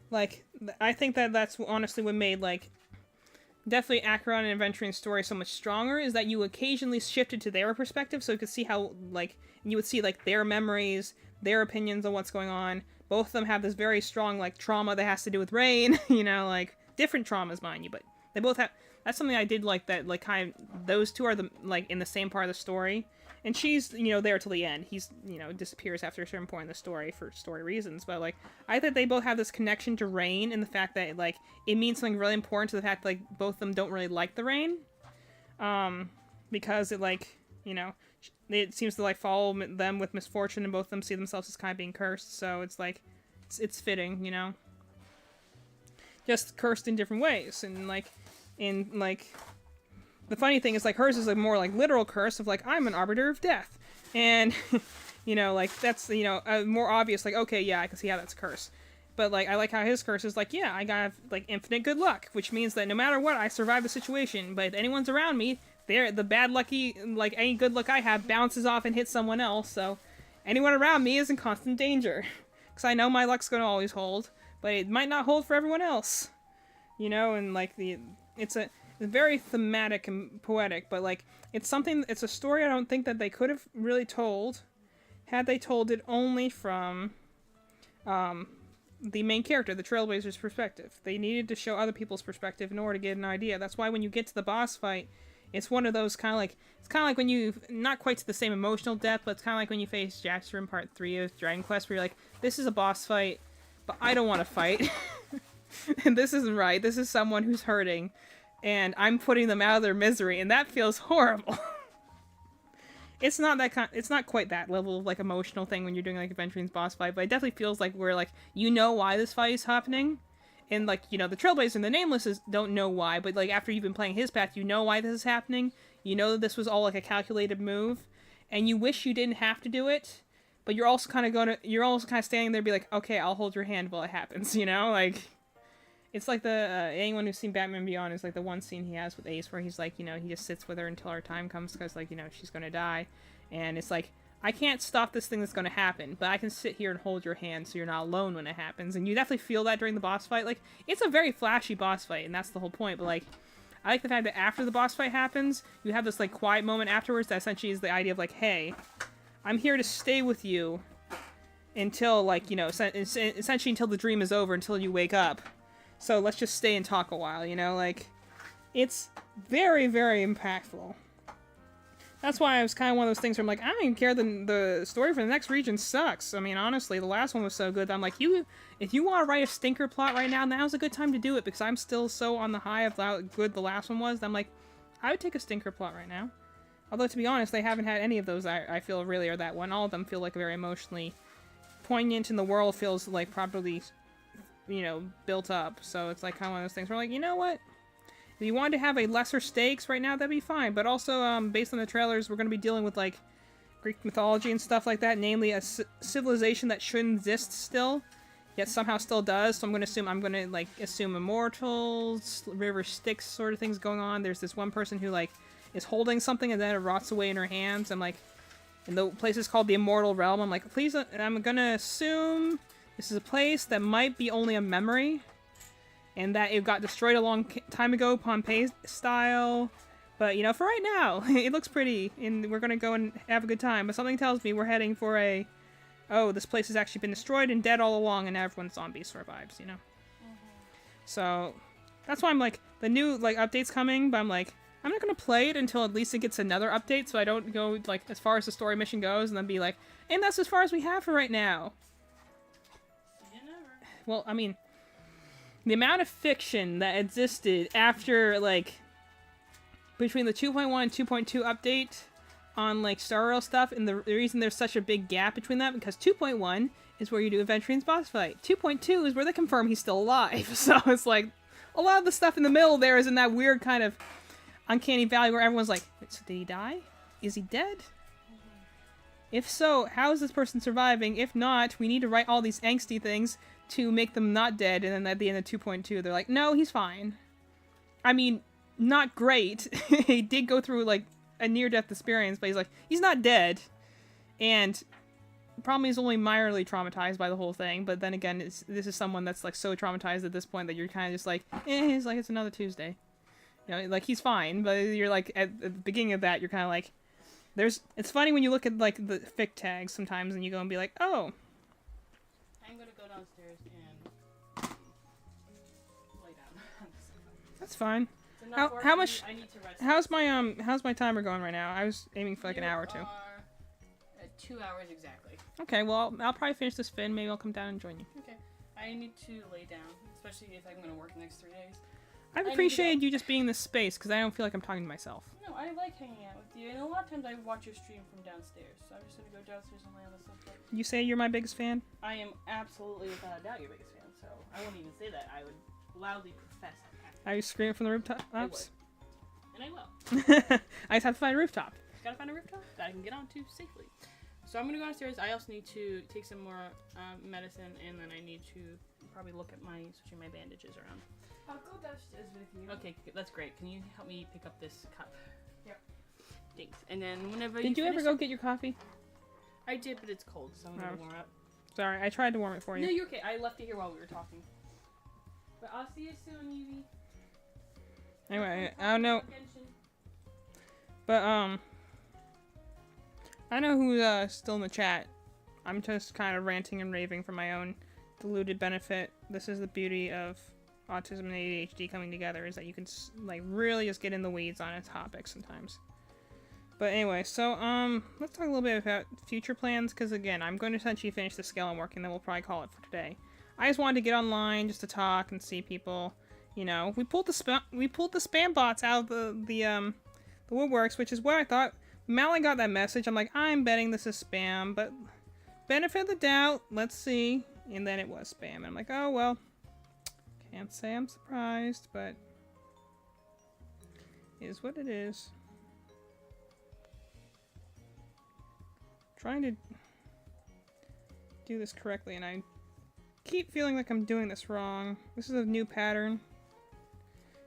Like, I think that that's honestly what made, like, definitely Acheron and Adventuring's story so much stronger, is that you occasionally shifted to their perspective, so you could see how, like, you would see, like, their memories, their opinions on what's going on. Both of them have this very strong, like, trauma that has to do with rain, you know, like, different traumas, mind you, but they both have, that's something I did like, that, like, kind of, those two are, the like, in the same part of the story. And she's, you know, there till the end. He's, you know, disappears after a certain point in the story for story reasons. But, like, I think they both have this connection to rain, and the fact that, like, it means something really important to the fact that, like, both of them don't really like the rain. Because it, like, you know, it seems to, like, follow them with misfortune, and both of them see themselves as kind of being cursed. So it's, like, it's fitting, you know? Just cursed in different ways. And, like, the funny thing is, like, hers is a more, like, literal curse of, like, I'm an arbiter of death. And, you know, like, that's, you know, a more obvious, like, okay, yeah, I can see how that's a curse. But, like, I like how his curse is, like, yeah, I got, like, infinite good luck, which means that no matter what, I survive the situation. But if anyone's around me, the bad lucky, like, any good luck I have bounces off and hits someone else. So anyone around me is in constant danger. Because I know my luck's going to always hold, but it might not hold for everyone else. You know, and, like, it's very thematic and poetic, but, like, it's a story I don't think that they could have really told had they told it only from the main character, the Trailblazer's perspective. They needed to show other people's perspective in order to get an idea. That's why when you get to the boss fight, it's one of those kind of like, it's kind of like when you, not quite to the same emotional depth, but it's kind of like when you face Jaxter in Part 3 of Dragon Quest, where you're like, this is a boss fight, but I don't want to fight. And this isn't right. This is someone who's hurting, and I'm putting them out of their misery, and that feels horrible. It's not quite that level of, like, emotional thing when you're doing, like, Adventuring's boss fight, but it definitely feels like where, like, you know why this fight is happening, and, like, you know, the Trailblazer and the Nameless don't know why, but, like, after you've been playing his path, you know why this is happening, you know that this was all, like, a calculated move, and you wish you didn't have to do it, but you're also kind of standing there and be like, okay, I'll hold your hand while it happens, you know, like... It's like anyone who's seen Batman Beyond is like the one scene he has with Ace where he's like, you know, he just sits with her until her time comes because, like, you know, she's going to die. And it's like, I can't stop this thing that's going to happen, but I can sit here and hold your hand so you're not alone when it happens. And you definitely feel that during the boss fight. Like, it's a very flashy boss fight, and that's the whole point. But, like, I like the fact that after the boss fight happens, you have this, like, quiet moment afterwards that essentially is the idea of, like, hey, I'm here to stay with you until, like, you know, essentially until the dream is over, until you wake up. So let's just stay and talk a while, you know? Like, it's very, very impactful. That's why it was kind of one of those things where I'm like, I don't even care, the story for the next region sucks. I mean, honestly, the last one was so good that I'm like, if you want to write a stinker plot right now, now's a good time to do it, because I'm still so on the high of how good the last one was that I'm like, I would take a stinker plot right now. Although, to be honest, they haven't had any of those I feel really are that one. All of them feel like very emotionally poignant, and the world feels like properly, you know, built up. So it's like kind of one of those things where like, you know what? If you wanted to have a lesser stakes right now, that'd be fine. But also, based on the trailers, we're going to be dealing with, like, Greek mythology and stuff like that. Namely, a civilization that shouldn't exist still, yet somehow still does. So I'm going to assume immortals, river Styx sort of things going on. There's this one person who, like, is holding something and then it rots away in her hands. I'm like, and the place is called the Immortal Realm. I'm like, please, I'm going to assume this is a place that might be only a memory. And that it got destroyed a long time ago, Pompeii style. But, you know, for right now, it looks pretty, and we're gonna go and have a good time. But something tells me we're heading for a, oh, this place has actually been destroyed and dead all along, and everyone's zombie survives, you know? So, that's why I'm like, the new, like, update's coming, but I'm like, I'm not gonna play it until at least it gets another update, so I don't go, like, as far as the story mission goes, and then be like, and that's as far as we have for right now. Well, I mean, the amount of fiction that existed after, like, between the 2.1 and 2.2 update on, like, Star Rail stuff, and the reason there's such a big gap between that, because 2.1 is where you do Adventurine's boss fight. 2.2 is where they confirm he's still alive. So it's like, a lot of the stuff in the middle there is in that weird kind of uncanny valley where everyone's like, wait, so did he die? Is he dead? If so, how is this person surviving? If not, we need to write all these angsty things to make them not dead, and then at the end of 2.2, they're like, no, he's fine. I mean, not great. He did go through, like, a near-death experience, but he's not dead. And probably he's only minorly traumatized by the whole thing, but then again, this is someone that's, like, so traumatized at this point that you're kind of just like, it's like, it's another Tuesday. You know, like, he's fine, but you're, like, at the beginning of that, you're kind of like, it's funny when you look at, like, the fic tags sometimes, and you go and be like, oh, I'm gonna go downstairs and lay down. that's fine. How much? I need to rest. How's my timer going right now? I was aiming for like an hour or two. At 2 hours exactly. Okay, well I'll probably finish this fin. Maybe I'll come down and join you. Okay. I need to lay down, especially if I'm gonna work the next 3 days. I've appreciated you just being in this space because I don't feel like I'm talking to myself. No, I like hanging out with you, and a lot of times I watch your stream from downstairs, so I'm just gonna go downstairs and lay on the sofa. You say you're my biggest fan? I am absolutely without a doubt your biggest fan, so I wouldn't even say that. I would loudly profess that. Are you screaming from the rooftops? I would. And I will. I just have to find a rooftop. Just gotta find a rooftop that I can get onto safely. So I'm gonna go downstairs. I also need to take some more medicine, and then I need to probably look at switching my bandages around. I'll go downstairs with you. Okay, that's great. Can you help me pick up this cup? Yep. Thanks. And then whenever Did you ever go get your coffee? I did, but it's cold, so I'm gonna warm up. Sorry, I tried to warm it for you. No, you're okay. I left it here while we were talking. But I'll see you soon, Evie. Anyway, I don't know. But, I know who's still in the chat. I'm just kind of ranting and raving for my own deluded benefit. This is the beauty of autism and ADHD coming together, is that you can, like, really just get in the weeds on a topic sometimes. But anyway, so, let's talk a little bit about future plans, because again, I'm going to essentially finish the skeleton work, and then we'll probably call it for today. I just wanted to get online just to talk and see people. You know, we pulled the spam bots out of the woodworks, which is what I thought. Malin got that message. I'm like, I'm betting this is spam, but benefit of the doubt, let's see. And then it was spam. And I'm like, oh well. Can't say I'm surprised, but it is what it is. Trying to do this correctly, and I keep feeling like I'm doing this wrong. This is a new pattern.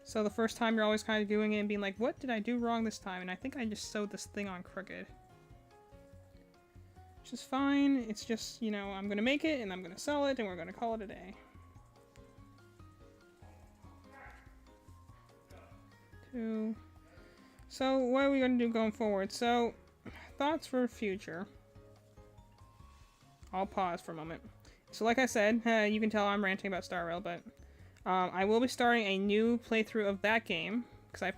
So the first time you're always kind of doing it and being like, what did I do wrong this time? And I think I just sewed this thing on crooked. which is fine. It's just, you know, I'm going to make it and I'm going to sell it and we're going to call it a day. Two. So what are we going to do going forward? So, thoughts for future. I'll pause for a moment. So like I said, you can tell I'm ranting about Star Rail, but I will be starting a new playthrough of that game, because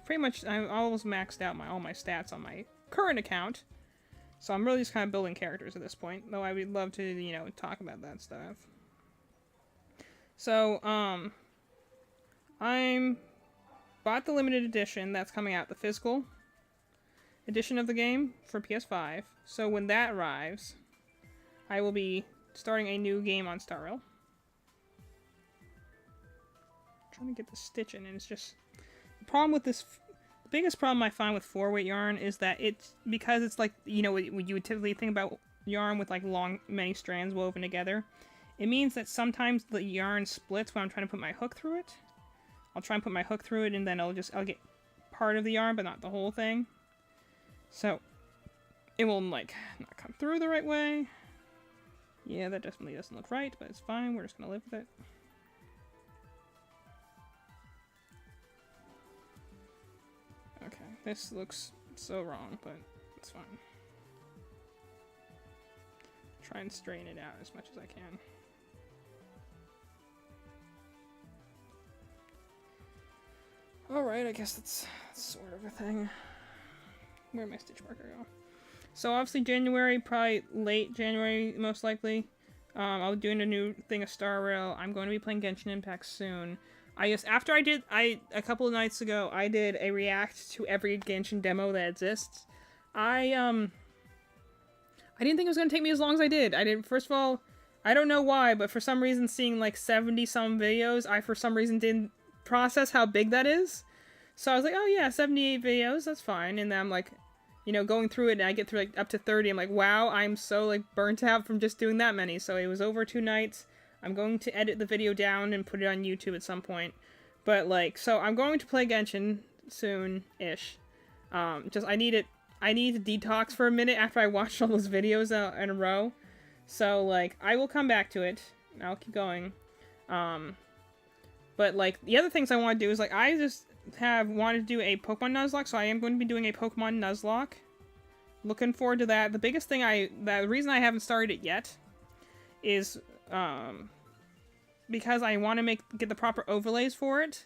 I'm almost maxed out all my stats on my current account. So I'm really just kind of building characters at this point, though I would love to, you know, talk about that stuff. So, I'm bought the limited edition that's coming out, the physical edition of the game for PS5. So when that arrives, I will be starting a new game on Star Rail. I'm trying to get the stitch in, and it's just the problem with this. The biggest problem I find with 4-weight yarn is that it's because it's like, you know, what you would typically think about yarn with like long, many strands woven together. It means that sometimes the yarn splits when I'm trying to put my hook through it. I'll try and put my hook through it, and then I'll get part of the yarn, but not the whole thing. So it will like not come through the right way. Yeah, that definitely doesn't look right, but it's fine. We're just gonna live with it. Okay, this looks so wrong, but it's fine. Try and straighten it out as much as I can. Alright, I guess that's sort of a thing. Where'd my stitch marker go? So obviously January, probably late January most likely. I'll be doing a new thing of Star Rail. I'm going to be playing Genshin Impact soon. After a couple of nights ago, I did a react to every Genshin demo that exists. I didn't think it was going to take me as long as I did. First of all, I don't know why, but for some reason seeing like 70 some videos, I for some reason didn't process how big that is. So I was like, oh yeah, 78 videos, that's fine. And then I'm like, you know, going through it, and I get through like up to 30. I'm like, wow, I'm so like burnt out from just doing that many. So it was over 2 nights. I'm going to edit the video down and put it on YouTube at some point. But like, so I'm going to play Genshin soon-ish. I need to detox for a minute after I watched all those videos in a row. So like, I will come back to it. I'll keep going. But like, the other things I want to do is like, I just have wanted to do a Pokemon Nuzlocke, so I am going to be doing a Pokemon Nuzlocke. Looking forward to that. The biggest thing the reason I haven't started it yet is because I want to get the proper overlays for it.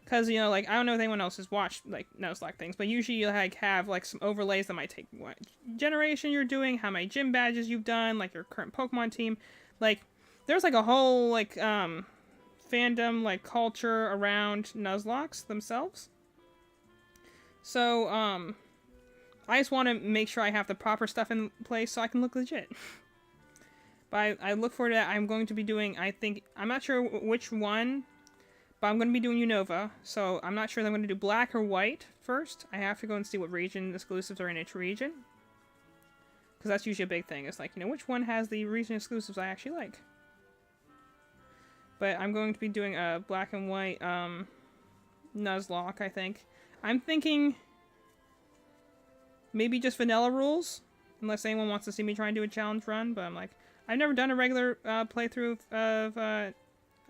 Because, you know, like, I don't know if anyone else has watched, like, Nuzlocke things, but usually you, like, have, like, some overlays that might take what generation you're doing, how many gym badges you've done, like, your current Pokemon team. Like, there's, like, a whole, like, fandom, like, culture around Nuzlocks themselves. So, I just want to make sure I have the proper stuff in place so I can look legit. But I look forward to that. I'm going to be doing, I'm not sure which one, but I'm going to be doing Unova. So I'm not sure that I'm going to do black or white first. I have to go and see what region exclusives are in each region. Because that's usually a big thing. It's like, you know, which one has the region exclusives I actually like. But I'm going to be doing a black and white Nuzlocke, I think. I'm thinking maybe just vanilla rules. Unless anyone wants to see me try and do a challenge run. But I'm like, I've never done a regular playthrough of a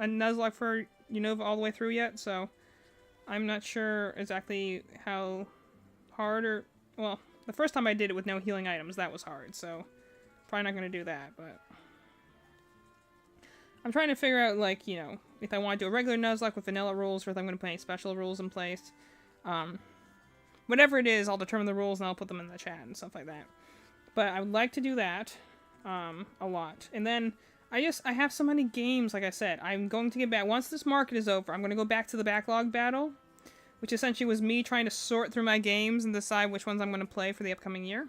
Nuzlocke for Unova all the way through yet. So I'm not sure exactly how hard or... Well, the first time I did it with no healing items, that was hard. So probably not going to do that, but... I'm trying to figure out, like, you know, if I want to do a regular Nuzlocke with vanilla rules, or if I'm going to put any special rules in place. Whatever it is, I'll determine the rules and I'll put them in the chat and stuff like that. But I would like to do that a lot. And then I have so many games, like I said. I'm going to get back. Once this market is over, I'm going to go back to the backlog battle, which essentially was me trying to sort through my games and decide which ones I'm going to play for the upcoming year.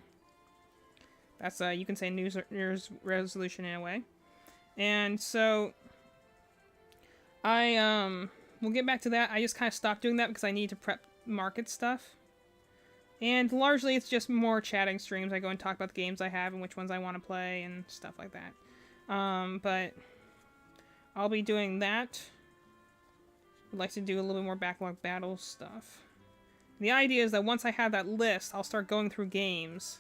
That's, you can say, New Year's resolution in a way. And so, we'll get back to that. I just kind of stopped doing that because I need to prep market stuff. And largely it's just more chatting streams. I go and talk about the games I have and which ones I want to play and stuff like that. But I'll be doing that. I'd like to do a little bit more backlog battle stuff. The idea is that once I have that list, I'll start going through games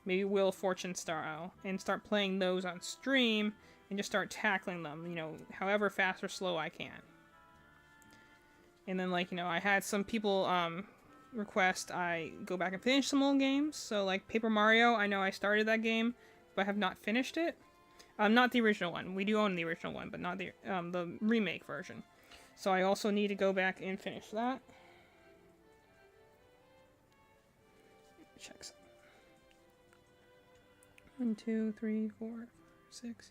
maybe Wheel of Fortune style, and start playing those on stream and just start tackling them, you know, however fast or slow I can. And then, like, you know, I had some people request I go back and finish some old games. So, like, Paper Mario, I know I started that game, but I have not finished it. Not the original one. We do own the original one, but not the remake version. So I also need to go back and finish that. Check. 1, 2, 3, 4, 5, 6.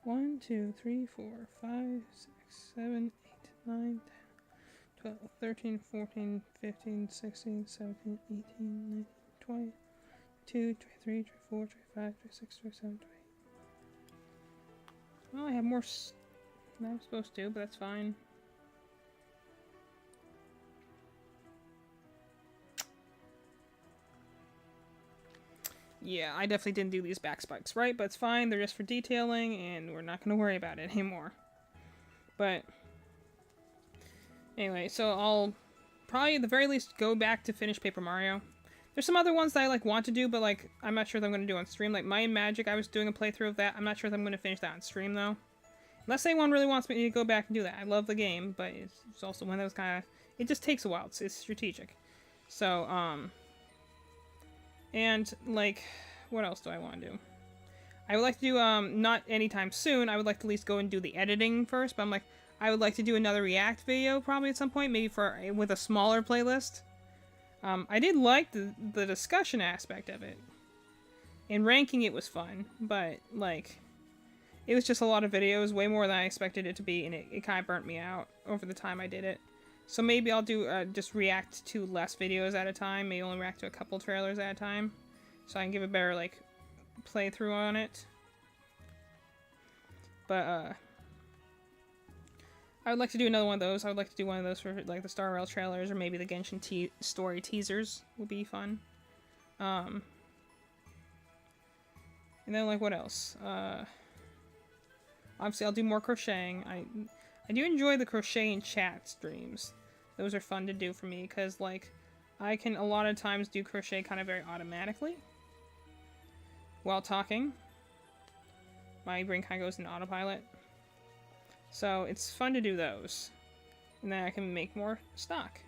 1, 2, 3, 4, 5, 6, 7, 8, 9, 10, 12, 13, 14, 15, 16, 17, 18, 19, 20, 22, 23, 24, 25, 26, 27, 28. Well, I have more than I'm supposed to, but that's fine. Yeah, I definitely didn't do these back spikes right, but it's fine. They're just for detailing, and we're not going to worry about it anymore. But anyway, so I'll probably at the very least go back to finish Paper Mario. There's some other ones that I like want to do, but like I'm not sure that I'm going to do on stream. Like Might and Magic, I was doing a playthrough of that. I'm not sure if I'm going to finish that on stream though. Unless anyone really wants me to go back and do that. I love the game, but it's also one that was kind of... It just takes a while. It's strategic. So, and, like, what else do I want to do? I would like to do, not anytime soon. I would like to at least go and do the editing first, but I'm like, I would like to do another React video probably at some point, maybe with a smaller playlist. I did like the discussion aspect of it. And ranking it was fun, but, like... It was just a lot of videos, way more than I expected it to be, and it kind of burnt me out over the time I did it. So maybe I'll do just react to less videos at a time, maybe only react to a couple trailers at a time, so I can give a better, like, playthrough on it. But, I would like to do another one of those. I would like to do one of those for, like, the Star Rail trailers, or maybe the Genshin story teasers would be fun. And then, like, what else? Obviously, I'll do more crocheting. I do enjoy the crochet and chat streams. Those are fun to do for me, because, like, I can a lot of times do crochet kind of very automatically while talking. My brain kind of goes into autopilot. So, it's fun to do those. And then I can make more stock.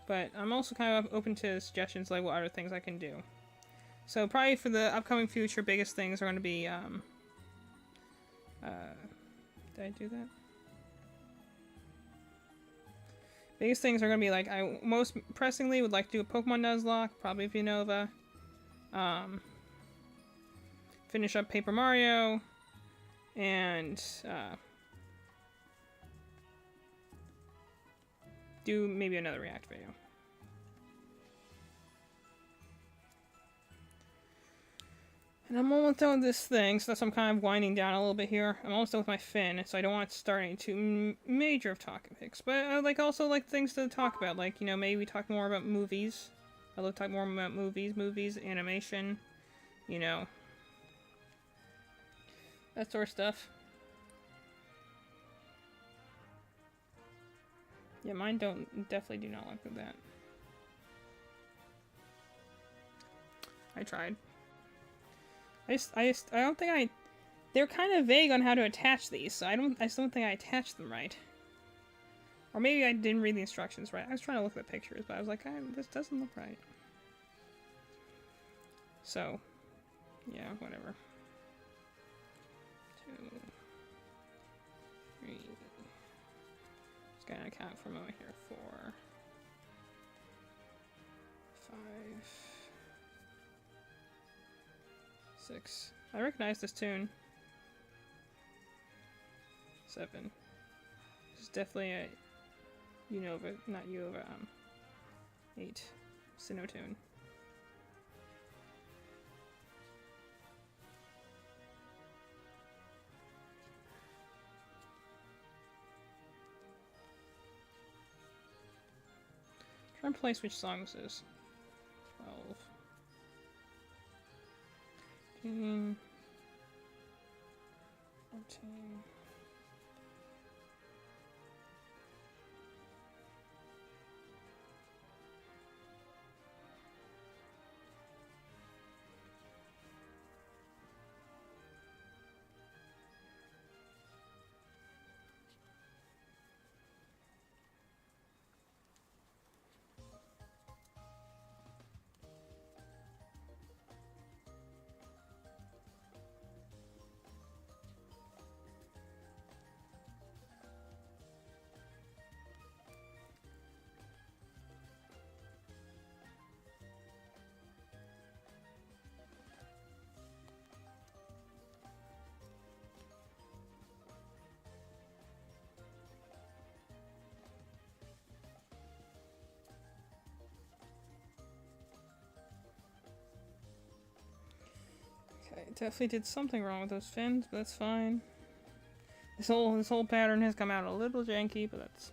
But I'm also kind of open to suggestions, like what other things I can do. So, probably for the upcoming future, biggest things are going to be, did I do that? Biggest things are gonna be like, I most pressingly would like to do a Pokemon Nuzlocke, probably Unova. Finish up Paper Mario, and do maybe another React video. And I'm almost done with this thing, so that's why I'm kind of winding down a little bit here. I'm almost done with my fin, so I don't want to start any too major of topics. But I also like things to talk about, like, you know, maybe we talk more about movies. I love to talk more about movies, animation, you know, that sort of stuff. Yeah, mine definitely do not like that. I tried. I don't think they're kind of vague on how to attach these, so I just don't think I attached them right. Or maybe I didn't read the instructions right. I was trying to look at the pictures, but I was like, this doesn't look right. So, yeah, whatever. 2, 3. Just gonna count for a moment here. 4, 5. 6. I recognize this tune. 7. This is definitely a Unova, not Unova, 8. Sinnoh tune. Try and place which song this is. 12. 13, 14. definitely did something wrong with those fins, but that's fine. This whole pattern has come out a little janky, but that's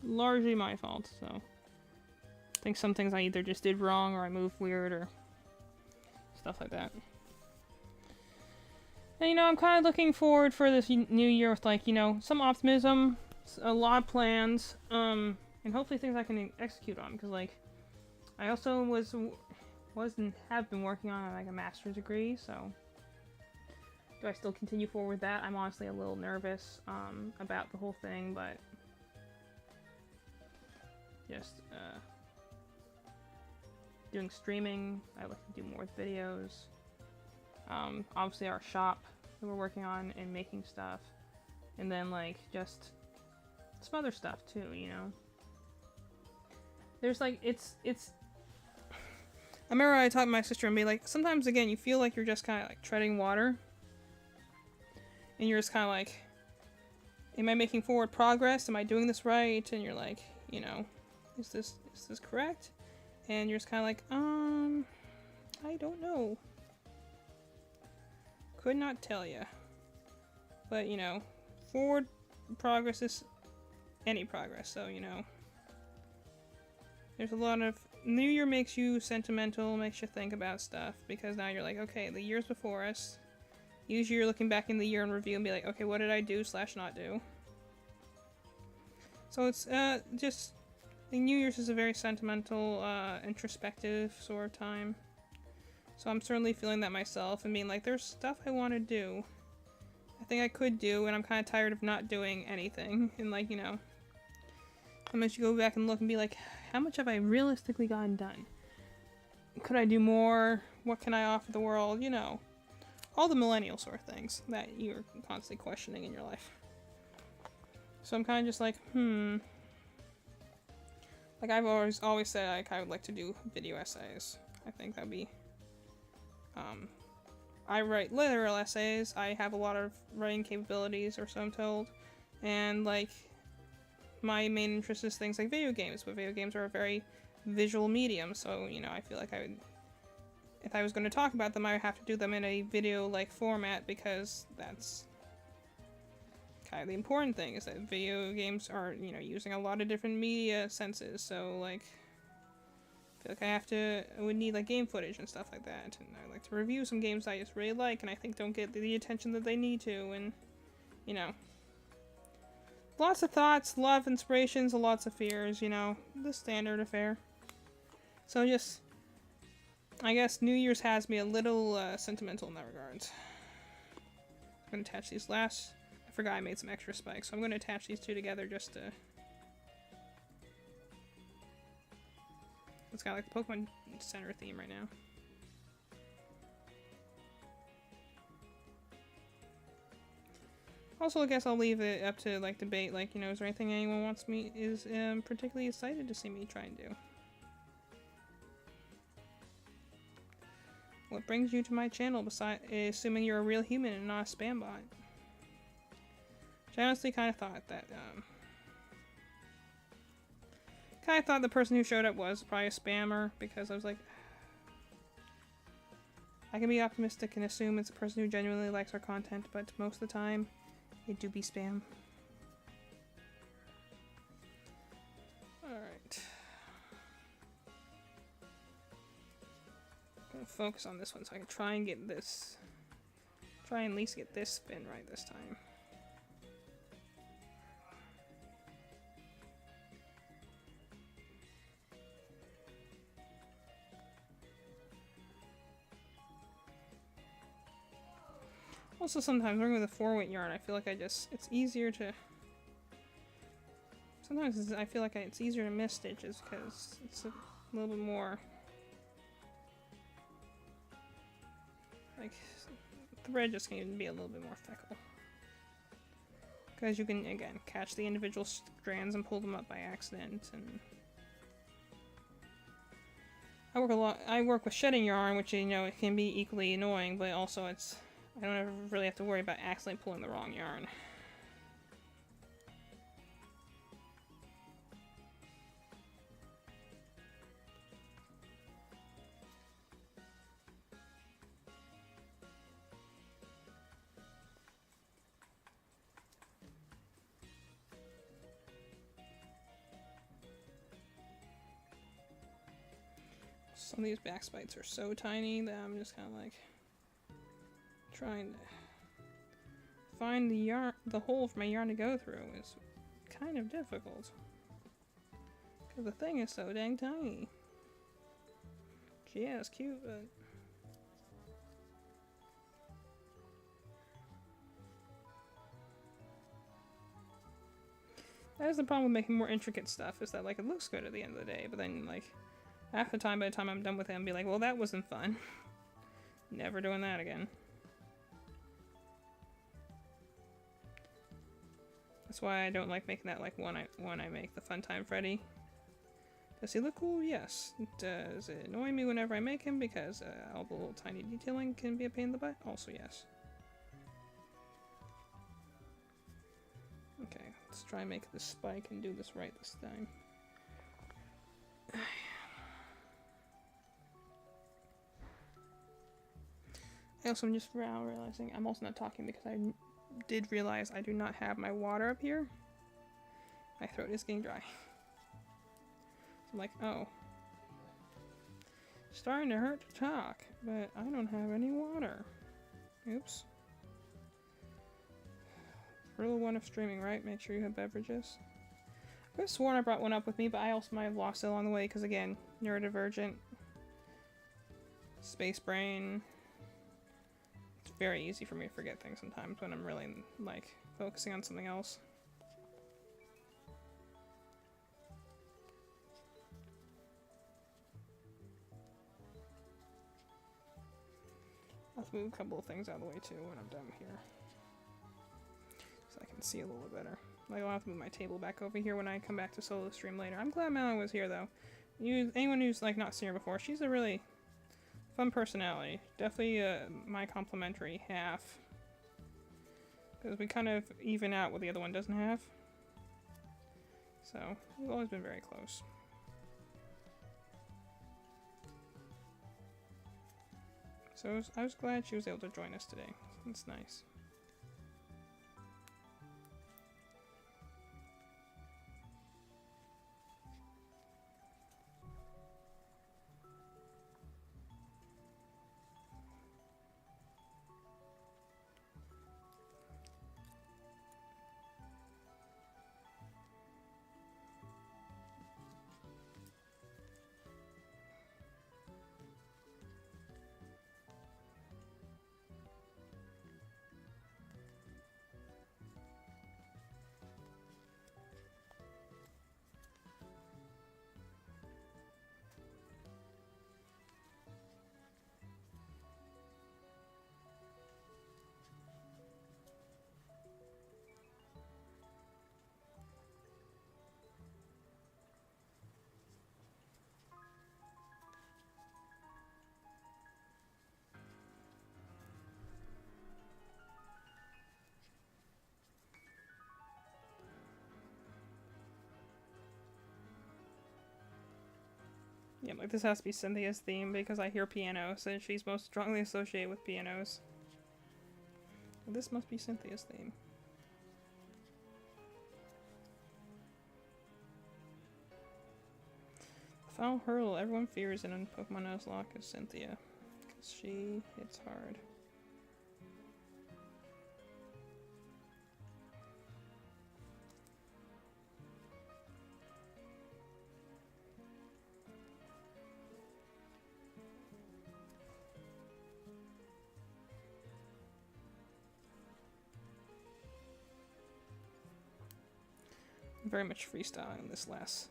largely my fault, so. I think some things I either just did wrong or I moved weird or stuff like that. And, you know, I'm kind of looking forward for this new year with, like, you know, some optimism, a lot of plans, and hopefully things I can execute on, because, like, I also have been working on, like, a master's degree, so do I still continue forward with that? I'm honestly a little nervous, about the whole thing, but just, doing streaming, I like to do more videos. Obviously our shop that we're working on and making stuff. And then, like, just some other stuff too, you know? There's, like, it's... I remember I talked to my sister and be like, sometimes, again, you feel like you're just kind of, like, treading water. And you're just kind of like, am I making forward progress? Am I doing this right? And you're like, you know, is this correct? And you're just kind of like, I don't know. Could not tell you. But, you know, forward progress is any progress, so, you know. There's a lot of... New Year makes you sentimental, makes you think about stuff, because now you're like, okay, the year's before us. Usually you're looking back in the year in review and be like, okay, what did I do / not do? So it's, just... The New Year's is a very sentimental, introspective sort of time. So I'm certainly feeling that myself and being like, there's stuff I want to do. I think I could do, and I'm kind of tired of not doing anything. And, like, you know, sometimes you go back and look and be like, how much have I realistically gotten done? Could I do more? What can I offer the world? You know, all the millennial sort of things that you're constantly questioning in your life. So I'm kind of just like, Like, I've always said, like, I would like to do video essays. I think that'd be, I write literal essays. I have a lot of writing capabilities, or so I'm told. And, like, my main interest is things like video games, but video games are a very visual medium, so, you know, I feel like I would, if I was going to talk about them, I would have to do them in a video-like format, because that's kind of the important thing, is that video games are, you know, using a lot of different media senses, so, like, I feel like I would need, like, game footage and stuff like that, and I like to review some games I just really like, and I think don't get the attention that they need to, and, you know, lots of thoughts, a lot of inspirations, lots of fears, you know, the standard affair. So just, I guess New Year's has me a little, sentimental in that regard. I'm gonna attach these last... I forgot I made some extra spikes, so I'm going to attach these two together just to... It's got like the Pokemon Center theme right now. Also, I guess I'll leave it up to, like, debate, like, you know, is there anything anyone is particularly excited to see me try and do? What brings you to my channel, besides assuming you're a real human and not a spam bot? Which I honestly kind of thought that, the person who showed up was probably a spammer, because I was like, I can be optimistic and assume it's a person who genuinely likes our content, but most of the time, it do be spam. Alright. I'm gonna focus on this one so I can try and get this, try and at least get this spin right this time. Also, sometimes working with a 4-weight yarn, I feel like it's easier to... Sometimes I feel like it's easier to miss stitches because it's a little bit more... Like, the thread just can be a little bit more fickle. Because you can, again, catch the individual strands and pull them up by accident, and... I work with shedding yarn, which, you know, it can be equally annoying, but also it's... I don't ever really have to worry about accidentally pulling the wrong yarn. Some of these back spikes are so tiny that I'm just kind of like trying to find the hole for my yarn to go through is kind of difficult. Because the thing is so dang tiny. Yeah, it's cute, but... That is the problem with making more intricate stuff, is that, like, it looks good at the end of the day, but then, like, half the time, by the time I'm done with it, I'll be like, well, that wasn't fun. Never doing that again. That's why I don't like making that, like, when I make the Funtime Freddy. Does he look cool? Yes. Does it annoy me whenever I make him because all the little tiny detailing can be a pain in the butt? Also yes. Okay, let's try and make this spike and do this right this time. I also am just now realizing I'm also not talking because I did realize I do not have my water up here. My throat is getting dry. I'm like, oh. Starting to hurt to talk, but I don't have any water. Oops. Rule 1 of streaming, right? Make sure you have beverages. I could have sworn I brought one up with me, but I also might have lost it along the way, because again, neurodivergent. Space brain. It's very easy for me to forget things sometimes when I'm really, like, focusing on something else. I'll have to move a couple of things out of the way too when I'm done here. So I can see a little bit better. I'll have to move my table back over here when I come back to solo stream later. I'm glad Melon was here though. Anyone who's like not seen her before, she's a really fun personality. Definitely my complimentary half. Because we kind of even out what the other one doesn't have. So, we've always been very close. So I was glad she was able to join us today. It's nice. Yeah, like this has to be Cynthia's theme because I hear piano, so she's most strongly associated with pianos. This must be Cynthia's theme. The final hurdle everyone fears in Pokemon Nuzlocke is Cynthia, because she hits hard. Very much freestyling this last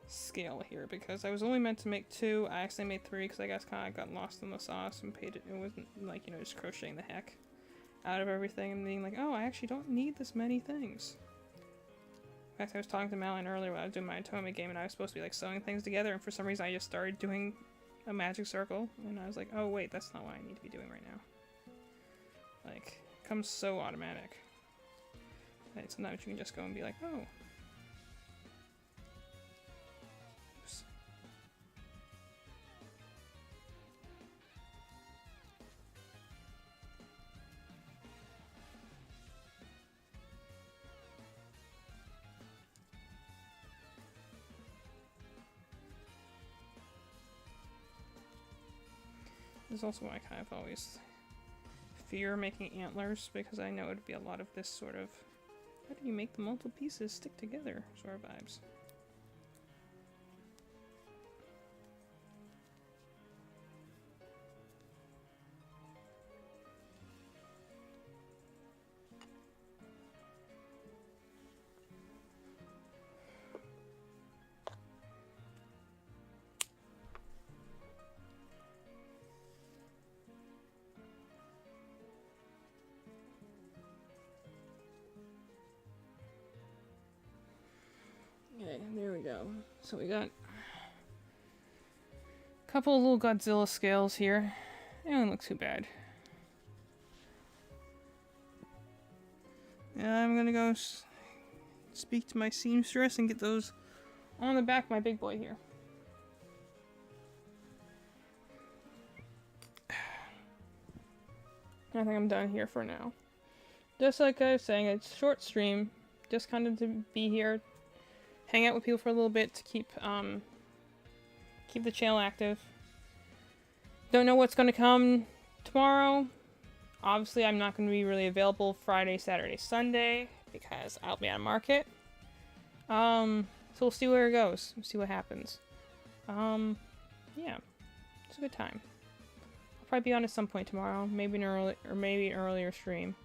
scale here because I was only meant to make 2. I actually made 3 because I guess kind of got lost in the sauce and paid it. It wasn't like, you know, just crocheting the heck out of everything and being like, oh, I actually don't need this many things. In fact, I was talking to Malin earlier when I was doing my Atomic game and I was supposed to be like sewing things together and for some reason I just started doing a magic circle and I was like, oh wait, that's not what I need to be doing right now. Like, it comes so automatic. Right, sometimes you can just go and be like, oh. Oops. This is also why I kind of always fear making antlers, because I know it'd be a lot of this sort of, how do you make the multiple pieces stick together sort of vibes. Okay, there we go. So we got a couple of little Godzilla scales here. They don't look too bad. Yeah, I'm gonna go speak to my seamstress and get those on the back of my big boy here. I think I'm done here for now. Just like I was saying, it's a short stream. Just kind of to be here, hang out with people for a little bit to keep the channel active. Don't know what's going to come tomorrow. Obviously, I'm not going to be really available Friday, Saturday, Sunday because I'll be on market. So we'll see where it goes. We'll see what happens. Yeah, it's a good time. I'll probably be on at some point tomorrow, maybe an earlier stream,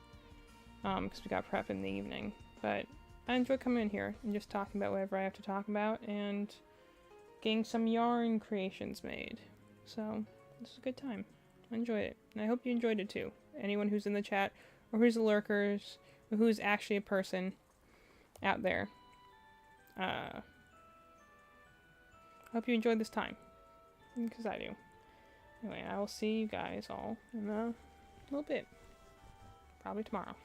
because we got prep in the evening. But I enjoy coming in here and just talking about whatever I have to talk about and getting some yarn creations made. So this is a good time. I enjoyed it, and I hope you enjoyed it too. Anyone who's in the chat, or who's the lurkers, or who's actually a person out there. I hope you enjoyed this time, because I do. Anyway, I will see you guys all in a little bit. Probably tomorrow.